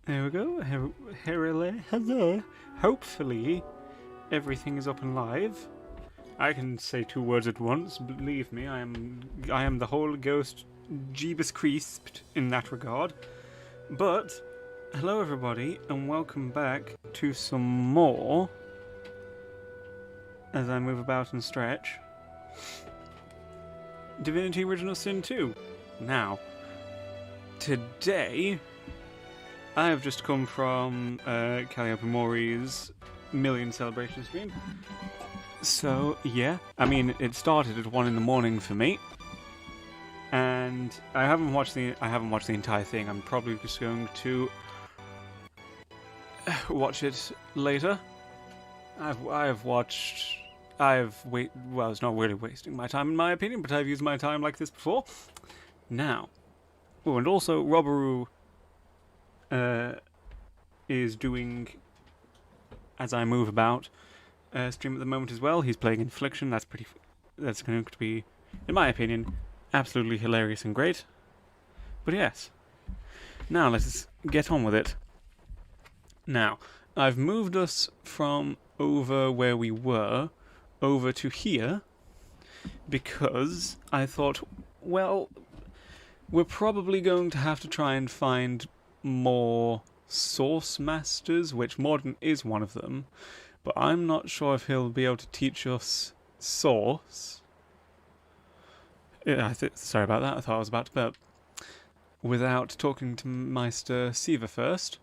There we go. Hello. Hopefully, everything is up and live. I can say two words at once. Believe me, I am the whole ghost Jeebus Creased in that regard. But hello, everybody, and welcome back to some more. As I move about and stretch, Divinity Original Sin 2. Now, today, I have just come from Calliope Mori's Million Celebration stream. So, yeah, I mean, it started at 1 in the morning for me. And I haven't watched the entire thing. I'm probably just going to watch it later. Well, it's not really wasting my time in my opinion, but I've used my time like this before. Now, oh, and also Roboru is doing As I Move About stream at the moment as well. He's playing Infliction. That's going to be, in my opinion, absolutely hilarious and great. But yes, now let's get on with it. Now, I've moved us from over where we were over to here because I thought, well, we're probably going to have to try and find more Source Masters, which Morden is one of them, but I'm not sure if he'll be able to teach us Source. Sorry about that, I thought I was about to burp. Without talking to Meister Siva first.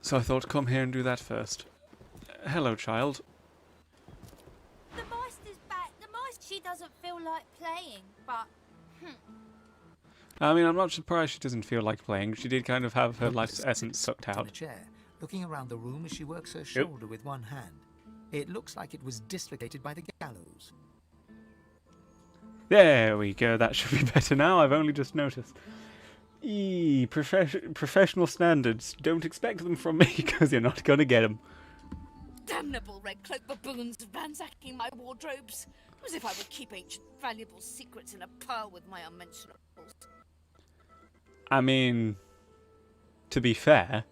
So I thought, come here and do that first. Hello, child. The Meister's back. She doesn't feel like playing, but... I mean, I'm not surprised she doesn't feel like playing. She did kind of have her life's essence sucked out. In a chair, looking around the room as she works her shoulder with one hand. It looks like it was dislocated by the gallows. There we go. That should be better now. I've only just noticed. Professional standards. Don't expect them from me, because you're not going to get them. Damnable red-cloak baboons ransacking my wardrobes, as if I would keep ancient valuable secrets in a pile with my unmentionables. I mean, to be fair,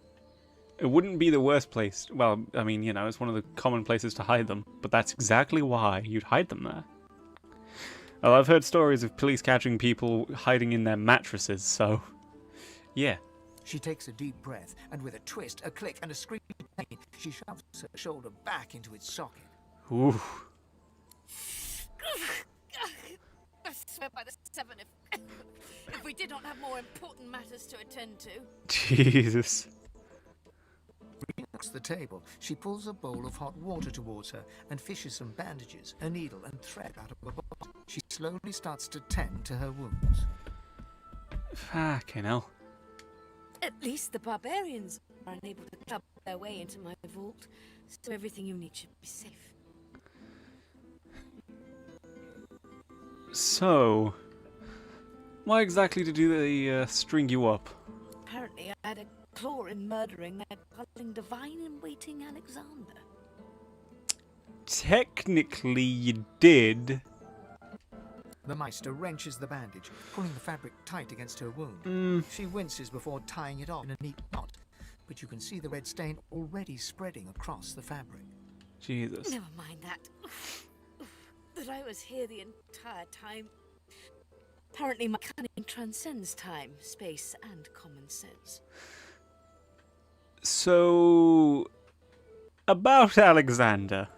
it wouldn't be the worst place. Well, I mean, you know, it's one of the common places to hide them, but that's exactly why you'd hide them there. Well, I've heard stories of police catching people hiding in their mattresses, so yeah. She takes a deep breath, and with a twist, a click, and a scream of pain, she shoves her shoulder back into its socket. Ooh. I swear by the seven, if we did not have more important matters to attend to. Jesus. Across the table, she pulls a bowl of hot water towards her and fishes some bandages, a needle, and thread out of a bottle. She slowly starts to tend to her wounds. Fucking hell. At least the barbarians are unable to club their way into my vault, so everything you need should be safe. So, why exactly did they string you up? Apparently I had a claw in murdering that darling divine-in-waiting Alexander. Technically, you did. The Meister wrenches the bandage, pulling the fabric tight against her wound. She winces before tying it off in a neat knot, but you can see the red stain already spreading across the fabric. Jesus. Never mind that. That I was here the entire time. Apparently my cunning transcends time, space, and common sense. So, about Alexander.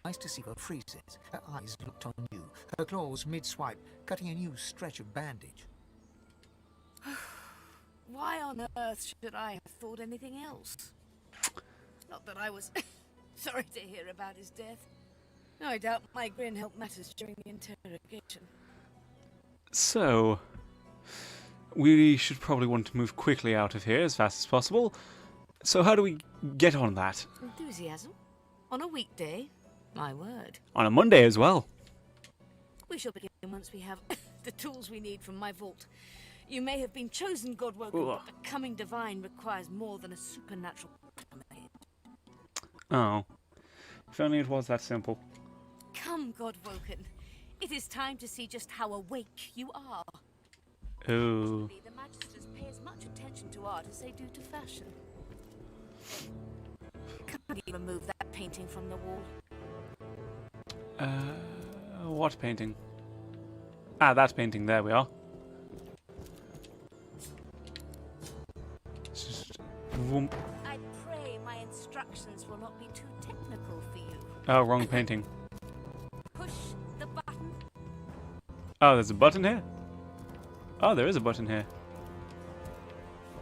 Meister Siva freezes, her eyes looked on you, her claws mid-swipe, cutting a new stretch of bandage. Why on earth should I have thought anything else? Not that I was sorry to hear about his death. I doubt my grin helped matters during the interrogation. So, we should probably want to move quickly out of here as fast as possible. So how do we get on that? Enthusiasm? On a weekday? My word. On a Monday as well. We shall begin once we have the tools we need from my vault. You may have been chosen, Godwoken, but becoming divine requires more than a supernatural command. Oh. If only it was that simple. Come, Godwoken. It is time to see just how awake you are. Oh. The Magisters pay as much art as they do to fashion. Can't you remove that painting from the wall? What painting? Ah, that painting. There we are. It's just... Vroom. I pray my instructions will not be too technical for you. Oh, wrong painting. Push the button. Oh, there's a button here? Oh, there is a button here.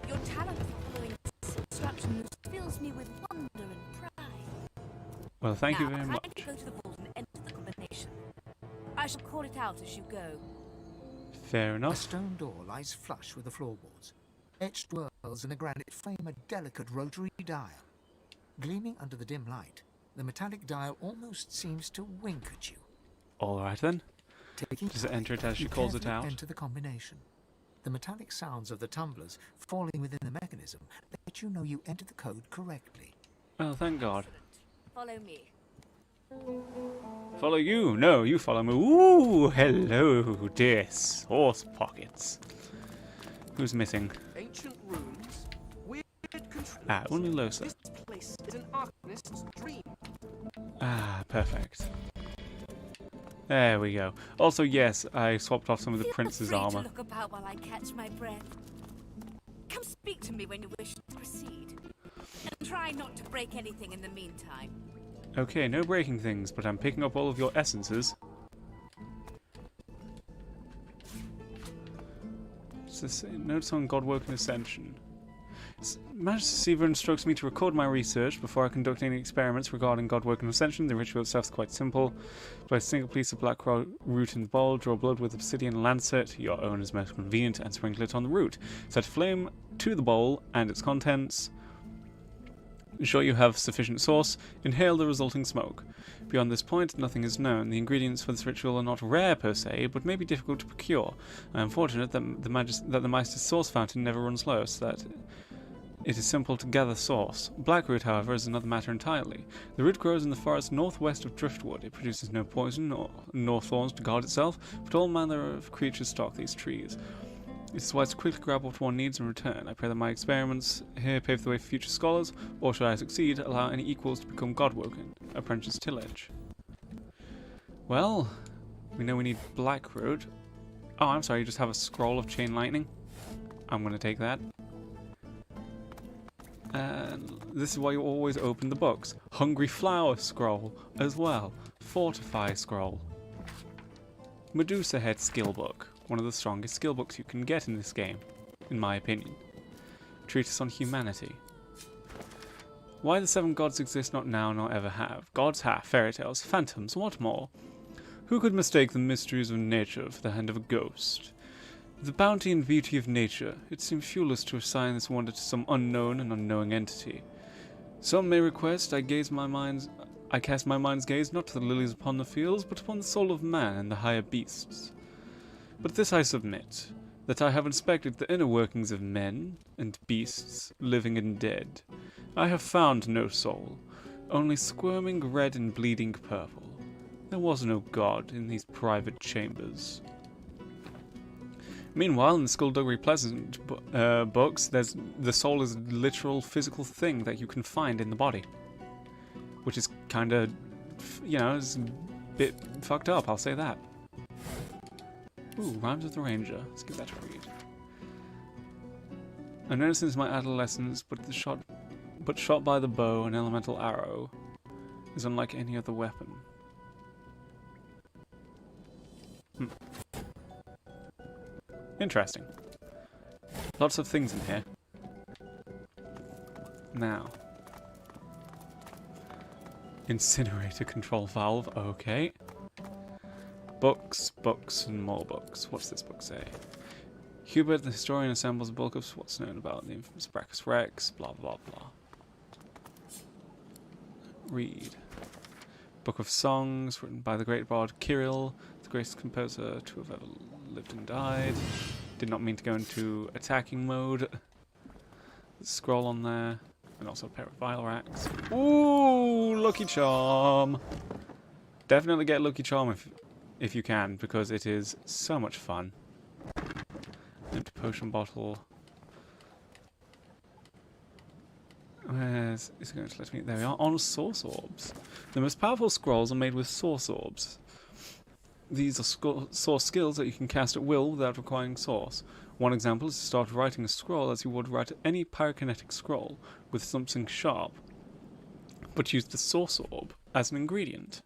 Your talent for following instructions fills me with wonder and pride. Well, thank you Now, very kindly much. go to the vault and enter the combination. I shall call it out as you go. Fair A enough. stone door lies flush with the floorboards. Etched swirls in a granite frame a delicate rotary dial. Gleaming under the dim light, the metallic dial almost seems to wink at you. Alright then. Taking Does it enter it as she you calls it carefully out? enter the combination. The metallic sounds of the tumblers falling within the mechanism let you know you entered the code correctly. Oh, thank God. Follow me. Follow you? No, you follow me. Ooh, hello, dear sauce pockets. Who's missing? Ancient ruins, weird controls. Ah, only Losa. This place is an arcanist's dream. Ah, perfect. There we go. Also, yes, I swapped off some of the Feel prince's free armor. to look about while I catch my breath. Come speak to me when you wish to proceed. And try not to break anything in the meantime. Okay, no breaking things, but I'm picking up all of your essences. What's this? Notes on God-Woken Ascension. Master Seaver instructs me to record my research before I conduct any experiments regarding God-Woken Ascension. The ritual itself is quite simple. By a single piece of black root and bowl, draw blood with obsidian lancet, your own is most convenient, and sprinkle it on the root. Set flame to the bowl and its contents. Ensure you have sufficient sauce. Inhale the resulting smoke. Beyond this point, nothing is known. The ingredients for this ritual are not rare per se, but may be difficult to procure. I am fortunate that the Meister's sauce fountain never runs low, so that it is simple to gather sauce. Blackroot, however, is another matter entirely. The root grows in the forest northwest of Driftwood. It produces no poison nor thorns to guard itself, but all manner of creatures stalk these trees. It is wise to quickly grab what one needs in return. I pray that my experiments here pave the way for future scholars, or should I succeed, allow any equals to become God-Woken. Apprentice Tillage. Well, we know we need Blackroot. Oh, I'm sorry, you just have a scroll of Chain Lightning. I'm going to take that. And this is why you always open the books. Hungry Flower scroll as well. Fortify scroll. Medusa Head skill book. One of the strongest skill books you can get in this game, in my opinion. Treatise on Humanity. Why the seven gods exist not now nor ever have. Gods have, fairy tales, phantoms, what more? Who could mistake the mysteries of nature for the hand of a ghost? The bounty and beauty of nature, it seems foolish to assign this wonder to some unknown and unknowing entity. Some may request I cast my mind's gaze not to the lilies upon the fields, but upon the soul of man and the higher beasts. But this I submit, that I have inspected the inner workings of men and beasts, living and dead. I have found no soul, only squirming red and bleeding purple. There was no god in these private chambers. Meanwhile, in the Skullduggery Pleasant books, the soul is a literal physical thing that you can find in the body. Which is kinda, you know, it's a bit fucked up, I'll say that. Ooh, Rhymes of the Ranger. Let's give that a read. I noticed since my adolescence, but shot by the bow, an elemental arrow, is unlike any other weapon. Interesting. Lots of things in here. Now. Incinerator control valve, okay. Books, books, and more books. What's this book say? Hubert, the historian, assembles a bulk of what's known about the infamous Brachus Rex, blah blah blah. Read. Book of Songs, written by the great bard Kirill, the greatest composer to have ever lived and died. Did not mean to go into attacking mode. Scroll on there. And also a pair of vial racks. Ooh, Lucky Charm! Definitely get Lucky Charm if you can, because it is so much fun. Empty potion bottle. Where's is it going to let me? There we are. On source orbs. The most powerful scrolls are made with source orbs. These are source skills that you can cast at will without requiring source. One example is to start writing a scroll as you would write any pyrokinetic scroll with something sharp, but use the source orb as an ingredient.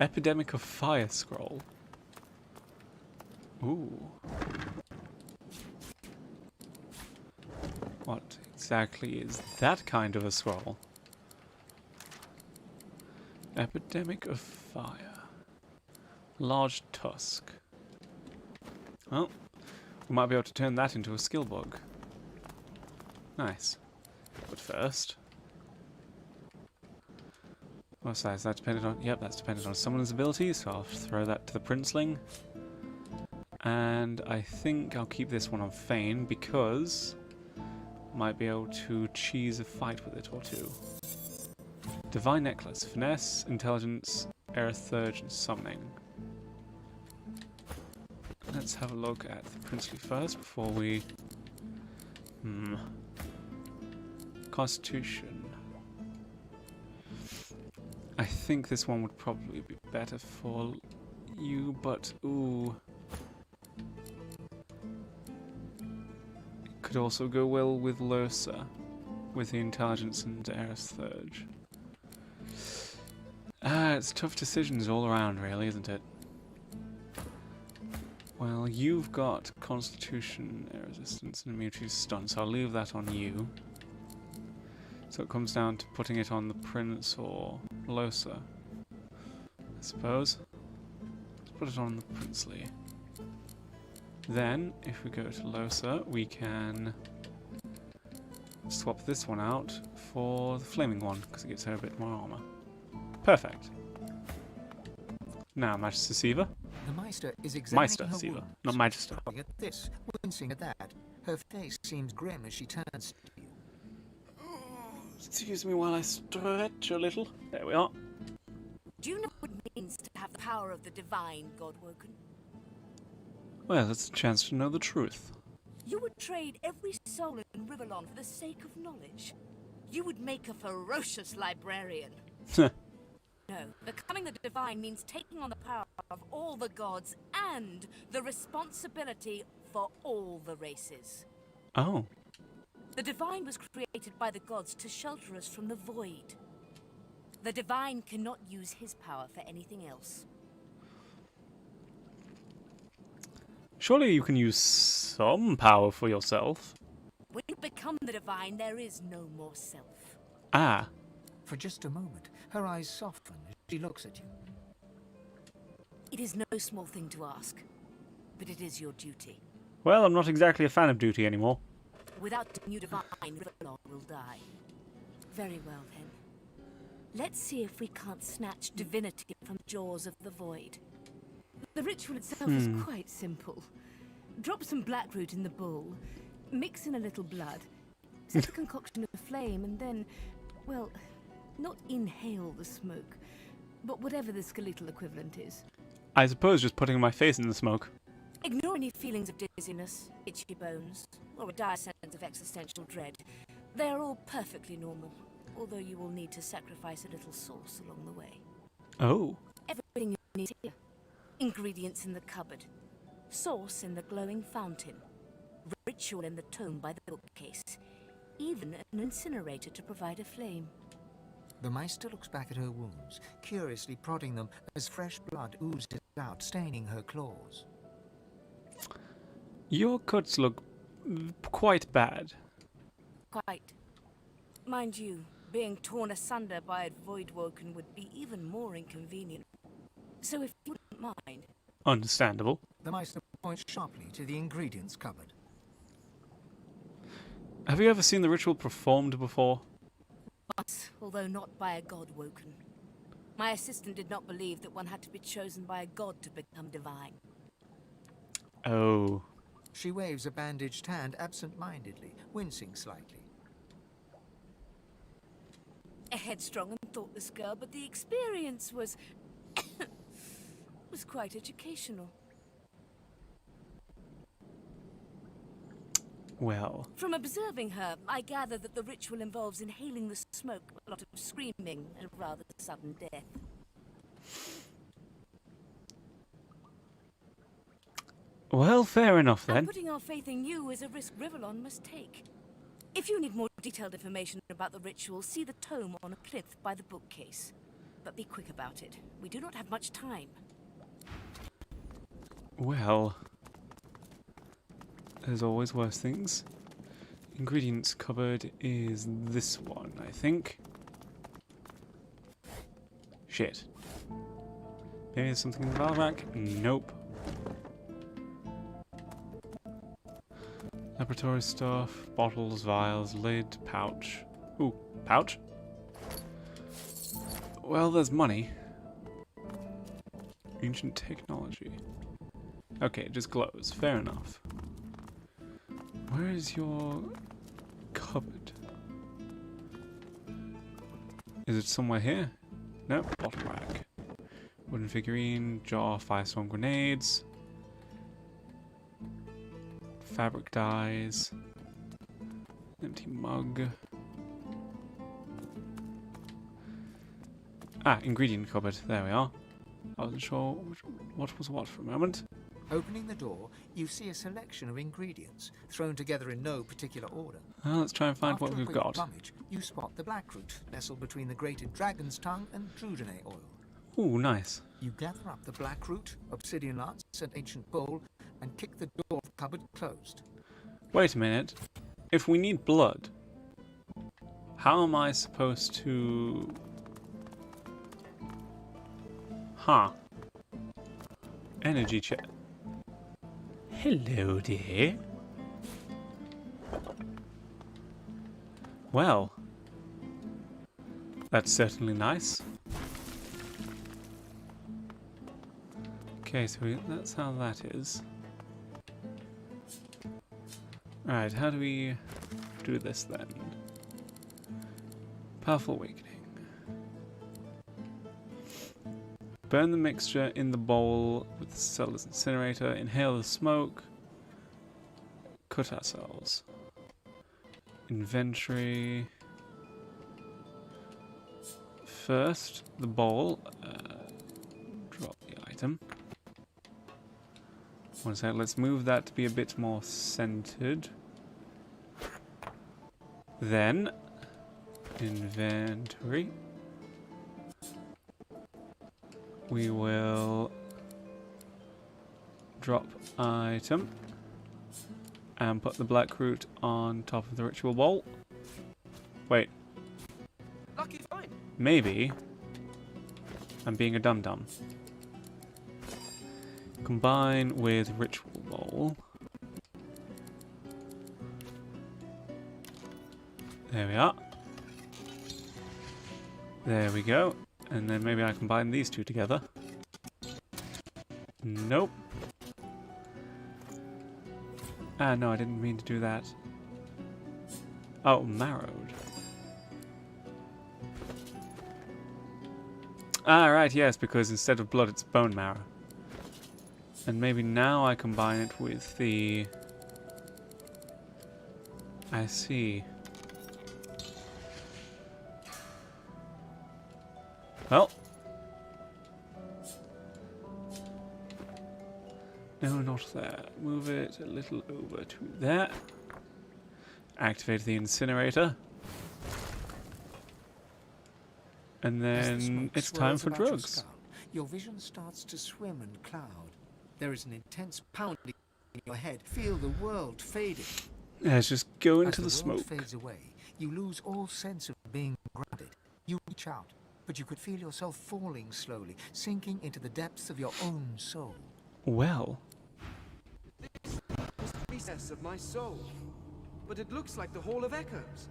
Epidemic of Fire scroll. Ooh. What exactly is that kind of a scroll? Epidemic of Fire. Large tusk. Well, we might be able to turn that into a skill bug. Nice. But first... what's that? Is that dependent on... yep, that's dependent on someone's ability, so I'll throw that to the princeling. And I think I'll keep this one on Feign, because... might be able to cheese a fight with it or two. Divine Necklace. Finesse, Intelligence, Aerithurge, and Summoning. Let's have a look at the princely first before we... Constitution. I think this one would probably be better for you, but ooh. It could also go well with Lursa, with the Intelligence and Aerithurge. It's tough decisions all around, really, isn't it? Well, you've got Constitution, Air Resistance, and Immunity to Stun, so I'll leave that on you. So it comes down to putting it on the Prince or Losa, I suppose. Let's put it on the Princely. Then, if we go to Losa, we can swap this one out for the Flaming one, because it gives her a bit more armor. Perfect. Now, Magister Siva. The Meister is examining Meister her Siva, wounds. not Magister. At this, wincing at that, her face seems grim as she turns to you. Excuse me while I stretch a little. There we are. Do you know what it means to have the power of the divine, Godwoken? Well, it's a chance to know the truth. You would trade every soul in Rivellon for the sake of knowledge. You would make a ferocious librarian. No, becoming the divine means taking on the power of all the gods and the responsibility for all the races. Oh. The divine was created by the gods to shelter us from the void. The divine cannot use his power for anything else. Surely you can use some power for yourself. When you become the divine, there is no more self. Ah. For just a moment, her eyes soften as she looks at you. It is no small thing to ask, but it is your duty. Well, I'm not exactly a fan of duty anymore. Without the new divine, Rivellon will die. Very well, then. Let's see if we can't snatch divinity from the jaws of the void. The ritual itself is quite simple. Drop some blackroot in the bowl, mix in a little blood, set the concoction of flame, and then, well, not inhale the smoke, but whatever the skeletal equivalent is. I suppose just putting my face in the smoke. Ignore any feelings of dizziness, itchy bones, or a dire sense of existential dread. They are all perfectly normal, although you will need to sacrifice a little sauce along the way. Oh. Everything you need here. Ingredients in the cupboard. Sauce in the glowing fountain. Ritual in the tome by the bookcase. Even an incinerator to provide a flame. The Meister looks back at her wounds, curiously prodding them as fresh blood oozes out, staining her claws. Your cuts look quite bad. Quite. Mind you, being torn asunder by a Voidwoken would be even more inconvenient. So if you wouldn't mind... Understandable. The Meister points sharply to the ingredients cupboard. Have you ever seen the ritual performed before? Once, although not by a Godwoken. My assistant did not believe that one had to be chosen by a god to become divine. Oh. She waves a bandaged hand absent-mindedly, wincing slightly. A headstrong and thoughtless girl, but the experience was... was quite educational. Well, From observing her, I gather that the ritual involves inhaling the smoke, a lot of screaming, and a rather sudden death. well, fair enough And then. putting our faith in you is a risk Rivellon must take. If you need more detailed information about the ritual, see the tome on a plinth by the bookcase. But be quick about it. We do not have much time. Well, there's always worse things. Ingredients cupboard is this one, I think. Shit. Maybe there's something in the valve rack? Nope. Laboratory stuff, bottles, vials, lid, pouch. Ooh, pouch? Well, there's money. Ancient technology. Okay, it just glows. Fair enough. Where is your cupboard? Is it somewhere here? Nope, bottle rack. Wooden figurine, jar, firestorm grenades. Fabric dyes. Empty mug. Ah, ingredient cupboard. There we are. I wasn't sure what was what for a moment. Opening the door, you see a selection of ingredients, thrown together in no particular order. Well, let's try and find After what a we've quick got. rummage, you spot the blackroot, nestled between the grated dragon's tongue and Drudene oil. Ooh, nice. You gather up the blackroot, obsidian lance, and ancient bowl, and kick the door of the cupboard closed. Wait a minute. If we need blood, how am I supposed to... Huh. Energy check. Hello, dear. Well, that's certainly nice. Okay, so that's how that is. Alright, how do we do this then? Powerful Awakening. Burn the mixture in the bowl with the cellar's incinerator. Inhale the smoke. Cut ourselves. Inventory. First, the bowl. Drop the item. One sec, let's move that to be a bit more centered. Then, inventory. We will drop item and put the black root on top of the ritual bowl. Wait, Lucky find. maybe I'm being a dum-dum. Combine with ritual bowl. There we are. There we go. And then maybe I combine these two together. Nope. Ah, no, I didn't mean to do that. Oh, marrowed. Ah, right, yes, because instead of blood, it's bone marrow. And maybe now I combine it with the... I see. Well. No, not there. Move it a little over to there. Activate the incinerator. And As the then smoke it's time swirls for about your drugs. skull, your vision starts to swim and cloud. There is an intense pounding in your head. Feel the world fading. Let's just go As into the world smoke. fades away, you lose all sense of being grounded. You reach out, but you could feel yourself falling slowly, sinking into the depths of your own soul. Well, This is the recess of my soul. But it looks like the Hall of Echoes.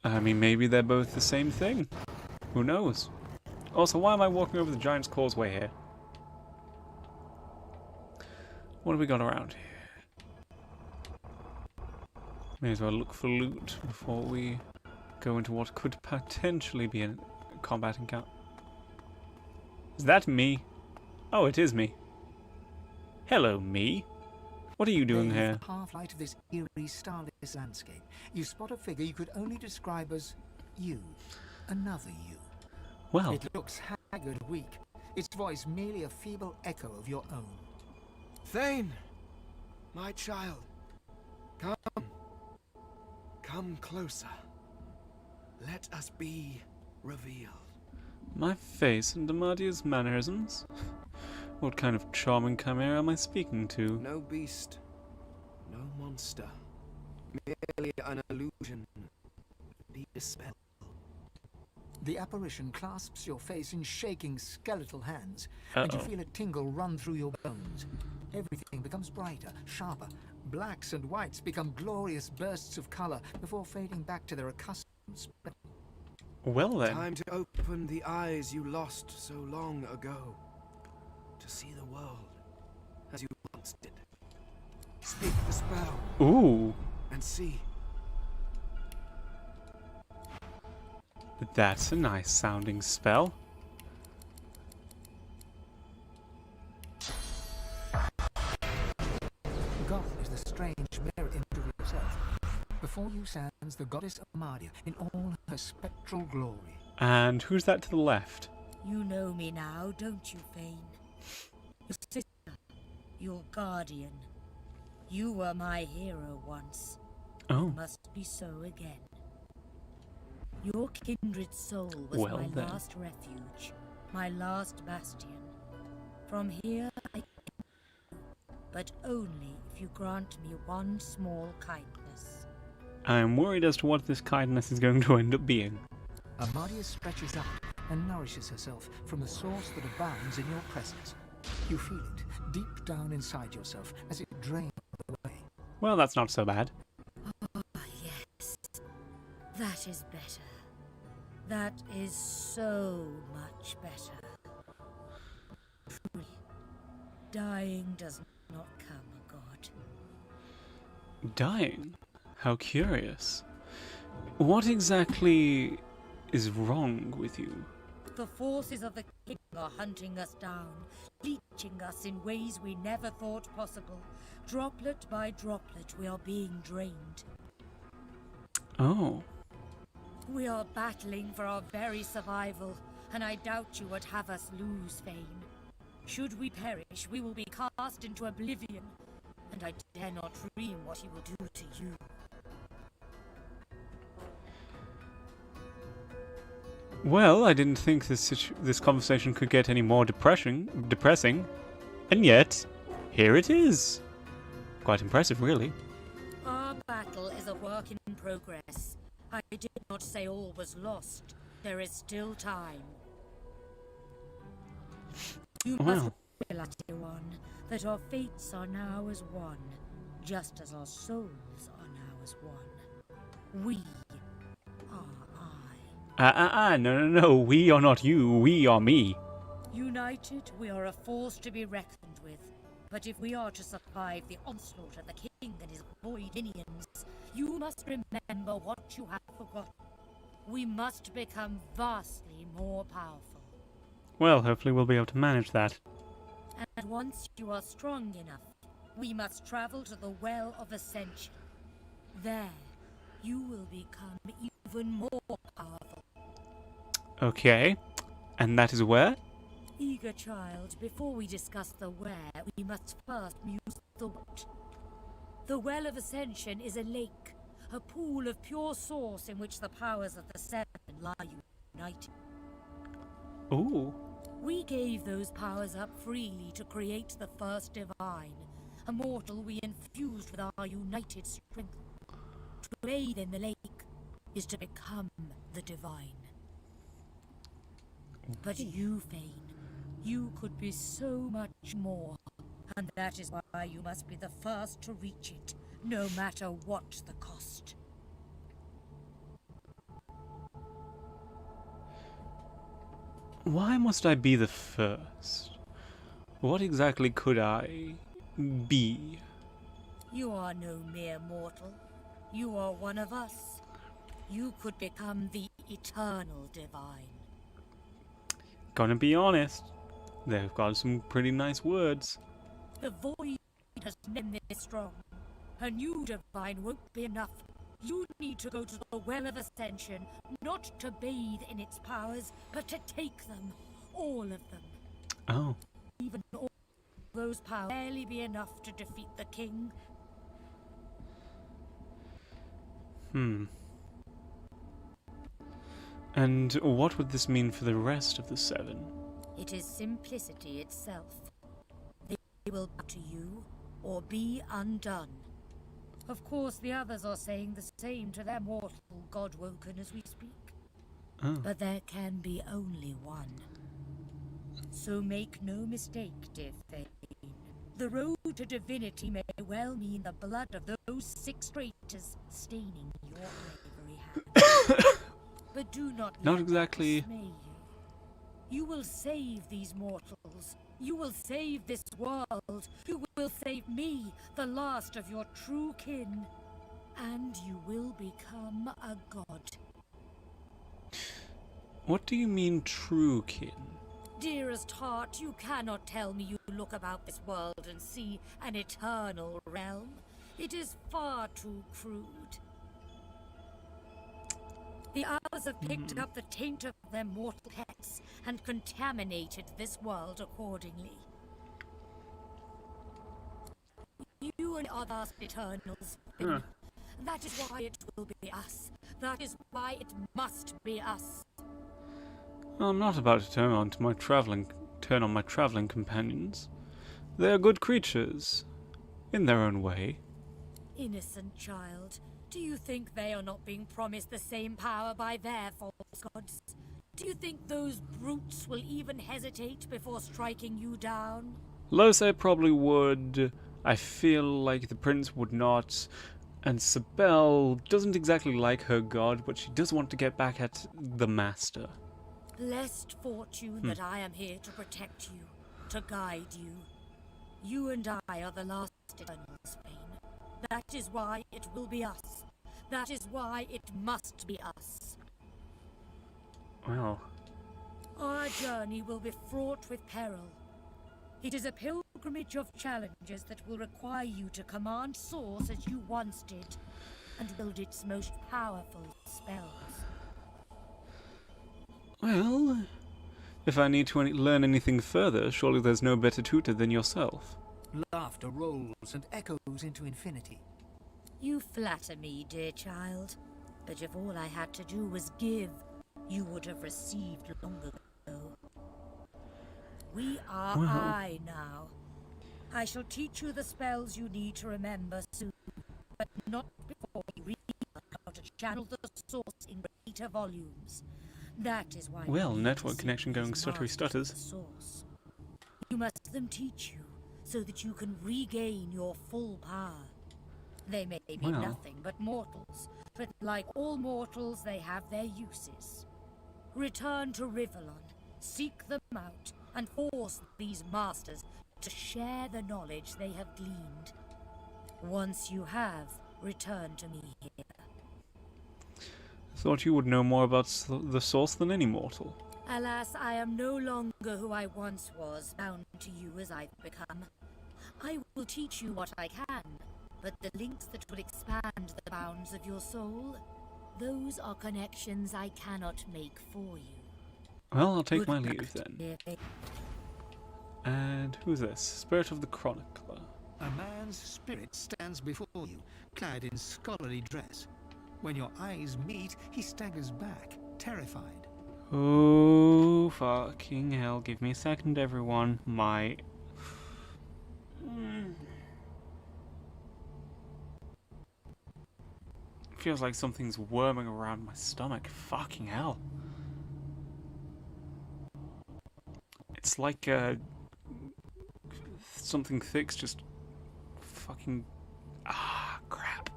I mean, maybe they're both the same thing. Who knows? Also, why am I walking over the Giant's Causeway here? What have we got around here? May as well look for loot before we go into what could potentially be a combat encounter. Is that me? Oh, it is me. Hello, me. What are you doing There, in here? the half-light of this eerie, starless landscape, you spot a figure you could only describe as you. Another you. Well, It looks haggard and weak, its voice merely a feeble echo of your own. Thane! My child. Come. Come closer. Let us be revealed. my face and Amadia's mannerisms? What kind of charming chimera am I speaking to? No beast. No monster. Merely an illusion. Be dispelled. The apparition clasps your face in shaking skeletal hands, and you Uh-oh. feel a tingle run through your bones. Everything becomes brighter, sharper. Blacks and whites become glorious bursts of color before fading back to their accustomed spectrum. Well then. Time to open the eyes you lost so long ago. To see the world as you once did. Speak the spell Ooh, and see. that's a nice sounding spell. God is the strange mirror image of yourself. Before you stands the goddess Amadia in all her spectral glory. And who's that to the left? You know me now, don't you, Fane? Your sister, your guardian. You were my hero once. Oh, Must be so again. Your kindred soul was Well my then. last refuge, my last bastion. From here I but only if you grant me one small kindness. I am worried as to what this kindness is going to end up being. Amadia stretches out and nourishes herself from the source that abounds in your presence. You feel it deep down inside yourself as it drains away. Well, that's not so bad. Ah, yes. That is better. That is so much better. Truly, dying does not come a god. Dying? How curious. What exactly is wrong with you? The forces of the king are hunting us down, leeching us in ways we never thought possible. Droplet by droplet, we are being drained. Oh, We are battling for our very survival, and I doubt you would have us lose, Fane. Should we perish, we will be cast into oblivion, and I dare not dream what he will do to you. well, I didn't think this conversation could get any more depressing, and yet, here it is. Quite impressive, really. Our battle is a work in progress. I did not say all was lost. There is still time. You must Well, realize, one, that our fates are now as one, just as our souls are now as one. We are I. no, we are not you, we are me. United, we are a force to be reckoned with. But if we are to survive the onslaught of the king and his void minions, you must remember what you have forgotten. We must become vastly more powerful. Well, hopefully we'll be able to manage that. And once you are strong enough, we must travel to the Well of Ascension. There, you will become even more powerful. Okay, and that is where? Eager child, before we discuss the where, we must first muse the what. The Well of Ascension is a lake, a pool of pure source in which the powers of the Seven lie united. Ooh, We gave those powers up freely to create the first divine, a mortal we infused with our united strength. To bathe in the lake is to become the divine. But you, Fane, you could be so much more, and that is why you must be the first to reach it, no matter what the cost. why must I be the first? What exactly could I be? You are no mere mortal. You are one of us. You could become the eternal divine. Gonna be honest, they've got some pretty nice words. The void has never been this strong. A new divine won't be enough. You need to go to the Well of Ascension, not to bathe in its powers, but to take them. All of them. Oh. Even all those powers barely be enough to defeat the king. And what would this mean for the rest of the 7? It is simplicity itself. They will bow to you, or be undone. Of course, the others are saying the same to their mortal God-woken as we speak. Oh. But there can be only one. So make no mistake, dear Thane. The road to divinity may well mean the blood of those 6 traitors staining your bravery hand. But do not Not let exactly. that dismay you. You will save these mortals. You will save this world. You will save me, the last of your true kin. And you will become a god. What do you mean, true kin? Dearest heart, you cannot tell me you look about this world and see an eternal realm. It is far too crude. The others have picked up the taint of their mortal pets and contaminated this world accordingly. You and others eternals. That is why it will be us. That is why it must be us. I'm not about to turn on my traveling companions. They are good creatures, in their own way. Innocent child, do you think they are not being promised the same power by their false gods? Do you think those brutes will even hesitate before striking you down? Lose probably would. I feel like the prince would not. And Sibel doesn't exactly like her god, but she does want to get back at the master. Blessed fortune that I am here to protect you, to guide you. You and I are the last eternals, Fane. That is why it will be us. That is why it must be us. Well. Our journey will be fraught with peril. It is a pilgrimage of challenges that will require you to command Source as you once did, and wield its most powerful spells. Well, if I need to learn anything further, surely there's no better tutor than yourself. Laughter rolls and echoes into infinity. You flatter me, dear child. But if all I had to do was give, you would have received long ago. We are I now. I shall teach you the spells you need to remember soon, but not before you read how to channel the source in greater volumes. That is why. Well, network connection going stuttery stutters. Source. You must them teach you so that you can regain your full power. They may be nothing but mortals, but like all mortals, they have their uses. Return to Rivellon, seek them out, and force these masters to share the knowledge they have gleaned. Once you have, return to me here. Thought you would know more about the source than any mortal. Alas, I am no longer who I once was, bound to you as I've become. I will teach you what I can, but the links that will expand the bounds of your soul, those are connections I cannot make for you. Well, I'll take Good my luck, leave then. dear Fane. And who's this? Spirit of the Chronicler. A man's spirit stands before you, clad in scholarly dress. When your eyes meet, he staggers back, terrified. Oh, fucking hell. Give me a second, everyone. My... Feels like something's worming around my stomach. Fucking hell. It's like, something thick's just fucking... crap.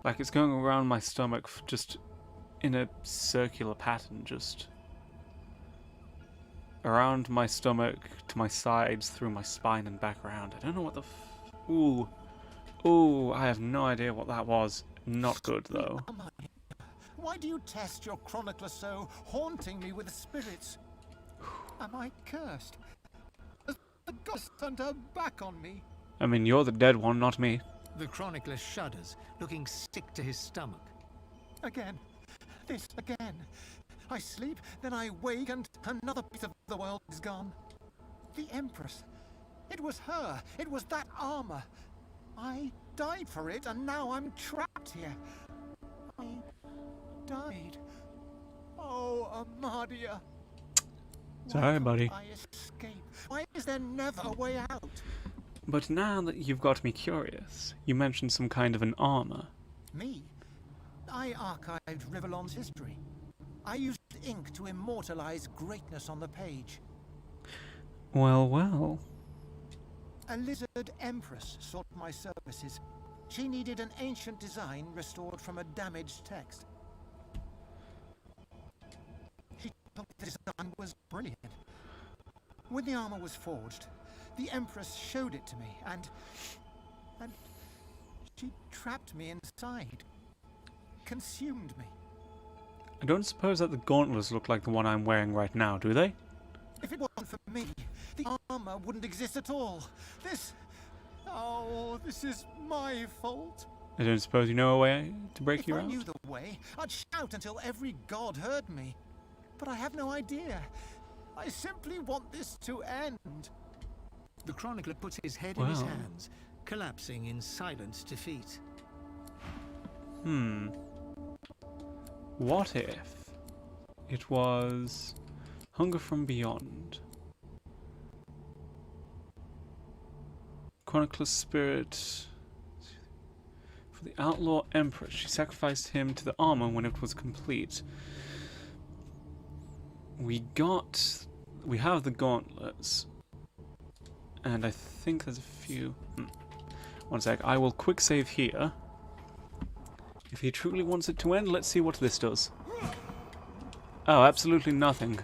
Like it's going around my stomach just in a circular pattern, just around my stomach, to my sides, through my spine and back around. I don't know what the Ooh. Ooh, I have no idea what that was. Not good, though. Why do you test your chronicler so, haunting me with the spirits? Am I cursed? Has The goddess turned her back on me. I mean, you're the dead one, not me. The chronicler shudders, looking sick to his stomach. Again. This again. I sleep, then I wake, and another piece of the world is gone. The Empress. It was her. It was that armor. I died for it, and now I'm trapped here. I died. Oh, Amadia. Sorry, buddy. I escape. Why is there never a way out? But now that you've got me curious, you mentioned some kind of an armor. Me? I archived Rivellon's history. I used ink to immortalize greatness on the page. Well, well. A lizard empress sought my services. She needed an ancient design restored from a damaged text. She thought the design was brilliant. When the armor was forged, the empress showed it to me, and she trapped me inside. Consumed me. I don't suppose that the gauntlets look like the one I'm wearing right now, do they? If it wasn't for me, the armor wouldn't exist at all. This is my fault. I don't suppose you know a way to break If you I out? knew the way, I'd shout until every god heard me. But I have no idea. I simply want this to end. The chronicler puts his head in his Wow. hands, collapsing in silent defeat. What if it was Hunger from Beyond? Chronicler's spirit for the outlaw empress. She sacrificed him to the armor when it was complete. We have the gauntlets, and I think there's a few. One sec. I will quick save here. If he truly wants it to end, let's see what this does. Oh, absolutely nothing.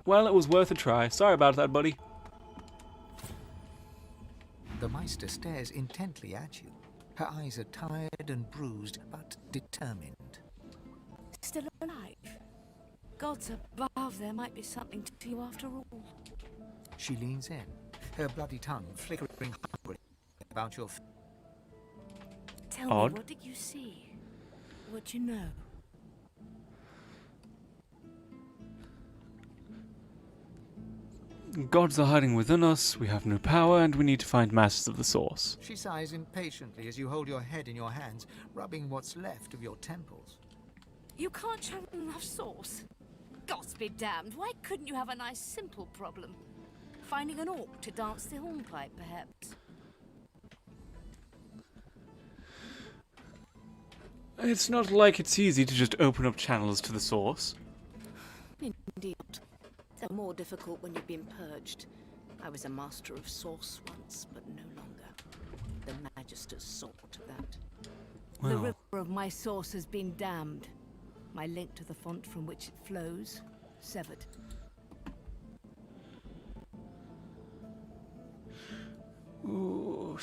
Well, it was worth a try. Sorry about that, buddy. The Meister stares intently at you. Her eyes are tired and bruised, but determined. Still alive? Gods above, there might be something to you after all. She leans in, her bloody tongue flickering hungrily about your Tell Odd. me, what did you see? What you know? Gods are hiding within us, we have no power, and we need to find masters of the source. She sighs impatiently as you hold your head in your hands, rubbing what's left of your temples. You can't show enough sauce. Gods be damned, why couldn't you have a nice simple problem? Finding an orc to dance the hornpipe, perhaps? It's not like it's easy to just open up channels to the source. Indeed. They're more difficult when you've been purged. I was a master of source once, but no longer. The Magisters saw to that. The Well. river of my source has been damned. My link to the font from which it flows, severed. Ooh.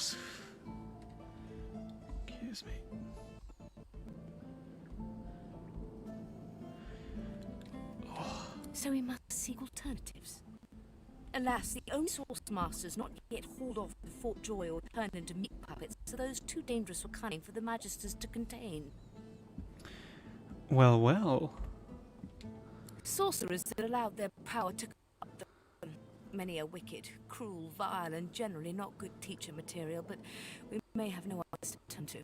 Excuse me. So we must seek alternatives. Alas, the only source masters not yet hauled off to Fort Joy or turned into meat puppets are those too dangerous or cunning for the Magisters to contain. Well, well. Sorcerers that allowed their power to corrupt them. Many are wicked, cruel, vile, and generally not good teacher material, but we may have no others to turn to.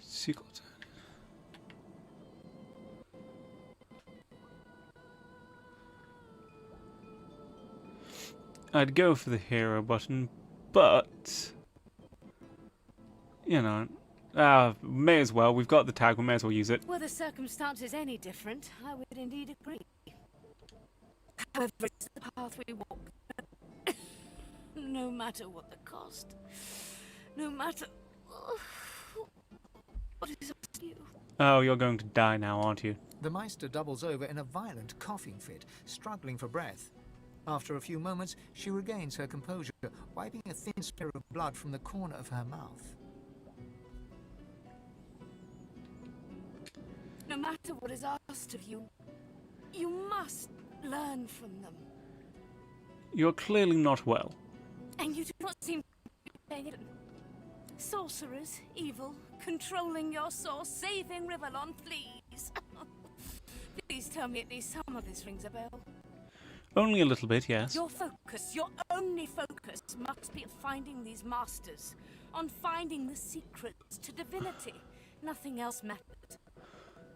Secret. I'd go for the hero button, but you know, may as well. We've got the tag. We may as well use it. Were the circumstances any different, I would indeed agree. However, it's the path we walk. No matter what the cost. No matter what is up to you. Oh, you're going to die now, aren't you? The Meister doubles over in a violent coughing fit, struggling for breath. After a few moments, she regains her composure, wiping a thin smear of blood from the corner of her mouth. No matter what is asked of you, You must learn from them. You're clearly not well. And you do not seem to be paying it. Sorcerers, evil, controlling your soul, saving Rivellon, please. Please tell me at least some of this rings a bell. Only a little bit, yes. Your focus, your only focus, must be on finding these masters, on finding the secrets to divinity. Nothing else matters.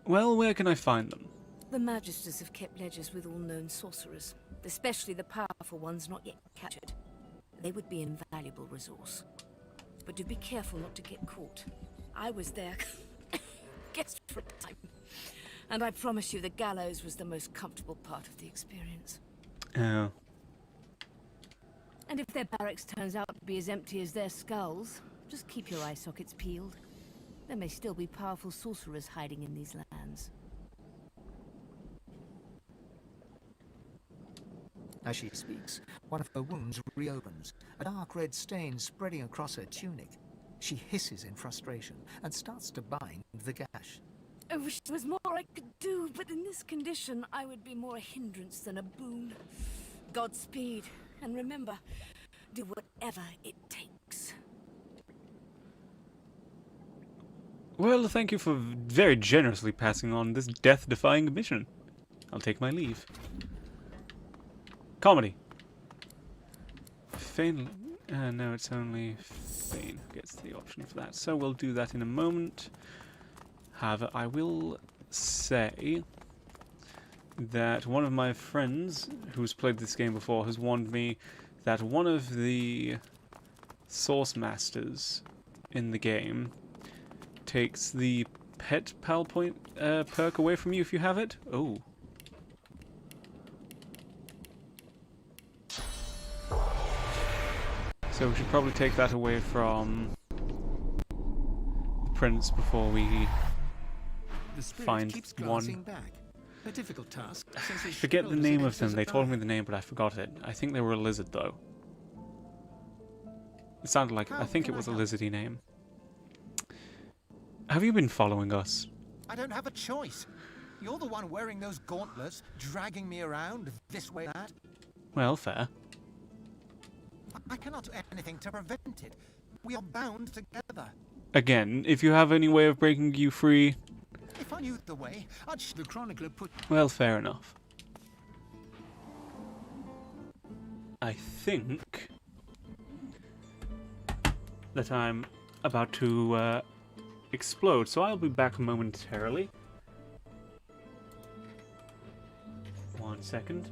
Well, where can I find them? The Magisters have kept ledgers with all known sorcerers, especially the powerful ones not yet captured. They would be an invaluable resource. But do be careful not to get caught. I was there guest for a time, and I promise you the gallows was the most comfortable part of the experience. Oh. And if their barracks turns out to be as empty as their skulls, just keep your eye sockets peeled. There may still be powerful sorcerers hiding in these lands. As she speaks, one of her wounds reopens, a dark red stain spreading across her tunic. She hisses in frustration and starts to bind the gash. I wish there was more I could do, but in this condition, I would be more a hindrance than a boon. Godspeed, and remember, do whatever it takes. Well, thank you for very generously passing on this death-defying mission. I'll take my leave. Comedy. Feign... no, it's only Feign who gets the option for that. So we'll do that in a moment. However, I will say that one of my friends who's played this game before has warned me that one of the Source Masters in the game takes the Pet Pal point perk away from you if you have it. Oh. So we should probably take that away from the Prince before we The spirit find keeps one. glancing back. A difficult task. Since I his forget the shoulders name against of them. his They told eye. me the name, but I forgot it. I think they were a lizard, though. It sounded like... I How think it can I was a help? lizardy name. Have you been following us? I don't have a choice. You're the one wearing those gauntlets, dragging me around this way, that. Well, fair. I cannot do anything to prevent it. We are bound together. Again, if you have any way of breaking you free, If I knew the way, I'd. The chronicler put. well, fair enough. I think that I'm about to explode, so I'll be back momentarily. 1 second.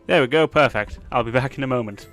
There we go, perfect. I'll be back in a moment.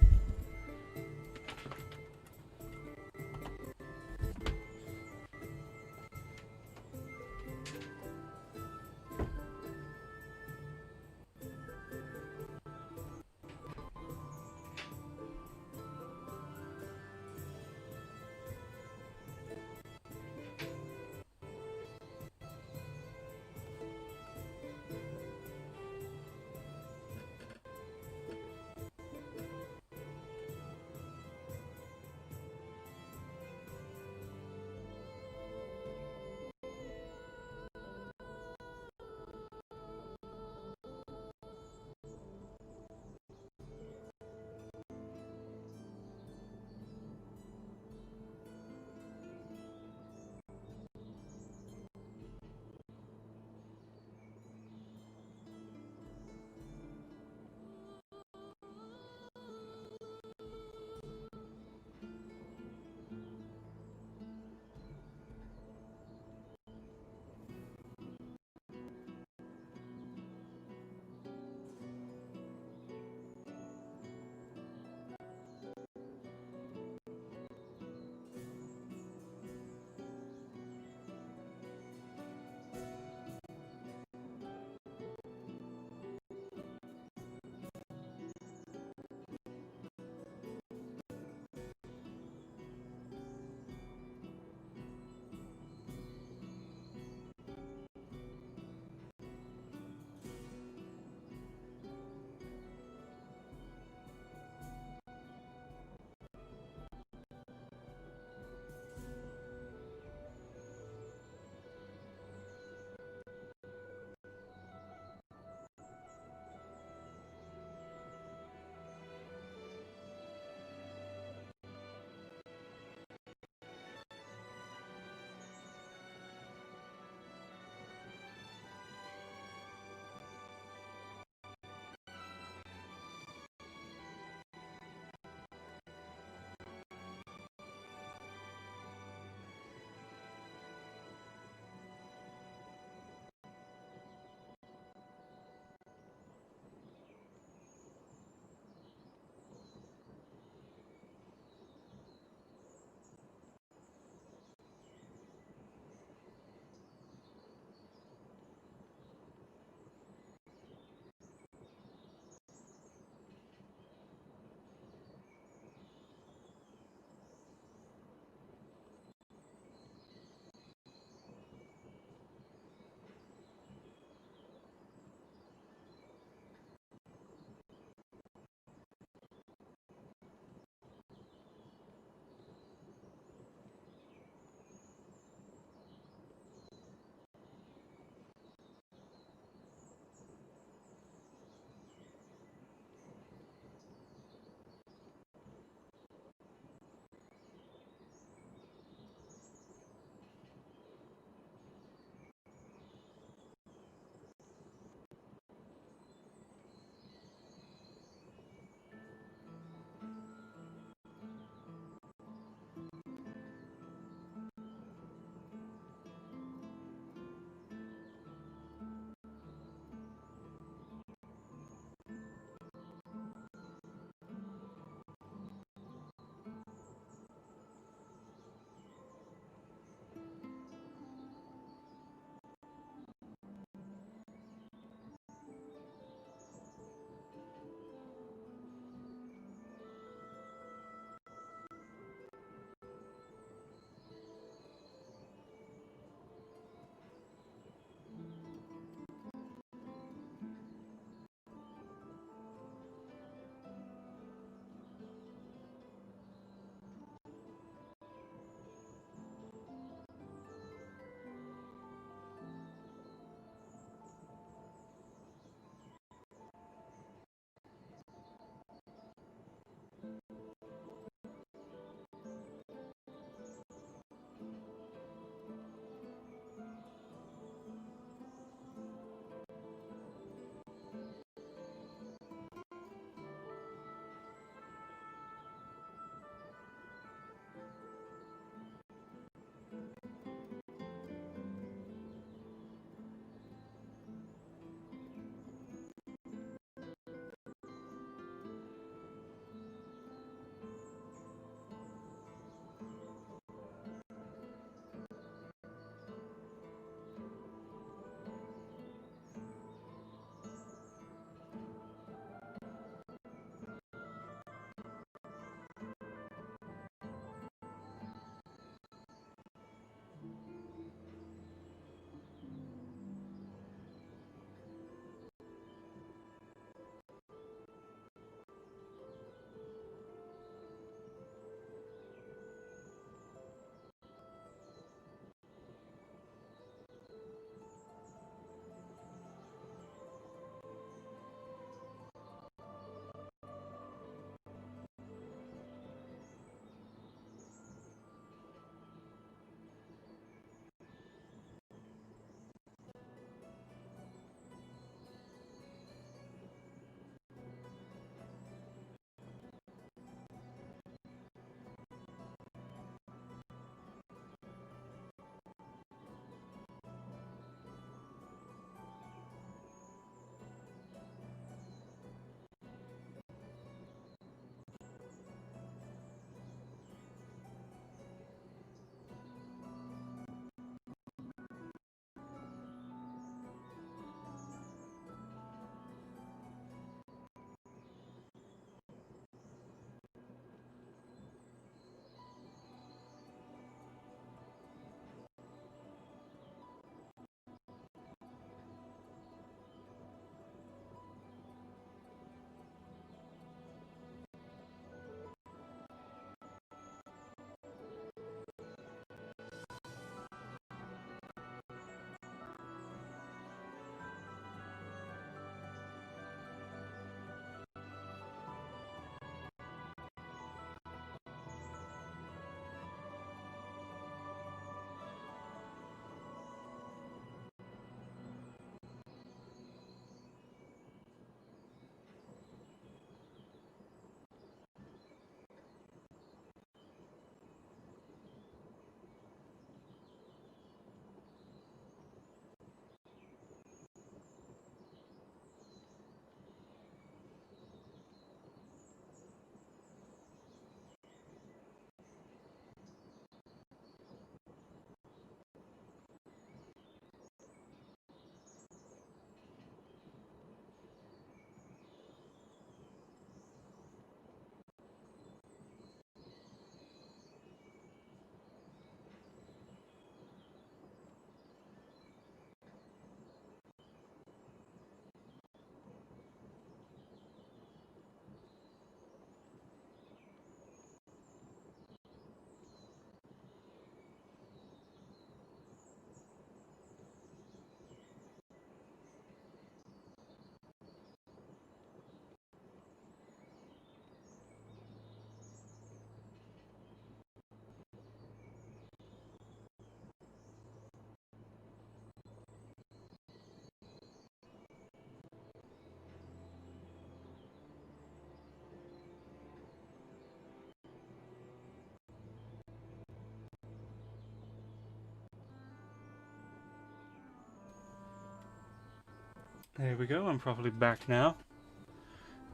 There we go, I'm probably back now.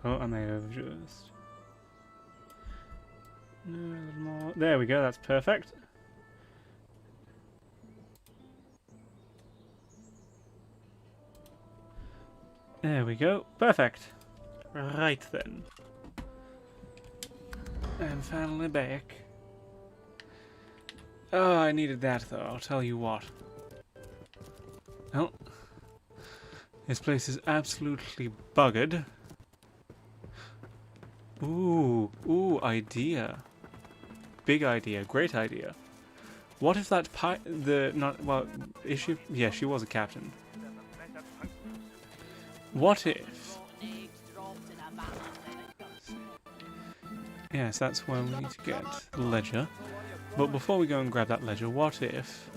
Oh, I may have just... No, a little more. There we go, that's perfect. There we go, perfect. Right then. And finally back. Oh, I needed that though, I'll tell you what. Well, this place is absolutely buggered. Ooh, idea. Big idea, great idea. What if that is she? Yeah, she was a captain. What if? Yes, that's where we need to get the ledger. But before we go and grab that ledger, what if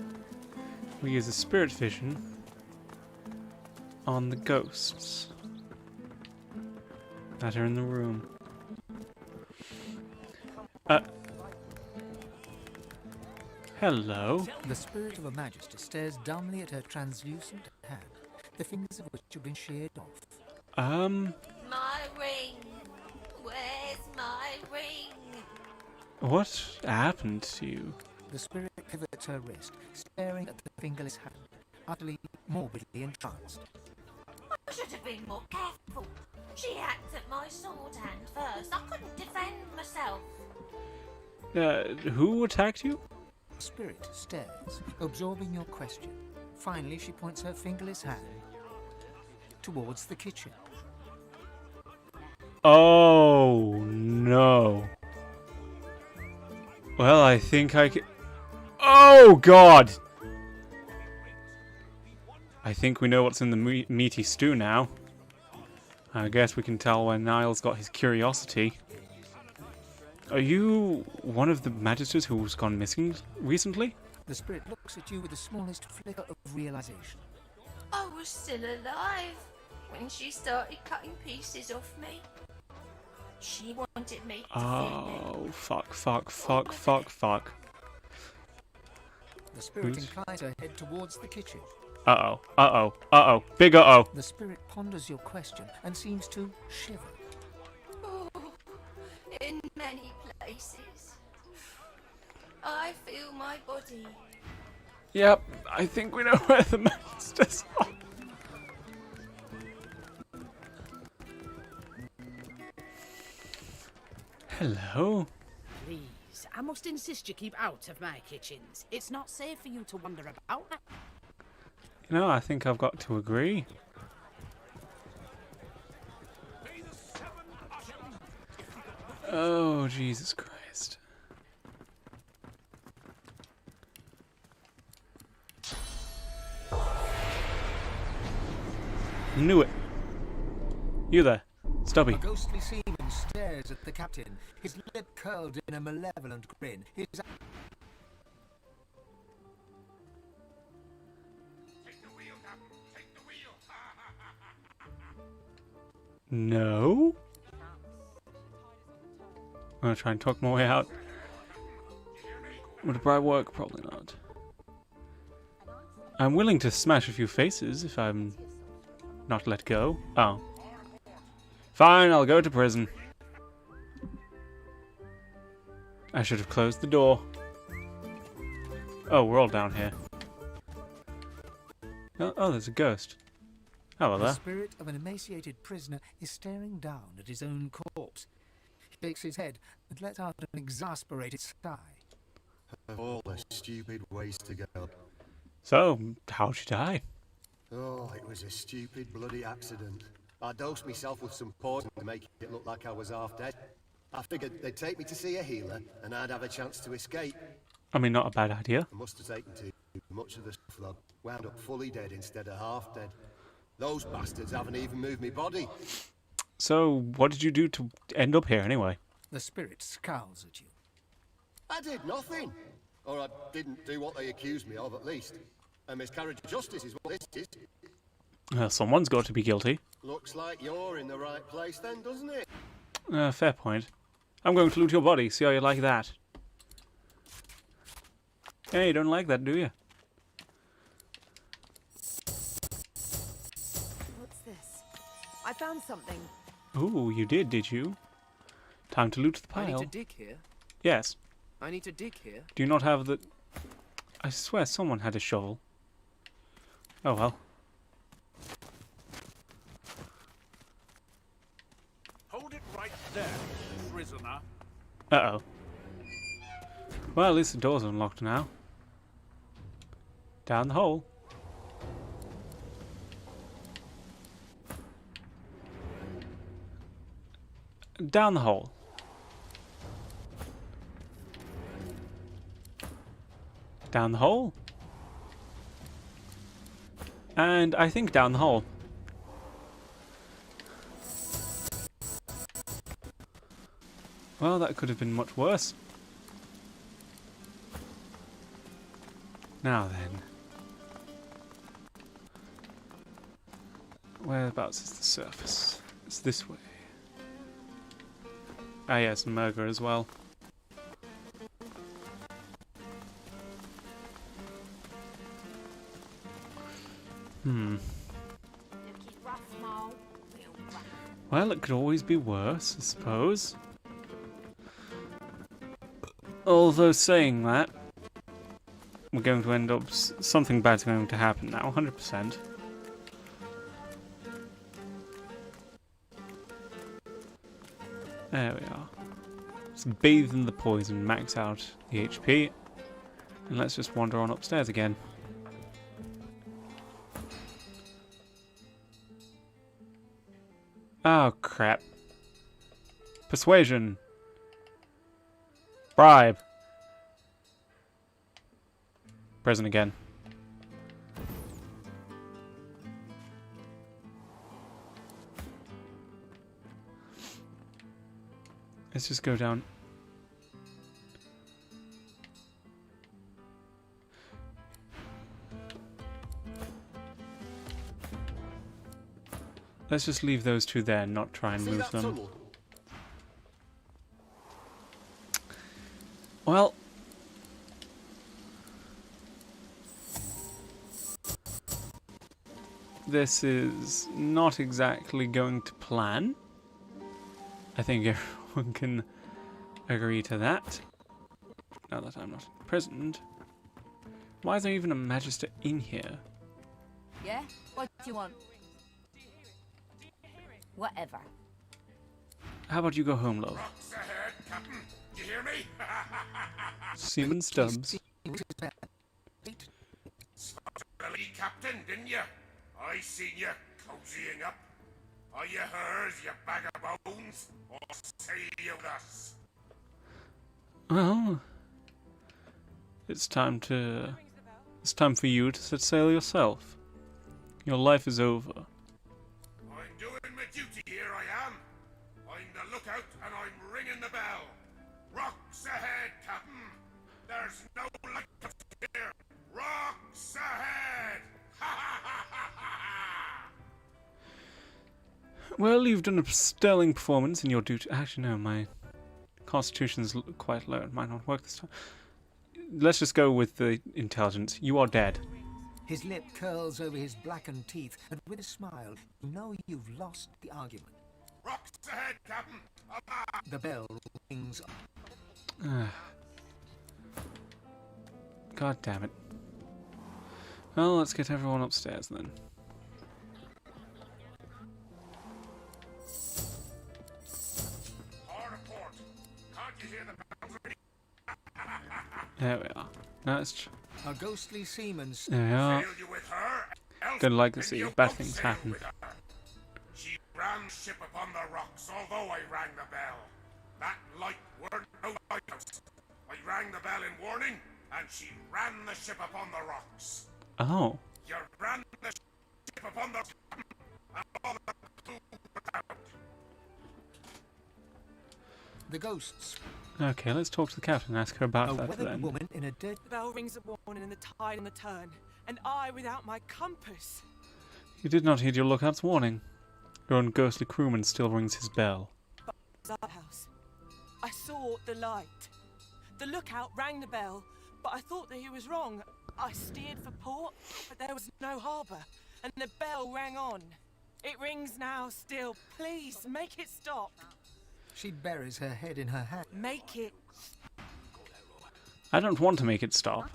we use the spirit vision on the ghosts that are in the room? Hello. The spirit of a Magister stares dumbly at her translucent hand, the fingers of which have been sheared off. My ring. Where's my ring? What happened to you? The spirit pivots her wrist, staring at the fingerless hand, utterly morbidly entranced. I should have been more careful. She hacked at my sword hand first. I couldn't defend myself. Who attacked you? The spirit stares, absorbing your question. Finally, she points her fingerless hand towards the kitchen. Oh, no. Well, I think I can... Oh, God! I think we know what's in the meaty stew now. I guess we can tell when Niall's got his curiosity. Are you one of the magisters who's gone missing recently? The spirit looks at you with the smallest flicker of realization. I was still alive when she started cutting pieces off me. She wanted me to Oh, fuck. The spirit inclines her head towards the kitchen. Uh-oh. Big uh-oh. The spirit ponders your question and seems to shiver. in many places. I feel my body. Yep, I think we know where the monsters are. Hello? Please, I must insist you keep out of my kitchens. It's not safe for you to wander about. You know, I think I've got to agree. Oh, Jesus Christ. Knew it. You there, Stubby. A ghostly seaman stares at the captain, his lip curled in a malevolent grin. His No? I'm gonna try and talk my way out. Would it probably work? Probably not. I'm willing to smash a few faces if I'm not let go. Oh. Fine, I'll go to prison. I should have closed the door. Oh, we're all down here. Oh, there's a ghost. Hello the there. spirit of an emaciated prisoner is staring down at his own corpse. He shakes his head and lets out an exasperated sigh. All the stupid ways to go. So, how'd you die? Oh, it was a stupid bloody accident. I dosed myself with some poison to make it look like I was half dead. I figured they'd take me to see a healer and I'd have a chance to escape. I mean, not a bad idea. I must have taken too much of the stuff though. Wound up fully dead instead of half dead. Those bastards haven't even moved me body. So, what did you do to end up here anyway? The spirit scowls at you. I did nothing. Or I didn't do what they accused me of, at least. A miscarriage of justice is what this is. Someone's got to be guilty. Looks like you're in the right place then, doesn't it? Fair point. I'm going to loot your body, see how you like that. Hey, you don't like that, do you? What's this? I found something. Ooh, you did you? Time to loot the I need pile. to dig here. Yes. I need to dig here. Do you not have the... I swear someone had a shovel. Oh well. Hold it right there, prisoner. Uh-oh. Well, at least the door's unlocked now. Down the hole. Down the hole. Down the hole. And I think down the hole. Well, that could have been much worse. Now then. Whereabouts is the surface? It's this way. Ah yes, and Murger as well. Well, it could always be worse, I suppose. Although saying that, we're going to end up... something bad's going to happen now, 100%. There we are. Let's bathe in the poison, max out the HP, and let's just wander on upstairs again. Oh crap. Persuasion. Bribe. Present again. Let's just go down. Let's just leave those two there and not try and move them. Tunnel? Well, this is not exactly going to plan. I think everyone can agree to that. Now that I'm not imprisoned. Why is there even a magister in here? Yeah? What do you want? Whatever. How about you go home, love? Rocks ahead, Captain. You hear me? Seaman Stubbs. Spotted the lady captain, didn't you? I seen you cozying up. Are you hers, you bag of bones? Or say you with us? Well, it's time for you to set sail yourself. Your life is over. I'm doing my duty here, I am. I'm the lookout and I'm ringing the bell. Rocks ahead, Captain. There's no light up here. Rocks ahead! Ha ha ha ha ha! Well, you've done a sterling performance in your duty. Actually, no, my constitution's quite low. It might not work this time. Let's just go with the intelligence. You are dead. His lip curls over his blackened teeth, and with a smile, you know you've lost the argument. Rocks ahead, Captain. The bell rings. God damn it. Well, let's get everyone upstairs then. Hard port. Can't you hear the bells ringing? There we are. Now let's... A ghostly seaman. There we are. Sail you with her? Else Gonna like to then see you bad won't things sail happen. with her. She ran ship upon the rocks, although I rang the bell. That light weren't no lighthouse. I rang the bell in warning, and she ran the ship upon the rocks. Oh. You ran the ship upon the and all the crew without. The ghosts. Okay, let's talk to the captain and ask her about A that weathered then. woman in a dead. The bell rings a warning and the tide and the turn, and I without my compass. You did not heed your lookout's warning. Your own ghostly crewman still rings his bell. House. I saw the light. The lookout rang the bell, but I thought that he was wrong. I steered for port, but there was no harbour, and the bell rang on. It rings now still. Please, make it stop. She buries her head in her hand. Make it. I don't want to make it stop,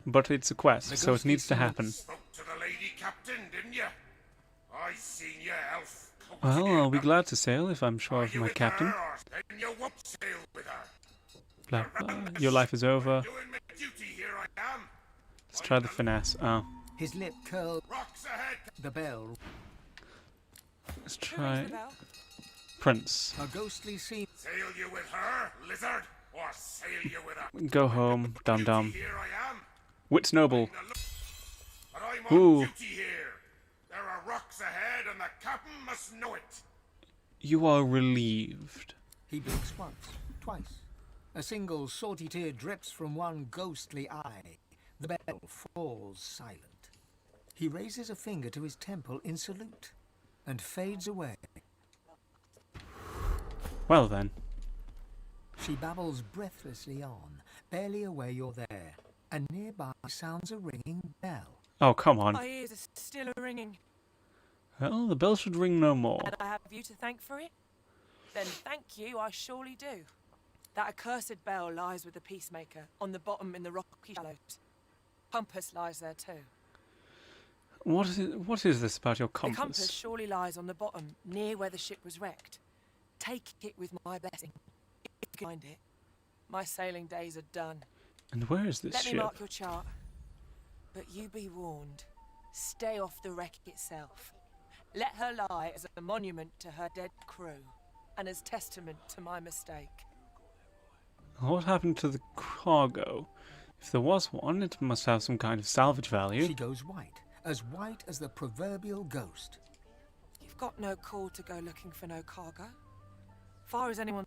but it's a quest, so it needs to happen. Spoke to the lady captain, didn't you? I seen you, elf. Well, I'll be glad to sail if I'm sure of my captain. Then you won't sail with her. Blah, blah. Your life is over. Doing my duty, here I am. Let's try the finesse. Oh. His lip curled. Rocks ahead. The bell. Let's Who try rings the bell? Prince. A ghostly scene. Sail you with her, lizard, or sail you with her. Go home, dum-dum. Here I am. Wits noble. But I'm on Ooh. duty here. There are rocks ahead, and the captain must know it. You are relieved. He blinks once, twice. A single salty tear drips from one ghostly eye. The bell falls silent. He raises a finger to his temple in salute and fades away. Well then. She babbles breathlessly on, barely aware you're there, and nearby sounds a ringing bell. Oh, come on. My ears are still ringing. Well, the bell should ring no more. And I have you to thank for it? Then thank you, I surely do. That accursed bell lies with the peacemaker, on the bottom in the rocky shallows. Compass lies there too. What is this about your The compass compass? surely lies on the bottom, near where the ship was wrecked. Take it with my blessing. If you can find it, my sailing days are done. And where is this Let me ship? mark your chart. But you be warned. Stay off the wreck itself. Let her lie as a monument to her dead crew, and as testament to my mistake. What happened to the cargo? If there was one, it must have some kind of salvage value. She goes white as the proverbial ghost. You've got no call to go looking for no cargo. Far as anyone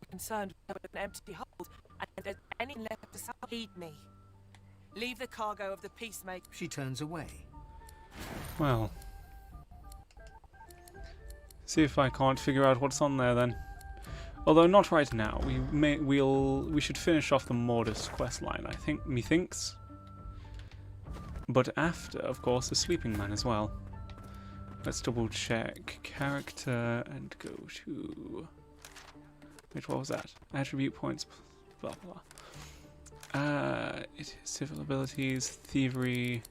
concerned, with an empty hold, and if there's anything left to sell, heed me. Leave the cargo of the peacemaker. She turns away. Well. See if I can't figure out what's on there then. Although not right now. We should finish off the Mortis questline, I think, methinks. But after, of course, the Sleeping Man as well. Let's double check character and go to. Wait, what was that? Attribute points, blah blah. It is civil abilities, thievery,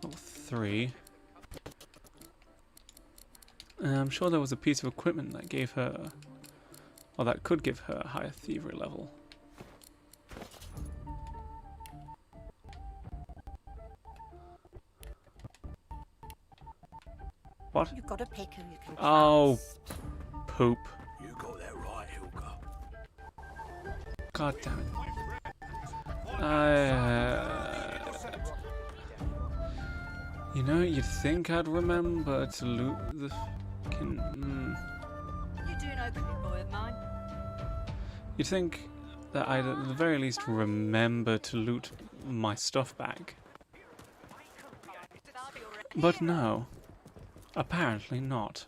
level 3. I'm sure there was a piece of equipment that gave her, or that could give her a higher thievery level. What? You've got a pick who you can Oh, trust. poop. You got that right, Hilka. God damn it. You know, you'd think I'd remember to loot the fucking. You're doing okay, boy of mine. You'd think that I'd at the very least remember to loot my stuff back. But no. Apparently not.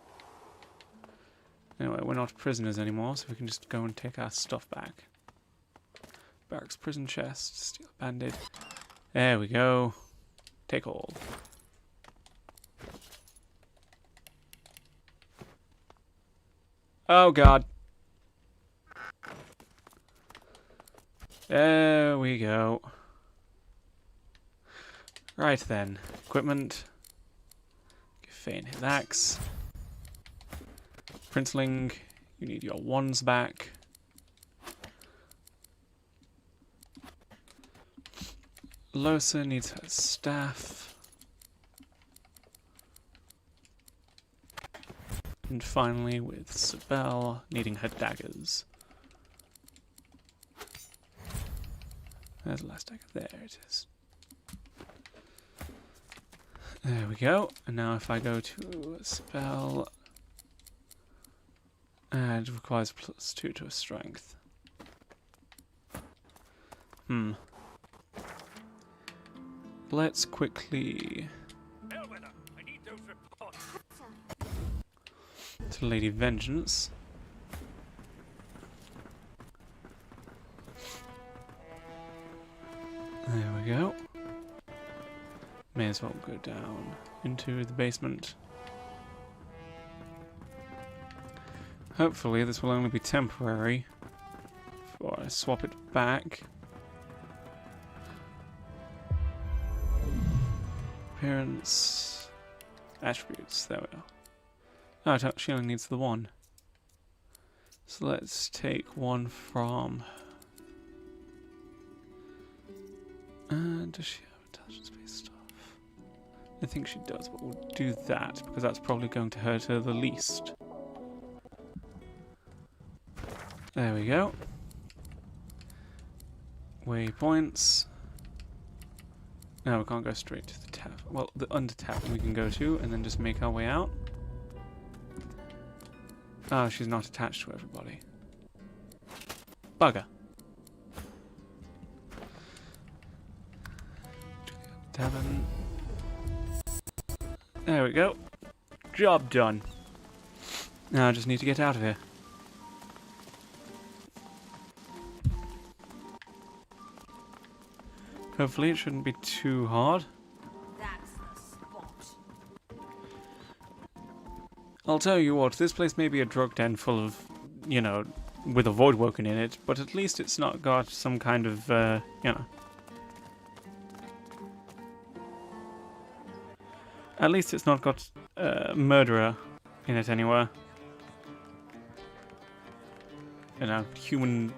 Anyway, we're not prisoners anymore, so we can just go and take our stuff back. Barracks prison chest, steel bandit. There we go. Take all. Oh god. There we go. Right then. Equipment. Give Fane his axe. Princeling, you need your wands back. Losa needs her staff. And finally, with Sibel needing her daggers. There's the last dagger. There it is. There we go. And now if I go to Sibel, it requires +2 to a strength. Let's quickly to Lady Vengeance. There we go. May as well go down into the basement. Hopefully this will only be temporary before I swap it back. Appearance, attributes, there we are. Oh, she only needs the one. So let's take one from... does she have intelligence-based stuff? I think she does, but we'll do that, because that's probably going to hurt her the least. There we go. Waypoints. No, we can't go straight to the tap. Well, the under tap we can go to, and then just make our way out. Oh, she's not attached to everybody. Bugger. Tavern. There we go. Job done. Now I just need to get out of here. Hopefully it shouldn't be too hard. That's the spot. I'll tell you what, this place may be a drug den full of, you know, with a void woken in it, but at least it's not got some kind of, you know. At least it's not got a murderer in it anywhere. You know, human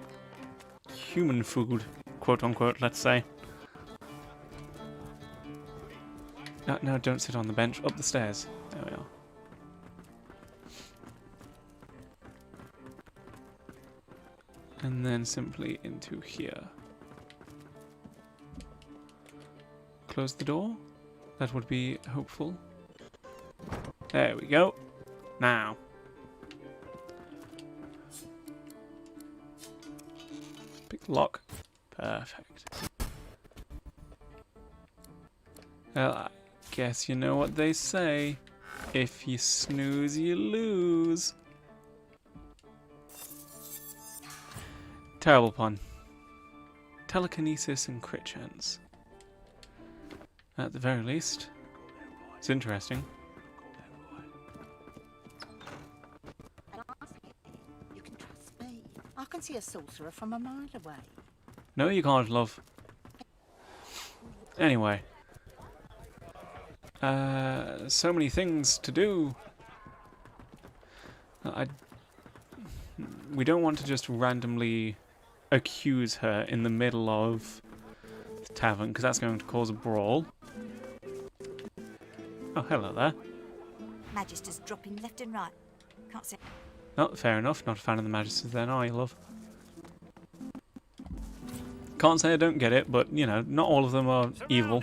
food, quote unquote, let's say. No, don't sit on the bench. Up the stairs. There we are. And then simply into here. Close the door. That would be hopeful. There we go. Now. Pick the lock. Perfect. Well, I guess you know what they say. If you snooze, you lose. Terrible pun. Telekinesis and crit chance. At the very least. It's interesting. You can trust me. I can see a sorcerer from a mile away. No, you can't, love. Anyway. So many things to do. We don't want to just randomly accuse her in the middle of the tavern, because that's going to cause a brawl. Oh, hello there. Magisters dropping left and right. Can't see. Oh, fair enough. Not a fan of the Magisters then, are you, love? Can't say I don't get it, but, you know, not all of them are evil.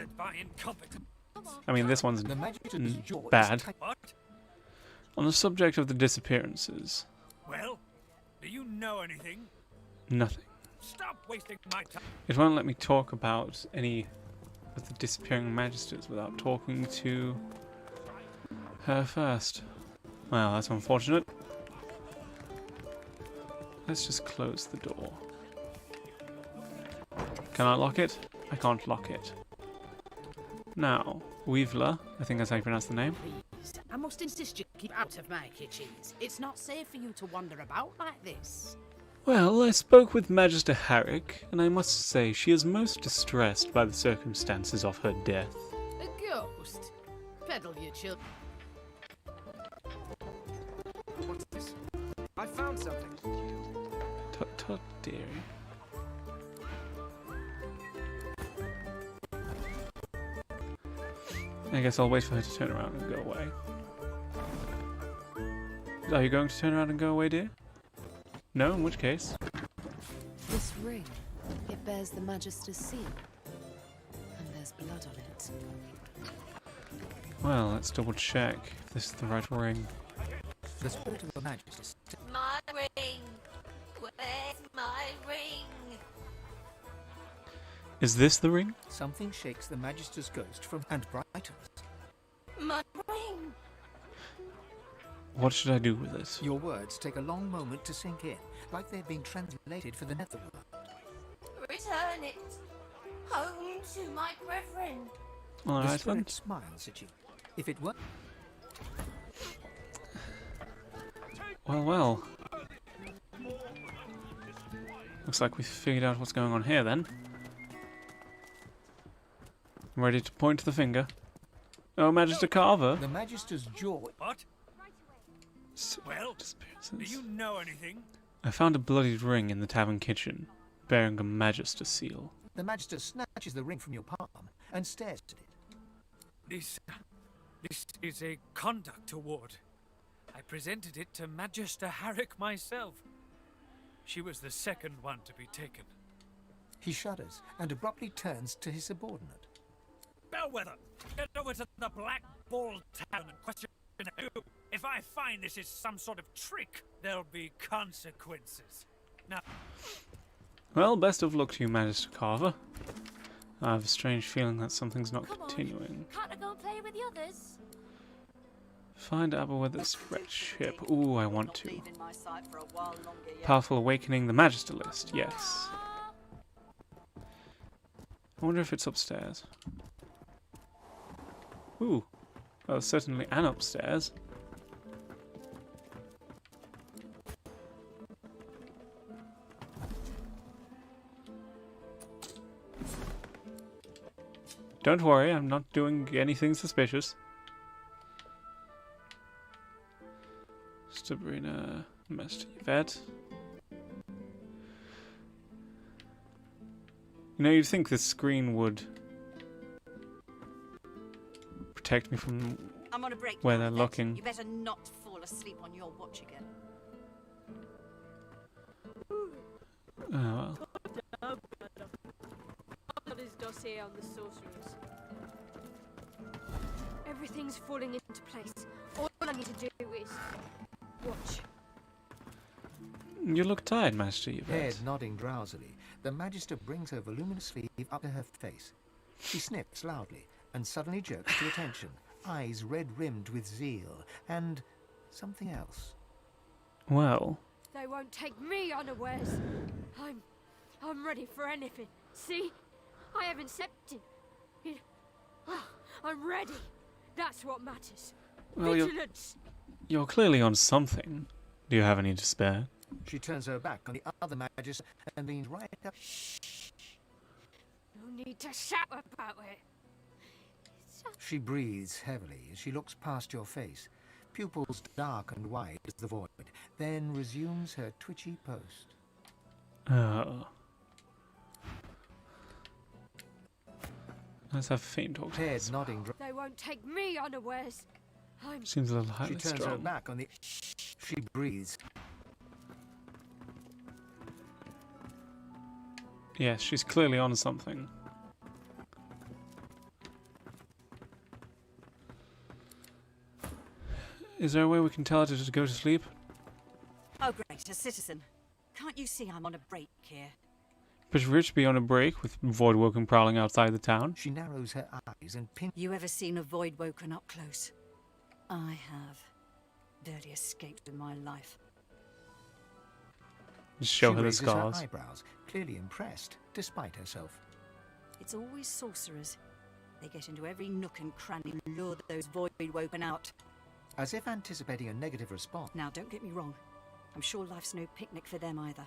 I mean, this one's bad. On the subject of the disappearances. Well, do you know anything? Nothing. Stop wasting my time. It won't let me talk about any of the disappearing Magisters without talking to her first. Well, that's unfortunate. Let's just close the door. Can I lock it? I can't lock it. Now, Weaveler, I think that's how you pronounce the name. Please, I must insist you keep out of my kitchens. It's not safe for you to wander about like this. Well, I spoke with Magister Harrick, and I must say she is most distressed by the circumstances of her death. A ghost? Peddle your children. What's this? I found something. Tut tut, dearie. I guess I'll wait for her to turn around and go away. Are you going to turn around and go away, dear? No, in which case? This ring, it bears the Magister's seal. And there's blood on it. Well, let's double check if this is the right ring. The spirit of the Magister. My ring! Where's my ring? Is this the ring? Something shakes the Magister's ghost from and brightens. My ring! What should I do with it? Your words take a long moment to sink in, like they're being translated for the netherworld. Return it! Home to my brethren! The Alright then. spirit smiles at you. If it were... Well, well. Looks like we've figured out what's going on here then. I'm ready to point the finger. Oh, Magister Carver. The Magister's jaw. What? Well, do you know anything? I found a bloodied ring in the tavern kitchen, bearing a Magister seal. The Magister snatches the ring from your palm and stares at it. This is a conduct award. I presented it to Magister Harrick myself. She was the second one to be taken. He shudders and abruptly turns to his subordinate. Bellwether, get over to the Black Ball Tavern and question who. If I find this is some sort of trick, there'll be consequences. Now, Well, best of luck to you, Magister Carver. I have a strange feeling that something's not continuing. Can't I go and play with the others? Find Aberweather's red ship. Ooh, I want to. Powerful Awakening, the Magister list. Yes. I wonder if it's upstairs. Ooh. Well, certainly an upstairs. Don't worry, I'm not doing anything suspicious. Sabrina, Master Yvette. You know, you'd think this screen would protect me from I'm on a break where now, they're Yvette. looking. You better not fall asleep on your watch again. Oh, well. Got his dossier on the sorcerers. Everything's falling into place. All I need to do is watch. You look tired, Master Yvette. Head nodding drowsily, the Magister brings her voluminous sleeve up to her face. She sniffs loudly and suddenly jerks to attention, eyes red-rimmed with zeal, and something else. Well, They won't take me unawares. I'm ready for anything. See? I haven't accepted it. I'm ready. That's what matters. Well, Vigilance. you're clearly on something. Do you have any to spare? She turns her back on the other Magister and leans right up. No need to shout about it. She breathes heavily as she looks past your face, pupils dark and wide as the void, then resumes her twitchy post. Oh. Let's have a faint talk. Head nodding. They won't take me unawares. Seems a little highly She turns her strong. back on the. She breathes. Yes, she's clearly on something. Is there a way we can tell her to just go to sleep? Oh, great, a citizen. Can't you see I'm on a break here? But Rich be on a break with Voidwoken prowling outside the town. She narrows her eyes and pins. You ever seen a void woken up close? I have. Barely escaped in my life. Just show She her the raises scars. her eyebrows, clearly impressed, despite herself. It's always sorcerers. They get into every nook and cranny and lure those void woken out. As if anticipating a negative response. Now, don't get me wrong. I'm sure life's no picnic for them either.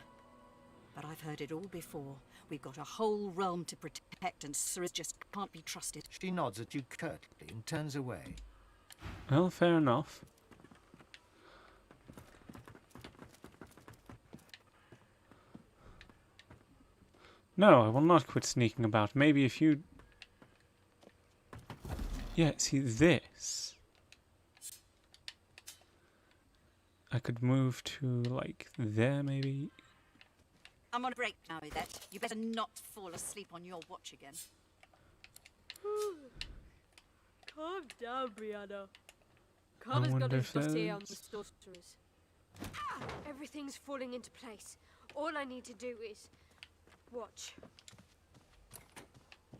But I've heard it all before. We've got a whole realm to protect, and sorcerers just can't be trusted. She nods at you curtly and turns away. Well, fair enough. No, I will not quit sneaking about. Maybe if you... Yeah, see this. I could move to, like, there, maybe. I'm on a break now, Yvette. You better not fall asleep on your watch again. Calm down, Brianna. Carver's got wonder his if dossier on the there's- sorcerers. Everything's falling into place. All I need to do is watch.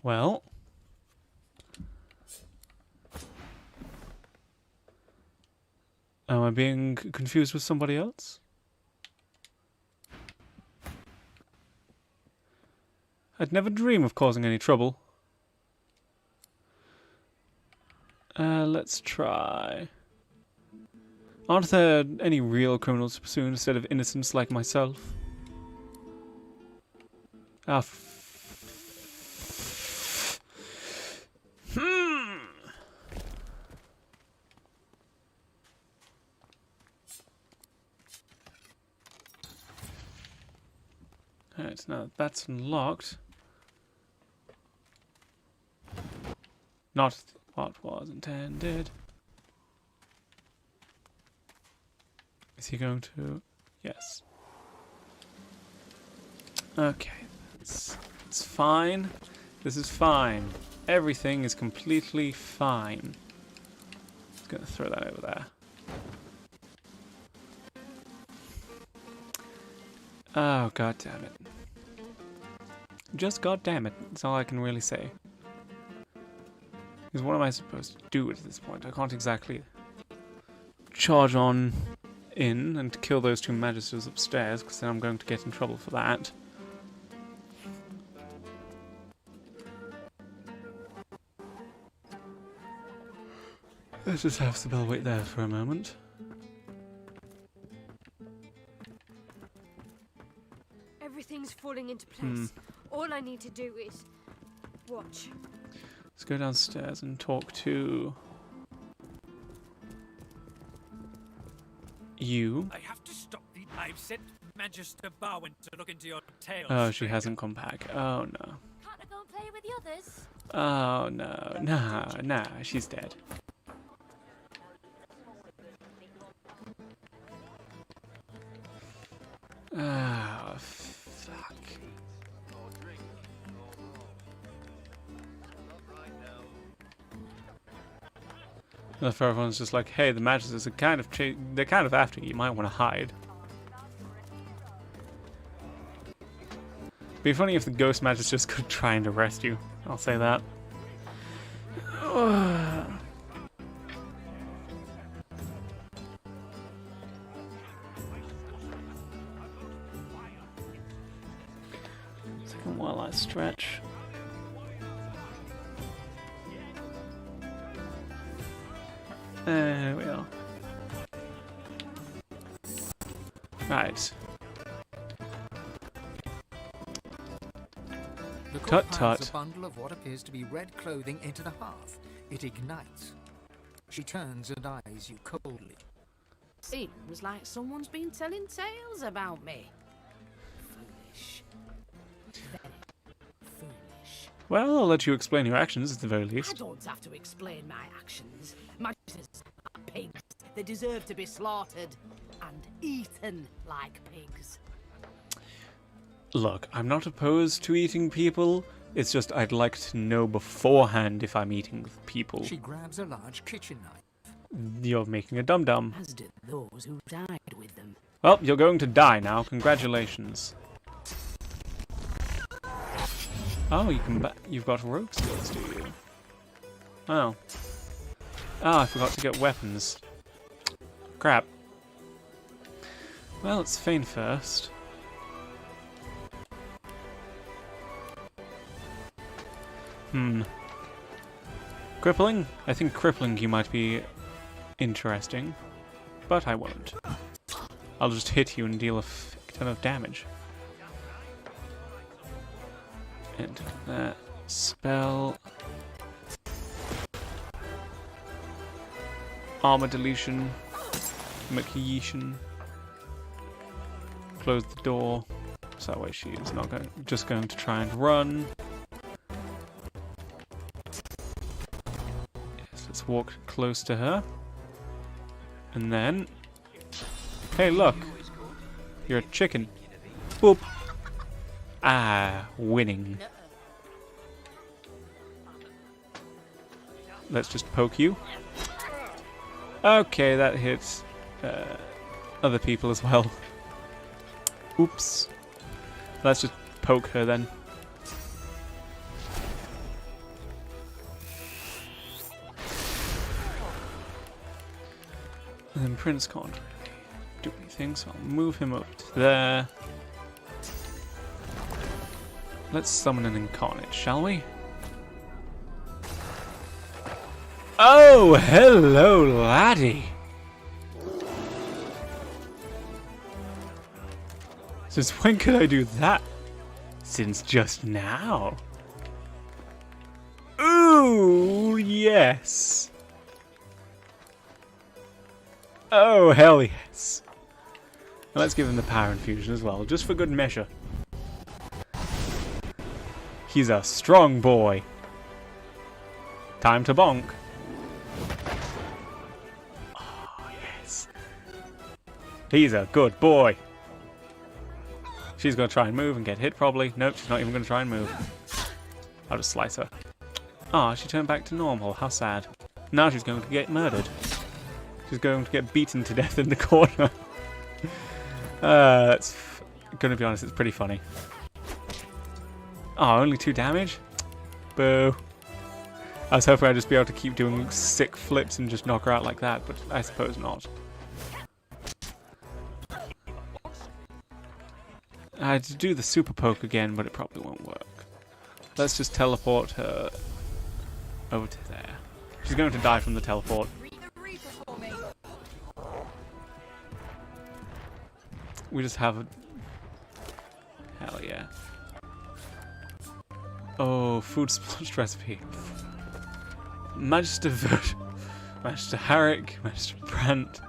Well... Am I being confused with somebody else? I'd never dream of causing any trouble. Let's try. Aren't there any real criminals to pursue instead of innocents like myself? Ah, Alright, now that's unlocked. Not what was intended. Is he going to? Yes. Okay, it's fine. This is fine. Everything is completely fine. Just gonna throw that over there. Oh, god damn it. Just god damn it. That's all I can really say. Because what am I supposed to do at this point? I can't exactly charge on in and kill those two magisters upstairs, because then I'm going to get in trouble for that. Let's just have the bell wait there for a moment. Everything's falling into place. All I need to do is watch. Let's go downstairs and talk to you. I have to stop the. I've sent Magister Bowen to look into your tales. Oh, she hasn't come back. Oh no. Can't I go and play with the others? Oh no. Nah, she's dead. Ah, fuck. The everyone's just like, hey, the magisters are kind of they're kind of after you. You might want to hide. Be funny if the ghost magisters could try and arrest you. I'll say that. Second while I stretch. There we are. Right. The cook Tut piles tut. a bundle of what appears to be red clothing into the hearth. It ignites. She turns and eyes you coldly. Seems like someone's been telling tales about me. Foolish. Very foolish. Well, I'll let you explain your actions at the very I least. don't have to explain my actions. Magisters are pigs. They deserve to be slaughtered and eaten like pigs. Look, I'm not opposed to eating people. It's just I'd like to know beforehand if I'm eating people. She grabs a large kitchen knife. You're making a dum-dum. As did those who died with them. Well, you're going to die now. Congratulations. Oh, you've got rogue skills, do you? Oh. Oh, I forgot to get weapons. Crap. Well, let's feign first. Crippling? I think crippling you might be interesting, but I won't. I'll just hit you and deal a ton of damage. And that spell. Armor deletion. Maquillation. Close the door. So that way she is not just going to try and run. Yes, let's walk close to her. And then... Hey, look! You're a chicken. Boop! Ah, winning. Let's just poke you. Okay, that hits other people as well. Oops. Let's just poke her then. And then Prince can't really do anything, so I'll move him up to there. Let's summon an incarnate, shall we? Oh, hello, laddie! Since when could I do that? Since just now. Ooh, yes. Oh, hell yes. Let's give him the power infusion as well, just for good measure. He's a strong boy. Time to bonk. Oh, yes. He's a good boy. She's going to try and move and get hit, probably. Nope, she's not even going to try and move. I'll just slice her. Ah, she turned back to normal. How sad. Now she's going to get murdered. She's going to get beaten to death in the corner. That's... Gonna be honest, it's pretty funny. Oh, only 2 damage? Boo. I was hoping I'd just be able to keep doing sick flips and just knock her out like that, but I suppose not. I had to do the super poke again, but it probably won't work. Let's just teleport her over to there. She's going to die from the teleport. We just have a... Hell yeah. Oh, food splotched recipe. Magister Vert, Magister Harrick, Magister Brandt,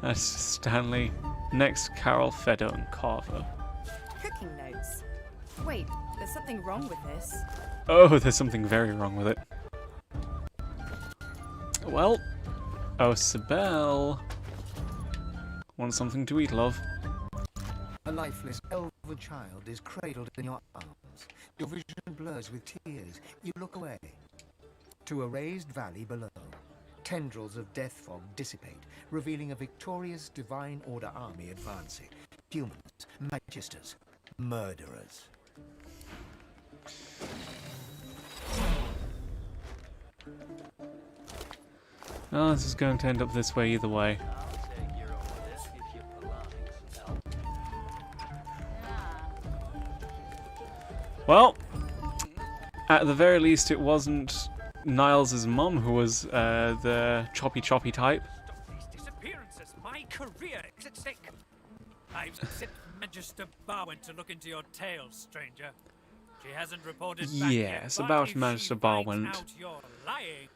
Magister Stanley. Next, Carol, Fedor, and Carver. Cooking notes. Wait, there's something wrong with this. Oh, there's something very wrong with it. Well, oh, Sibel. Want something to eat, love? A lifeless elven child is cradled in your arms. Your vision blurs with tears. You look away. To a raised valley below, tendrils of death fog dissipate, revealing a victorious Divine Order army advancing. Humans, magisters, murderers. Oh, this is going to end up this way either way. Well, at the very least it wasn't Niles' mum who was the choppy type. These disappearances, my career is at stake. I've sent Magister Barwent to look into your tales, stranger. She hasn't reported back yet, Yes, but about if Magister she finds Barwent. out you're lying,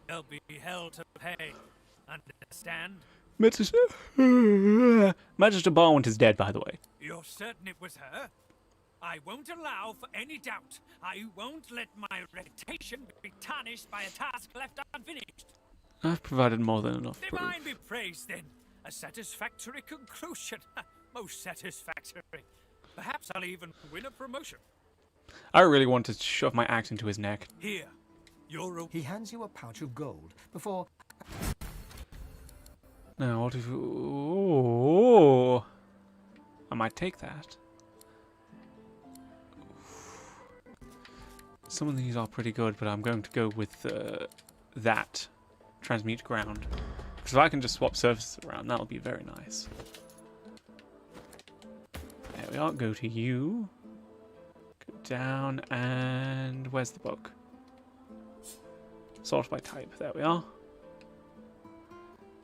there'll be hell to pay. Understand? Magister Barwent is dead, by the way. You're certain it was her? I won't allow for any doubt. I won't let my reputation be tarnished by a task left unfinished. I've provided more than enough proof. Divine be praised, then. A satisfactory conclusion. Most satisfactory. Perhaps I'll even win a promotion. I really want to shove my axe into his neck. Here, you're a... He hands you a pouch of gold before... Now, what if... Ooh. I might take that. Some of these are pretty good, but I'm going to go with that. Transmute ground. Because if I can just swap surfaces around, that'll be very nice. There we are. Go to you. Go down, and where's the book? Sort by type. There we are.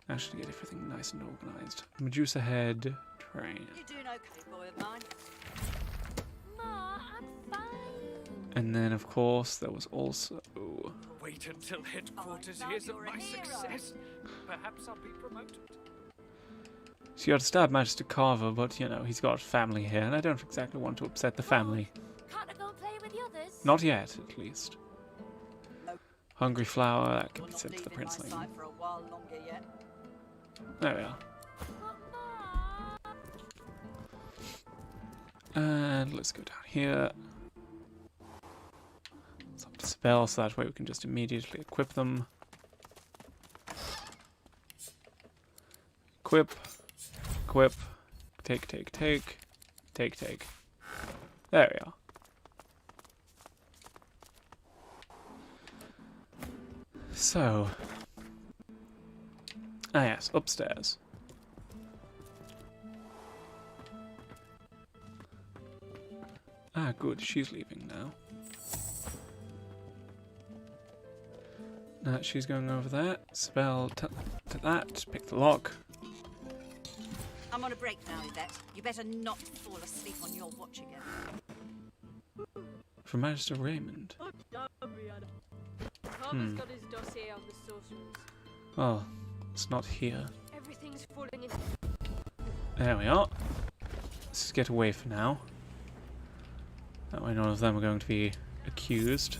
Actually, get everything nice and organized. Medusa head, train. You're doing okay, boy of mine. Ma, I'm fine. And then, of course, there was also... Wait until headquarters hears of my success. Perhaps I'll be promoted. So you had to stab Magister Carver, but, you know, he's got family here, and I don't exactly want to upset the family. Can't I go and play with the others? Not yet, at least. Hungry flower, that can be sent to the princeling. For a while longer yet. There we are. And let's go down here. It's up to spell, so that way we can just immediately equip them. Equip. Equip. Take. Take. There we are. So. Ah yes, upstairs. Ah good, she's leaving now. She's going over there. Spell to that, pick the lock. I'm on a break now, Yvette. You better not fall asleep on your watch again. From Magister Raymond. Carver's got his dossier on the sorcerers. Well, it's not here. Everything's falling in. There we are. Let's just get away for now. That way none of them are going to be accused.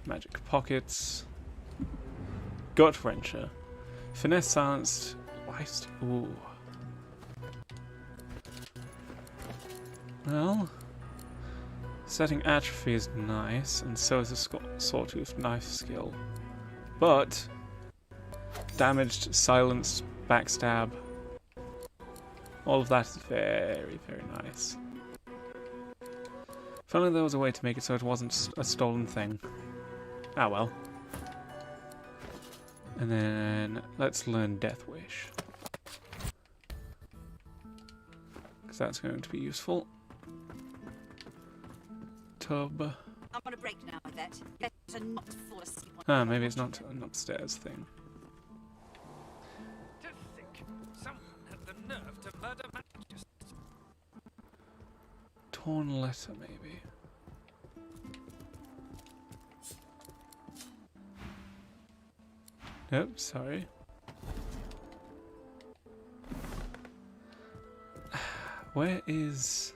Magic pockets. Gut wrencher. Finesse silenced. Ooh. Well, setting atrophy is nice, and so is a sawtooth knife skill. But damaged, silenced, backstab. All of that is very, very nice. If only there was a way to make it so it wasn't a stolen thing. Ah well. And then let's learn Death Wish. Because that's going to be useful. Tub. I'm on a break now, Yvette. Better not fall asleep on Ah, maybe it's not an upstairs thing. To think someone had the nerve to murder Magister. Torn letter, maybe. Nope, sorry. Where is...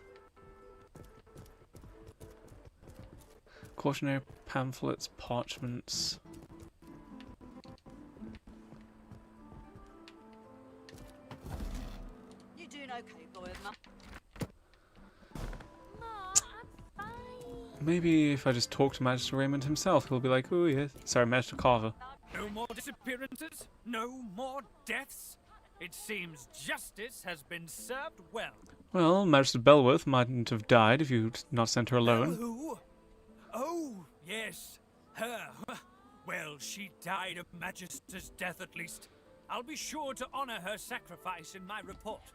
Cautionary pamphlets, parchments... You doing okay, boy, Mum? Maybe if I just talk to Magister Raymond himself, he'll be like, oh yes. Sorry, Magister Carver. No more disappearances? No more deaths? It seems justice has been served well. Well, Magister Belworth mightn't have died if you'd not sent her alone. Who? Oh, yes, her. Well, she died a Magister's death at least. I'll be sure to honor her sacrifice in my report.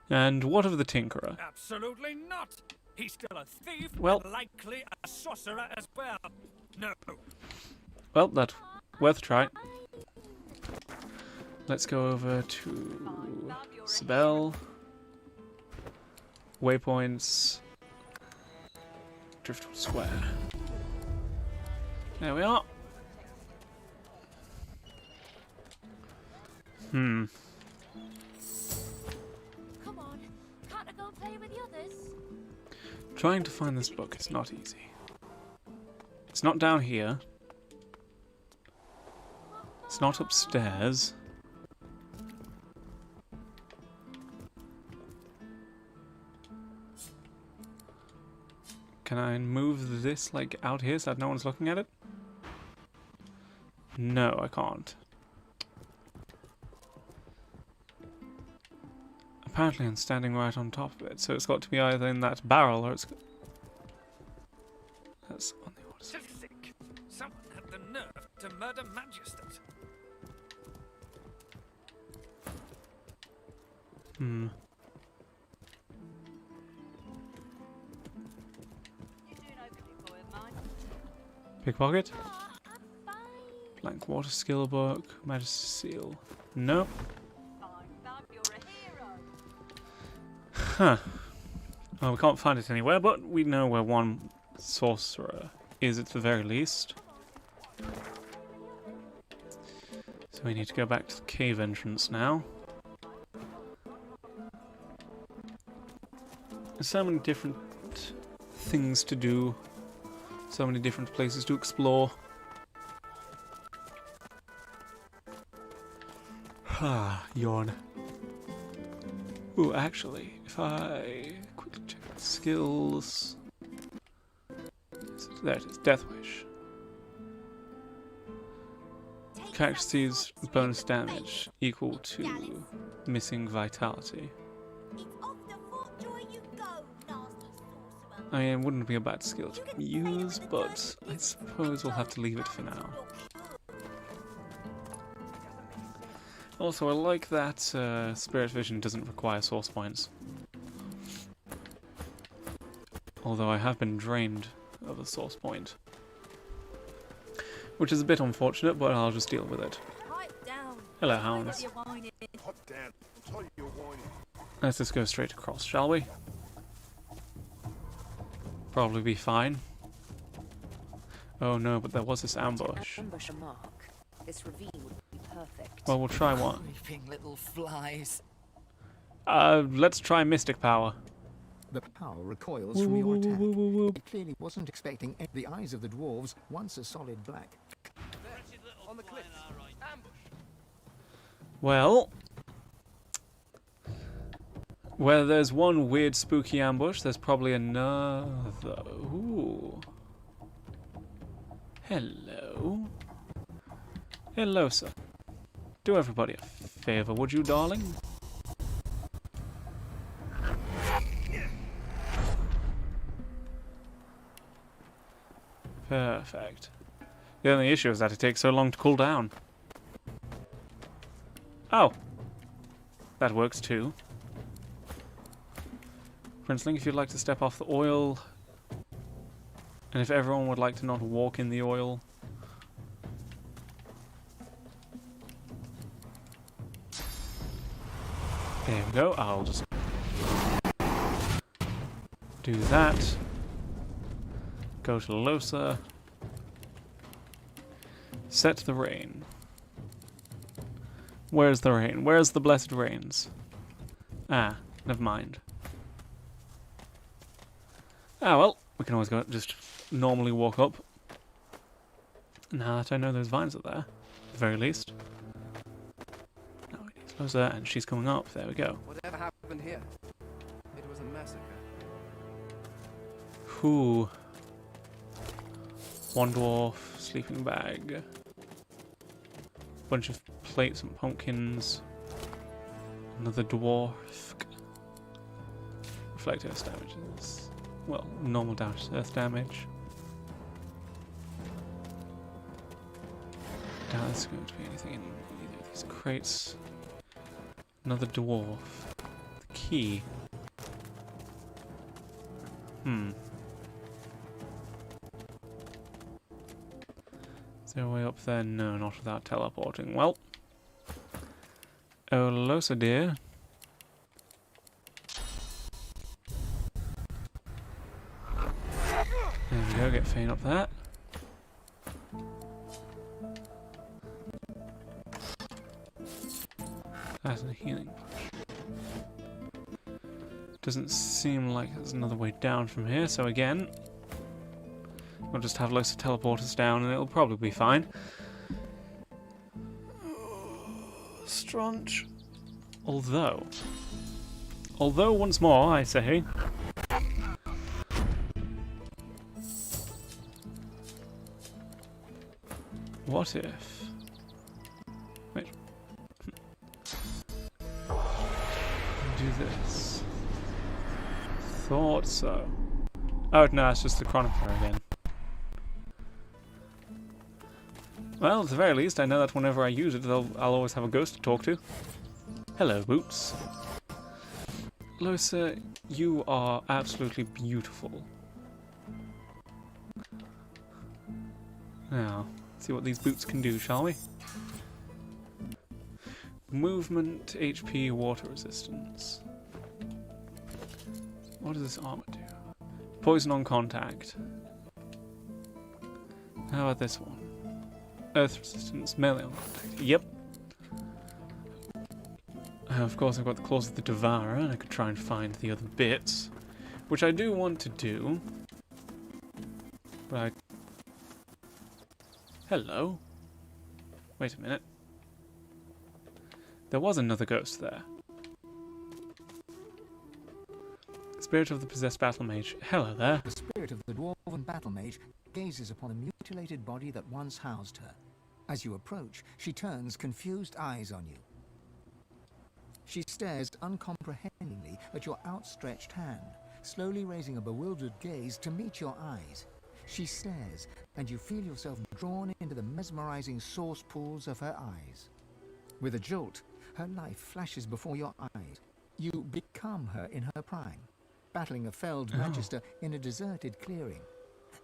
And what of the Tinkerer? Absolutely not. He's still a thief, Well- and likely a sorcerer as well. No. Well, that's worth a try. Let's go over to Sibel. Waypoints. Driftwood Square. There we are. Come on, can't I go and play with the others? Trying to find this book is not easy. It's not down here. It's not upstairs. Can I move this, like, out here so that no one's looking at it? No, I can't. Apparently I'm standing right on top of it, so it's got to be either in that barrel or it's... That's on the order. To think someone had the nerve to murder Magisters. Pickpocket? Blank water skill book, Magister seal. Nope. Huh. Well, we can't find it anywhere, but we know where one sorcerer is at the very least. So we need to go back to the cave entrance now. There's so many different things to do. So many different places to explore. Ah, yawn. Ooh, actually, if I quickly check the skills... There it is, Death Wish. Character sees bonus damage equal to missing vitality. I mean, it wouldn't be a bad skill to use, but I suppose we'll have to leave it for now. Also, I like that Spirit Vision doesn't require source points. Although I have been drained of a source point. Which is a bit unfortunate, but I'll just deal with it. Hello, hounds. Let's just go straight across, shall we? Probably be fine. Oh no, but there was this ambush. Ambush a mark. This ravine would be perfect. Well, we'll try one. Creeping little flies. Let's try Mystic Power. The power recoils from your attack. It clearly wasn't expecting the eyes of the dwarves, once a solid black. On the cliff. Ambush. Well, where there's one weird spooky ambush, there's probably another. Ooh. Hello. Hello, sir. Do everybody a favor, would you, darling? Perfect. The only issue is that it takes so long to cool down. Oh. That works too. Princeling, if you'd like to step off the oil, and if everyone would like to not walk in the oil. There we go. I'll just do that. Go to Losa. Set the rain. Where's the rain? Where's the blessed rains? Ah, never mind. Ah, well, we can always go just normally walk up. Now that I know those vines are there, at the very least. Now we need Losa, and she's coming up. There we go. Whatever happened here? It was a massacre. Whew. One dwarf, sleeping bag. Bunch of plates and pumpkins. Another dwarf. Reflect earth damages. Well, normal damage, earth damage. Doubt there's going to be anything in either of these crates. Another dwarf. The key. Is there a way up there? No, not without teleporting. Well. Oh, Losa dear. There we go, get Fane up there. That's a healing push. Doesn't seem like there's another way down from here, so again, we'll just have Losa teleport us down and it'll probably be fine. Straunch. Although, once more, I say, what if... Wait. Do this. Thought so. Oh, no, it's just the chronometer again. Well, at the very least, I know that whenever I use it, I'll always have a ghost to talk to. Hello, Boots. Losa, you are absolutely beautiful. Now, see what these boots can do, shall we? Movement, HP, water resistance. What does this armor do? Poison on contact. How about this one? Earth resistance, melee on contact. Yep. Of course, I've got the claws of the Devourer, and I could try and find the other bits, which I do want to do. But I... Hello? Wait a minute. There was another ghost there. Spirit of the possessed battle mage. Hello there. The spirit of the dwarven battle mage gazes upon the mutilated body that once housed her. As you approach, she turns confused eyes on you. She stares uncomprehendingly at your outstretched hand, slowly raising a bewildered gaze to meet your eyes. She stares, and you feel yourself drawn into the mesmerizing source pools of her eyes. With a jolt, her life flashes before your eyes. You become her in her prime, battling a felled magister in a deserted clearing.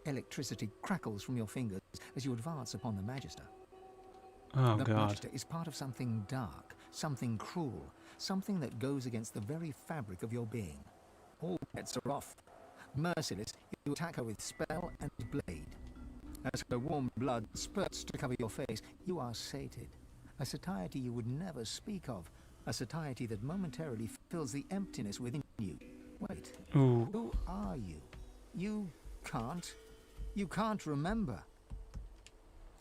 Electricity crackles from your fingers as you advance upon the magister. Oh, the God. magister is part of something dark, something cruel, something that goes against the very fabric of your being. All bets are off. Merciless, you attack her with spell and blade. As her warm blood spurts to cover your face, you are sated. A satiety you would never speak of. A satiety that momentarily fills the emptiness within you. Wait. Ooh. Who are you? You can't remember.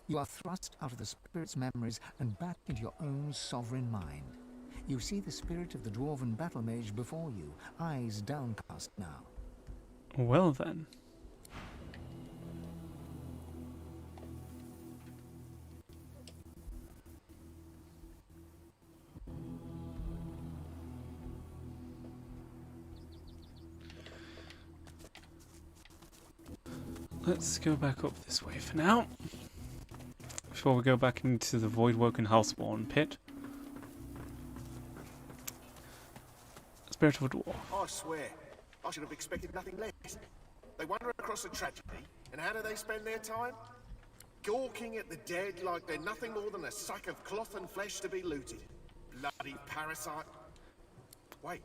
You are thrust out of the spirit's memories and back into your own sovereign mind. You see the spirit of the dwarven battle mage before you, eyes downcast now. Well then. Let's go back up this way for now. Before we go back into the Voidwoken Hellspawn pit. Spirit of a Dwarf. I swear, I should have expected nothing less. They wander across a tragedy, and how do they spend their time? Gawking at the dead like they're nothing more than a sack of cloth and flesh to be looted. Bloody parasite. Wait,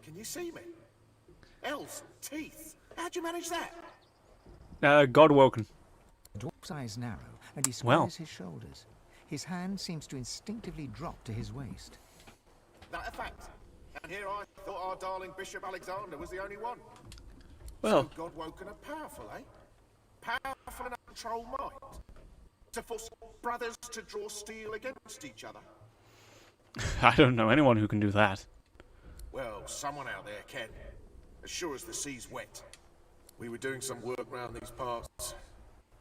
can you see me? Elves, teeth. How'd you manage that? Godwoken. The dwarf's eyes narrow, and he Well. squares his shoulders. His hand seems to instinctively drop to his waist. That a fact. And here I thought our darling Bishop Alexander was the only one. Well. So Godwoken are powerful, eh? Powerful enough to control might. To force brothers to draw steel against each other. I don't know anyone who can do that. Well, someone out there can. As sure as the sea's wet. We were doing some work round these parts.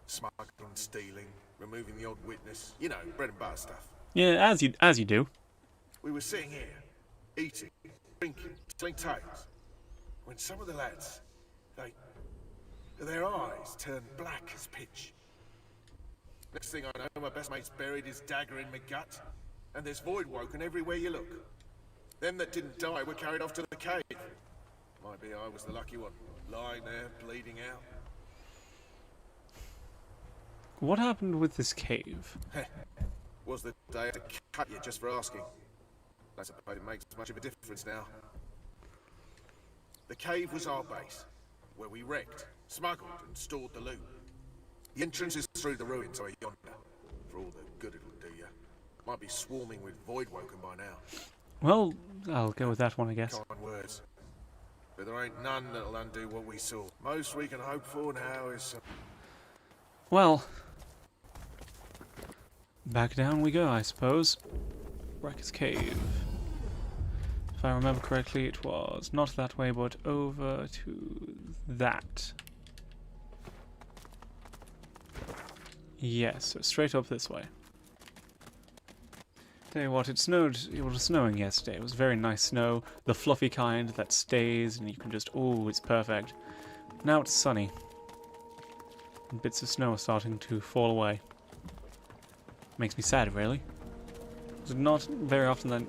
Smuggling, stealing, removing the odd witness. You know, bread and butter stuff. Yeah, as you do. We were sitting here, eating, drinking, telling tales, when some of the lads, their eyes turned black as pitch. Next thing I know, my best mate's buried his dagger in my gut, and there's Voidwoken everywhere you look. Them that didn't die were carried off to the cave. Might be I was the lucky one, lying there, bleeding out. What happened with this cave? Was the day I had to cut you just for asking. I suppose it makes much of a difference now. The cave was our base, where we wrecked, smuggled, and stored the loot. The entrance is through the ruins over yonder. For all the good it'll do you. Might be swarming with Voidwoken by now. Well, I'll go with that one, I guess. Kind words. But there ain't none that'll undo what we saw. Most we can hope for now is... Well, back down we go, I suppose. Brackett's Cave. If I remember correctly, it was not that way, but over to that. Yes, so straight up this way. Tell you what, it was snowing yesterday. It was very nice snow, the fluffy kind that stays and you can just, oh, it's perfect. Now it's sunny. And bits of snow are starting to fall away. Makes me sad, really. It's not very often that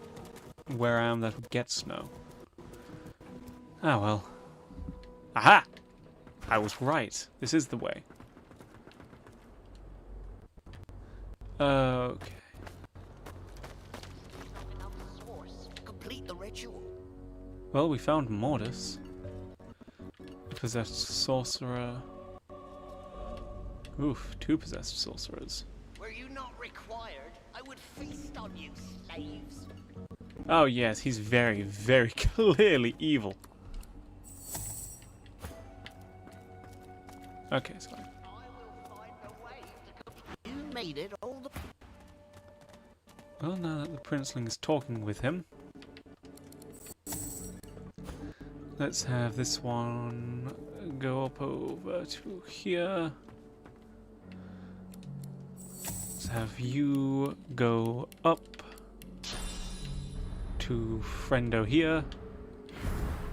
where I am that would get snow. Ah well. Aha! I was right. This is the way. Okay. Complete the ritual. Well, we found Mortis. A possessed sorcerer. Oof, 2 possessed sorcerers. Were you not required, I would feast on you, slaves. Oh yes, he's very, very clearly evil. Okay, so You made it all the... well, now that the princeling is talking with him, let's have this one go up over to here. Let's have you go up to friendo here.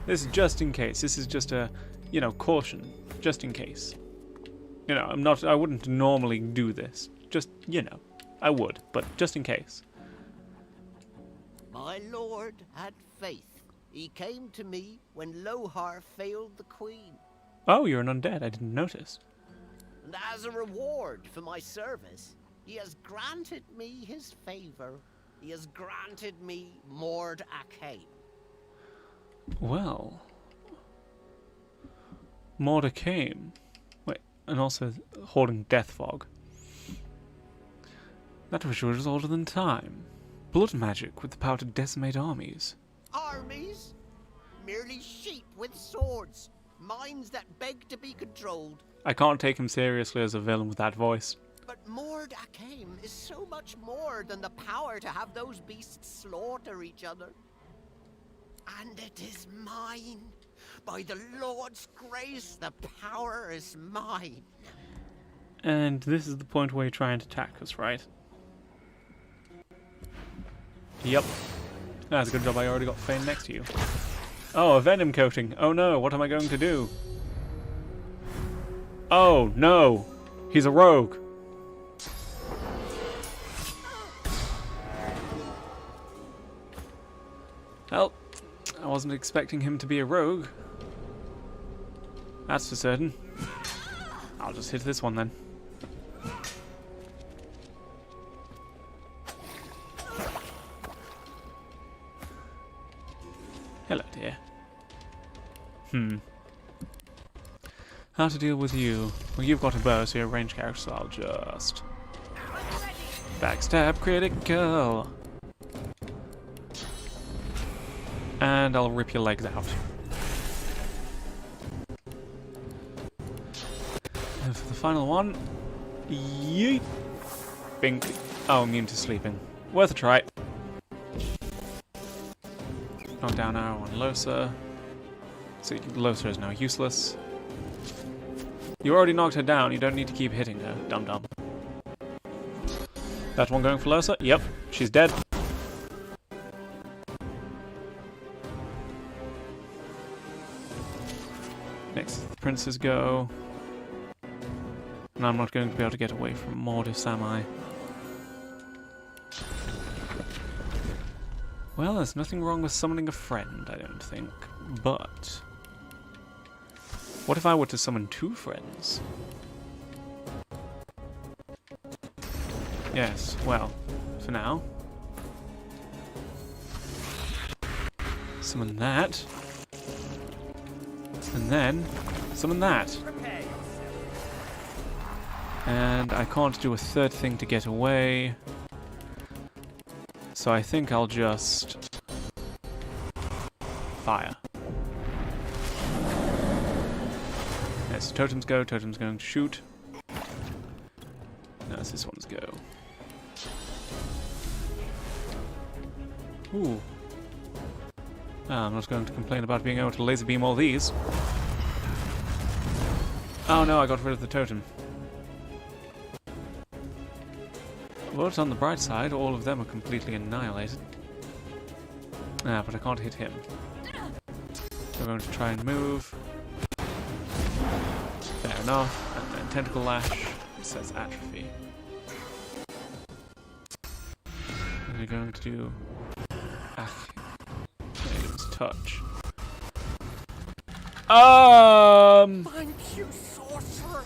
This is just in case. This is just a, you know, caution, just in case. You know, I wouldn't normally do this. Just, you know, I would, but just in case. My lord had faith. He came to me when Lohar failed the queen. Oh, you're an undead. I didn't notice. And as a reward for my service, he has granted me his favor. He has granted me Mord Akane. Well, Mortar came. Wait, and also holding death fog. That ritual is older than time. Blood magic with the power to decimate armies. Armies? Merely sheep with swords. Minds that beg to be controlled. I can't take him seriously as a villain with that voice. But Mord Akaim is so much more than the power to have those beasts slaughter each other. And it is mine. By the Lord's grace, the power is mine. And this is the point where you're trying to attack us, right? Yep. That's a good job I already got Fane next to you. Oh, a venom coating. Oh no, what am I going to do? Oh no! He's a rogue! Well, I wasn't expecting him to be a rogue. That's for certain. I'll just hit this one then. Hello, dear. How to deal with you? Well, you've got a bow, so you're a ranged character, so I'll just... backstab critical! And I'll rip your legs out. And for the final one... yeet! Bink. Oh, immune to sleeping. Worth a try. Knockdown arrow on Losa. So Losa is now useless. You already knocked her down, you don't need to keep hitting her, dum-dum. That one going for Losa? Yep, she's dead. Next, the princes go. And I'm not going to be able to get away from Mortis, am I? Well, there's nothing wrong with summoning a friend, I don't think. But... what if I were to summon two friends? Yes, well, for now. Summon that. And then, summon that. And I can't do a third thing to get away. So I think I'll just... fire. Yes, totems go, totems going to shoot. No, it's this one's go. Ooh. Ah, I'm not going to complain about being able to laser beam all these. Oh no, I got rid of the totem. But on the bright side, all of them are completely annihilated. Ah, but I can't hit him. So I'm going to try and move. Fair enough. And then Tentacle Lash. It says Atrophy. And we're going to do... Touch. Thank you, sorcerer.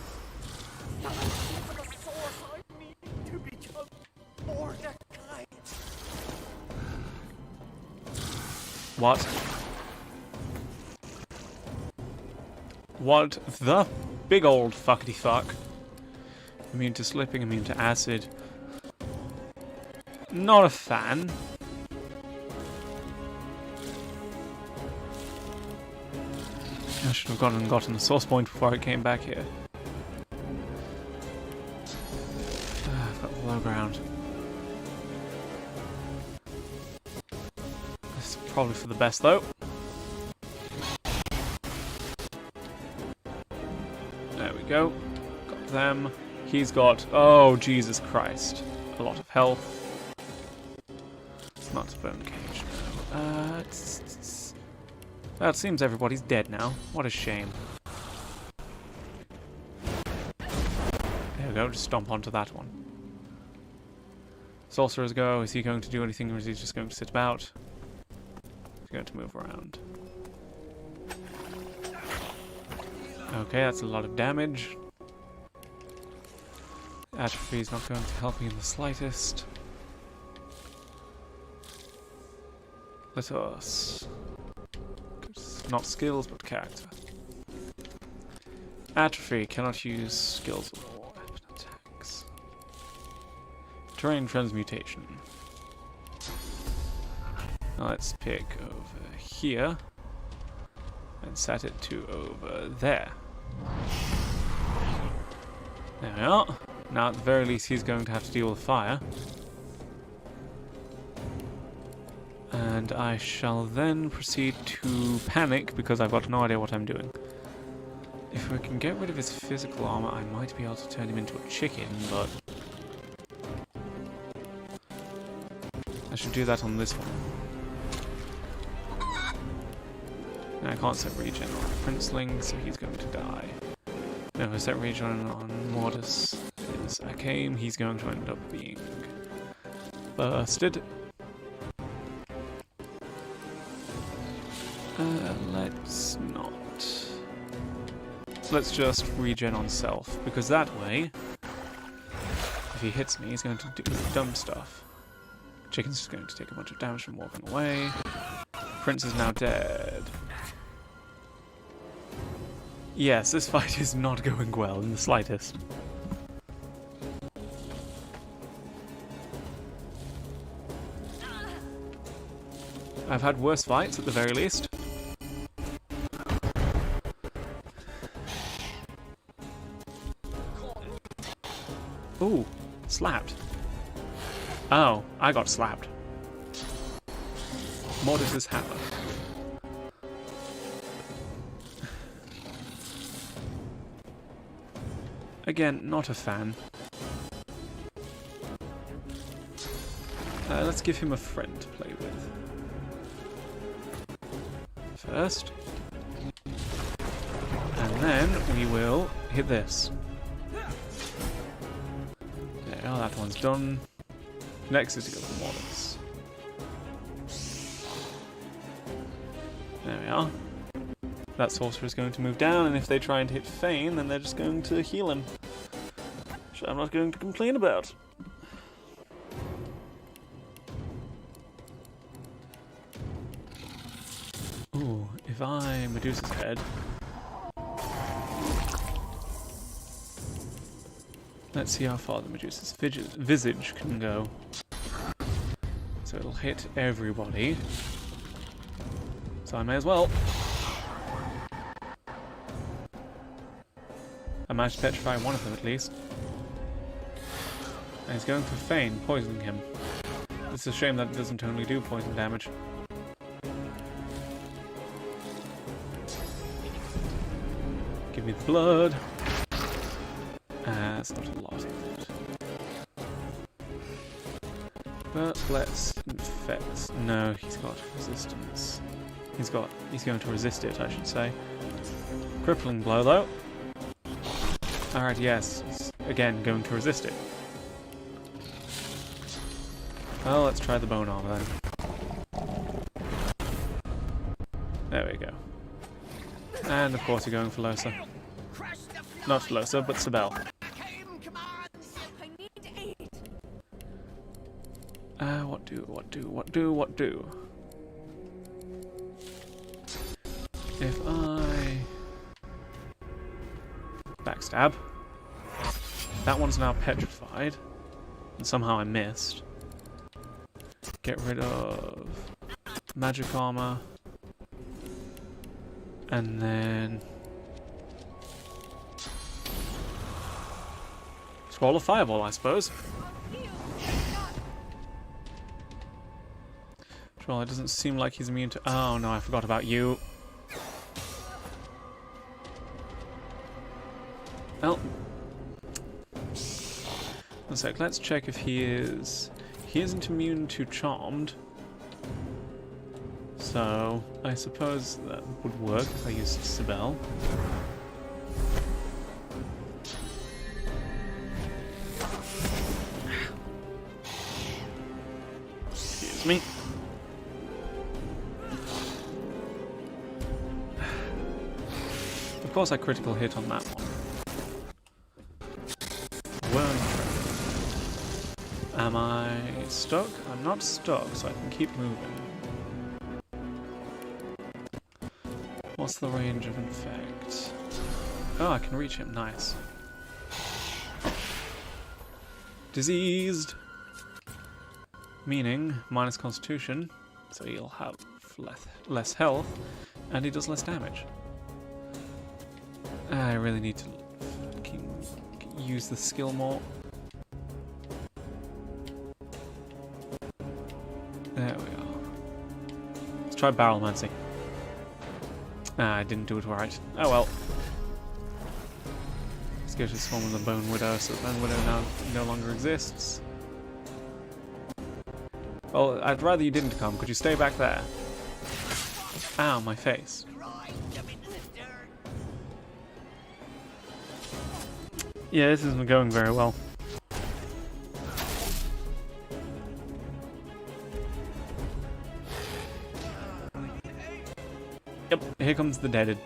Thank you for the source I need to become Mordecai. What? What the big old fuckity fuck? Immune to slipping, immune to acid. Not a fan. I should have gone and gotten the source point before I came back here. I've got the low ground. This is probably for the best though. There we go. Got them. He's got, oh Jesus Christ, a lot of health. It's not a bone cage now. Well, it seems everybody's dead now. What a shame. There we go, just stomp onto that one. Sorcerer's go. Is he going to do anything or is he just going to sit about? He's going to move around. Okay, that's a lot of damage. Atrophy is not going to help me in the slightest. Let us... not skills, but character. Atrophy, cannot use skills or weapon attacks. Terrain transmutation. Now let's pick over here and set it to over there. There we are. Now at the very least he's going to have to deal with fire. And I shall then proceed to panic because I've got no idea what I'm doing. If we can get rid of his physical armor, I might be able to turn him into a chicken, but I should do that on this one. Now I can't set regen on Princeling, so he's going to die. No, if I set regen on Mortis is Akame, he's going to end up being bursted. Let's not. Let's just regen on self, because that way, if he hits me, he's going to do dumb stuff. Chicken's just going to take a bunch of damage from walking away. Prince is now dead. Yes, this fight is not going well in the slightest. I've had worse fights at the very least. Ooh, slapped. Oh, I got slapped. Mortis's hammer. Again, not a fan. Let's give him a friend to play with. First. And then we will hit this. There, oh, that one's done. Next is to go for Mortis. There we are. That sorcerer is going to move down, and if they try and hit Fane, then they're just going to heal him. Which I'm not going to complain about. Ooh, if I Medusa's head... Let's see how far the Medusa's visage can go. So it'll hit everybody. So I may as well. I managed to petrify one of them at least. And he's going for Fane, poisoning him. It's a shame that it doesn't only do poison damage. Give me the blood. That's not a lot of it. But let's infect. No, he's got resistance. He's going to resist it, I should say. Crippling blow though. Alright, yes, he's again going to resist it. Well, let's try the bone armor then. There we go. And of course you're going for Losa. Not Losa, but Sibel. What do? If I... Backstab. That one's now petrified. And somehow I missed. Get rid of magic armor. And then... Scroll of Fireball, I suppose. Well, it doesn't seem like he's immune to... Oh no, I forgot about you. Well. One sec, let's check if he is... He isn't immune to Charmed. So, I suppose that would work if I used Sibel. Excuse me. Of course I critical hit on that one. Am I stuck? I'm not stuck, so I can keep moving. What's the range of infect? Oh, I can reach him. Nice. Diseased. Meaning minus constitution, so he'll have less health, and he does less damage. I really need to use the skill more. There we are. Let's try Barrelmancy. I didn't do it right. Oh well. Let's go to the Swarm of the Bone Widow, so the Bone Widow now no longer exists. Well, I'd rather you didn't come. Could you stay back there? Ow, my face. Yeah, this isn't going very well. Yep, here comes the deaded.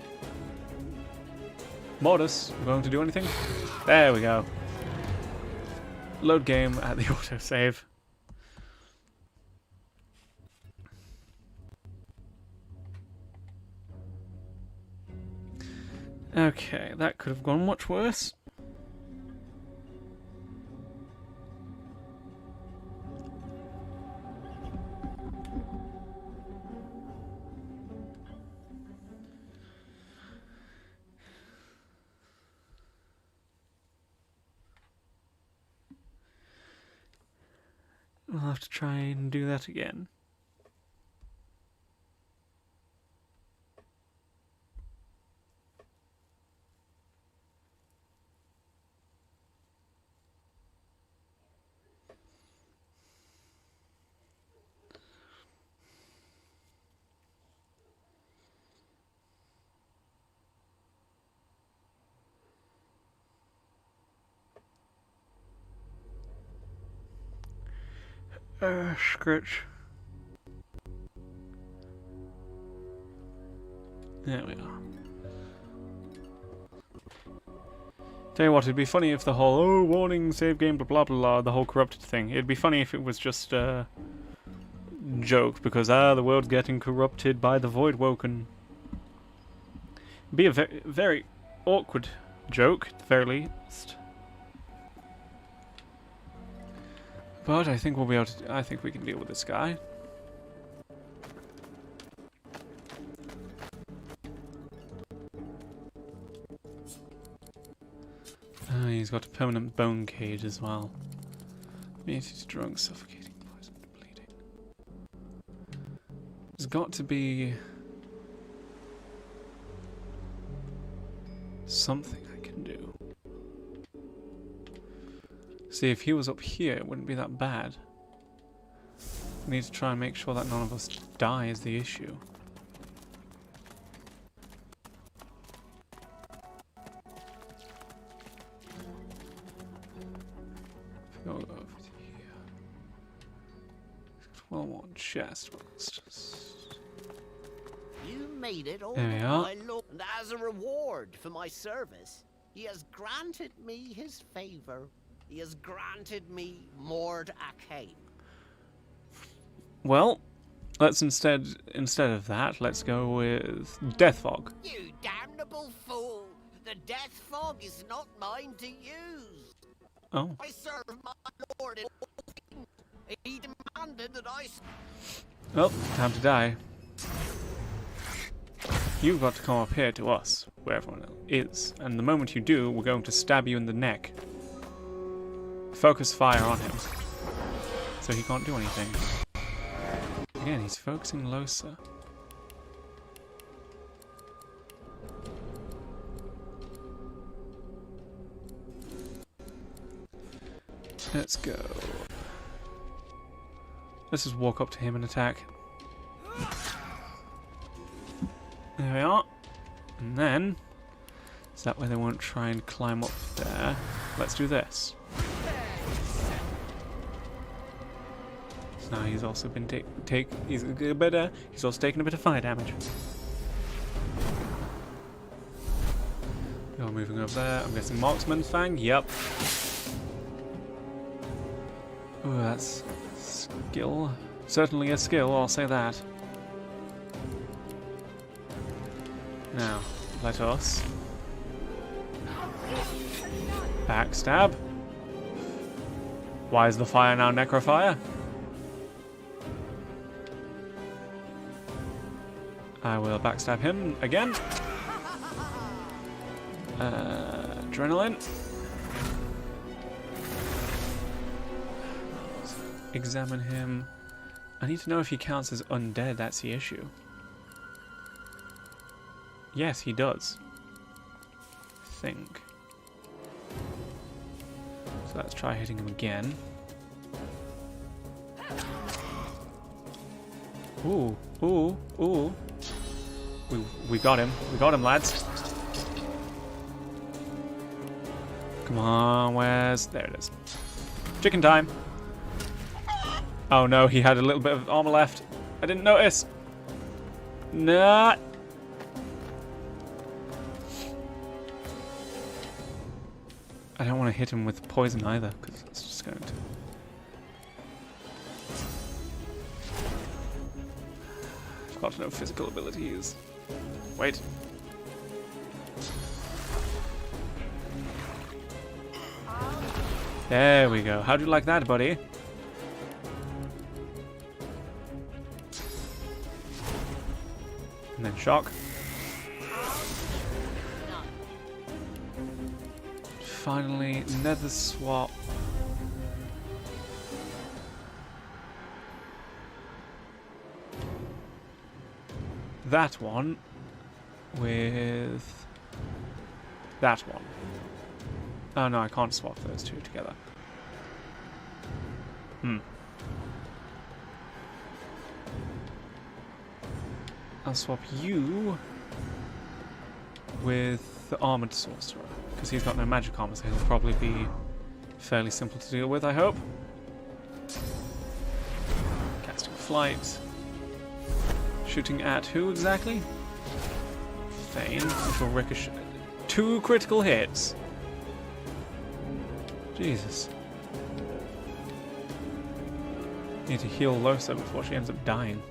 Mortis, we're going to do anything? There we go. Load game at the autosave. Okay, that could have gone much worse. We'll have to try and do that again. Scritch. There we are. Tell you what, it'd be funny if the whole, oh, warning, save game, blah blah blah, the whole corrupted thing. It'd be funny if it was just a joke, because, the world's getting corrupted by the Void Woken. It'd be a very awkward joke, at the very least. But I think we'll be able to. I think we can deal with this guy. He's got a permanent bone cage as well. Immunity to drunk, suffocating, poisoned, bleeding. There's got to be something I can do. See, if he was up here, it wouldn't be that bad. We need to try and make sure that none of us die is the issue. Go over to here. Well, one chest. You made it all, There we are. my lord, and as a reward for my service, he has granted me his favor. He has granted me Mord Akane. Well, let's instead of that, let's go with Death Fog. You damnable fool! The death fog is not mine to use. Oh. I serve my lord in all things. He demanded that I. Well, time to die. You've got to come up here to us, where everyone else is, and the moment you do, we're going to stab you in the neck. Focus fire on him, so he can't do anything. Again, he's focusing Losa. Let's go. Let's just walk up to him and attack. There we are. And then, so that way they won't try and climb up there. Let's do this. So now he's also been he's also taken a bit of fire damage. You're moving over there. I'm guessing Marksman's Fang. Yep. Oh, that's skill. Certainly a skill, I'll say that. Now, let us Backstab. Why is the fire now necrofire? I will backstab him again. Adrenaline. Let's examine him. I need to know if he counts as undead, that's the issue. Yes, he does. I think. So let's try hitting him again. Ooh, ooh, ooh. We got him. We got him, lads. Come on, where's... There it is. Chicken time. Oh no, he had a little bit of armor left. I didn't notice. Nah. I don't want to hit him with poison either, because it's just going to... I've got no physical abilities. Wait. There we go. How'd you like that, buddy? And then shock. Finally, nether swap. That one with that one. Oh no, I can't swap those two together. I'll swap you with the armored sorcerer, because he's got no magic armor, so he'll probably be fairly simple to deal with, I hope. Casting flight. Shooting at who exactly? Thane, which will ricochet. 2 critical hits. Jesus. Need to heal Losa before she ends up dying.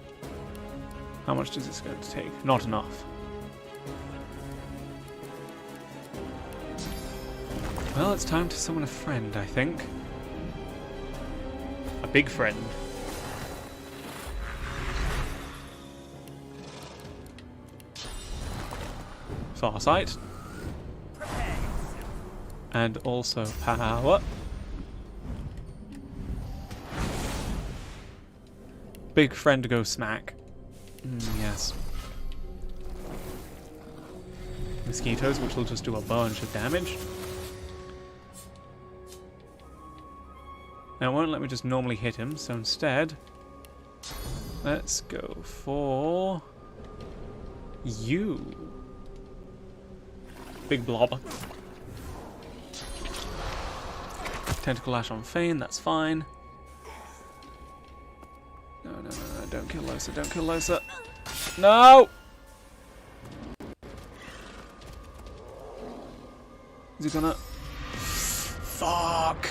How much does this going to take? Not enough. Well, it's time to summon a friend, I think. A big friend. Farsight. And also power. Big friend to go smack. Yes. Mosquitoes, which will just do a bunch of damage. Now it won't let me just normally hit him, so instead, let's go for you. Big blob. Tentacle Lash on Fane, that's fine. No, no, no, no, don't kill Losa, don't kill Losa. No! Is he gonna... Fuck!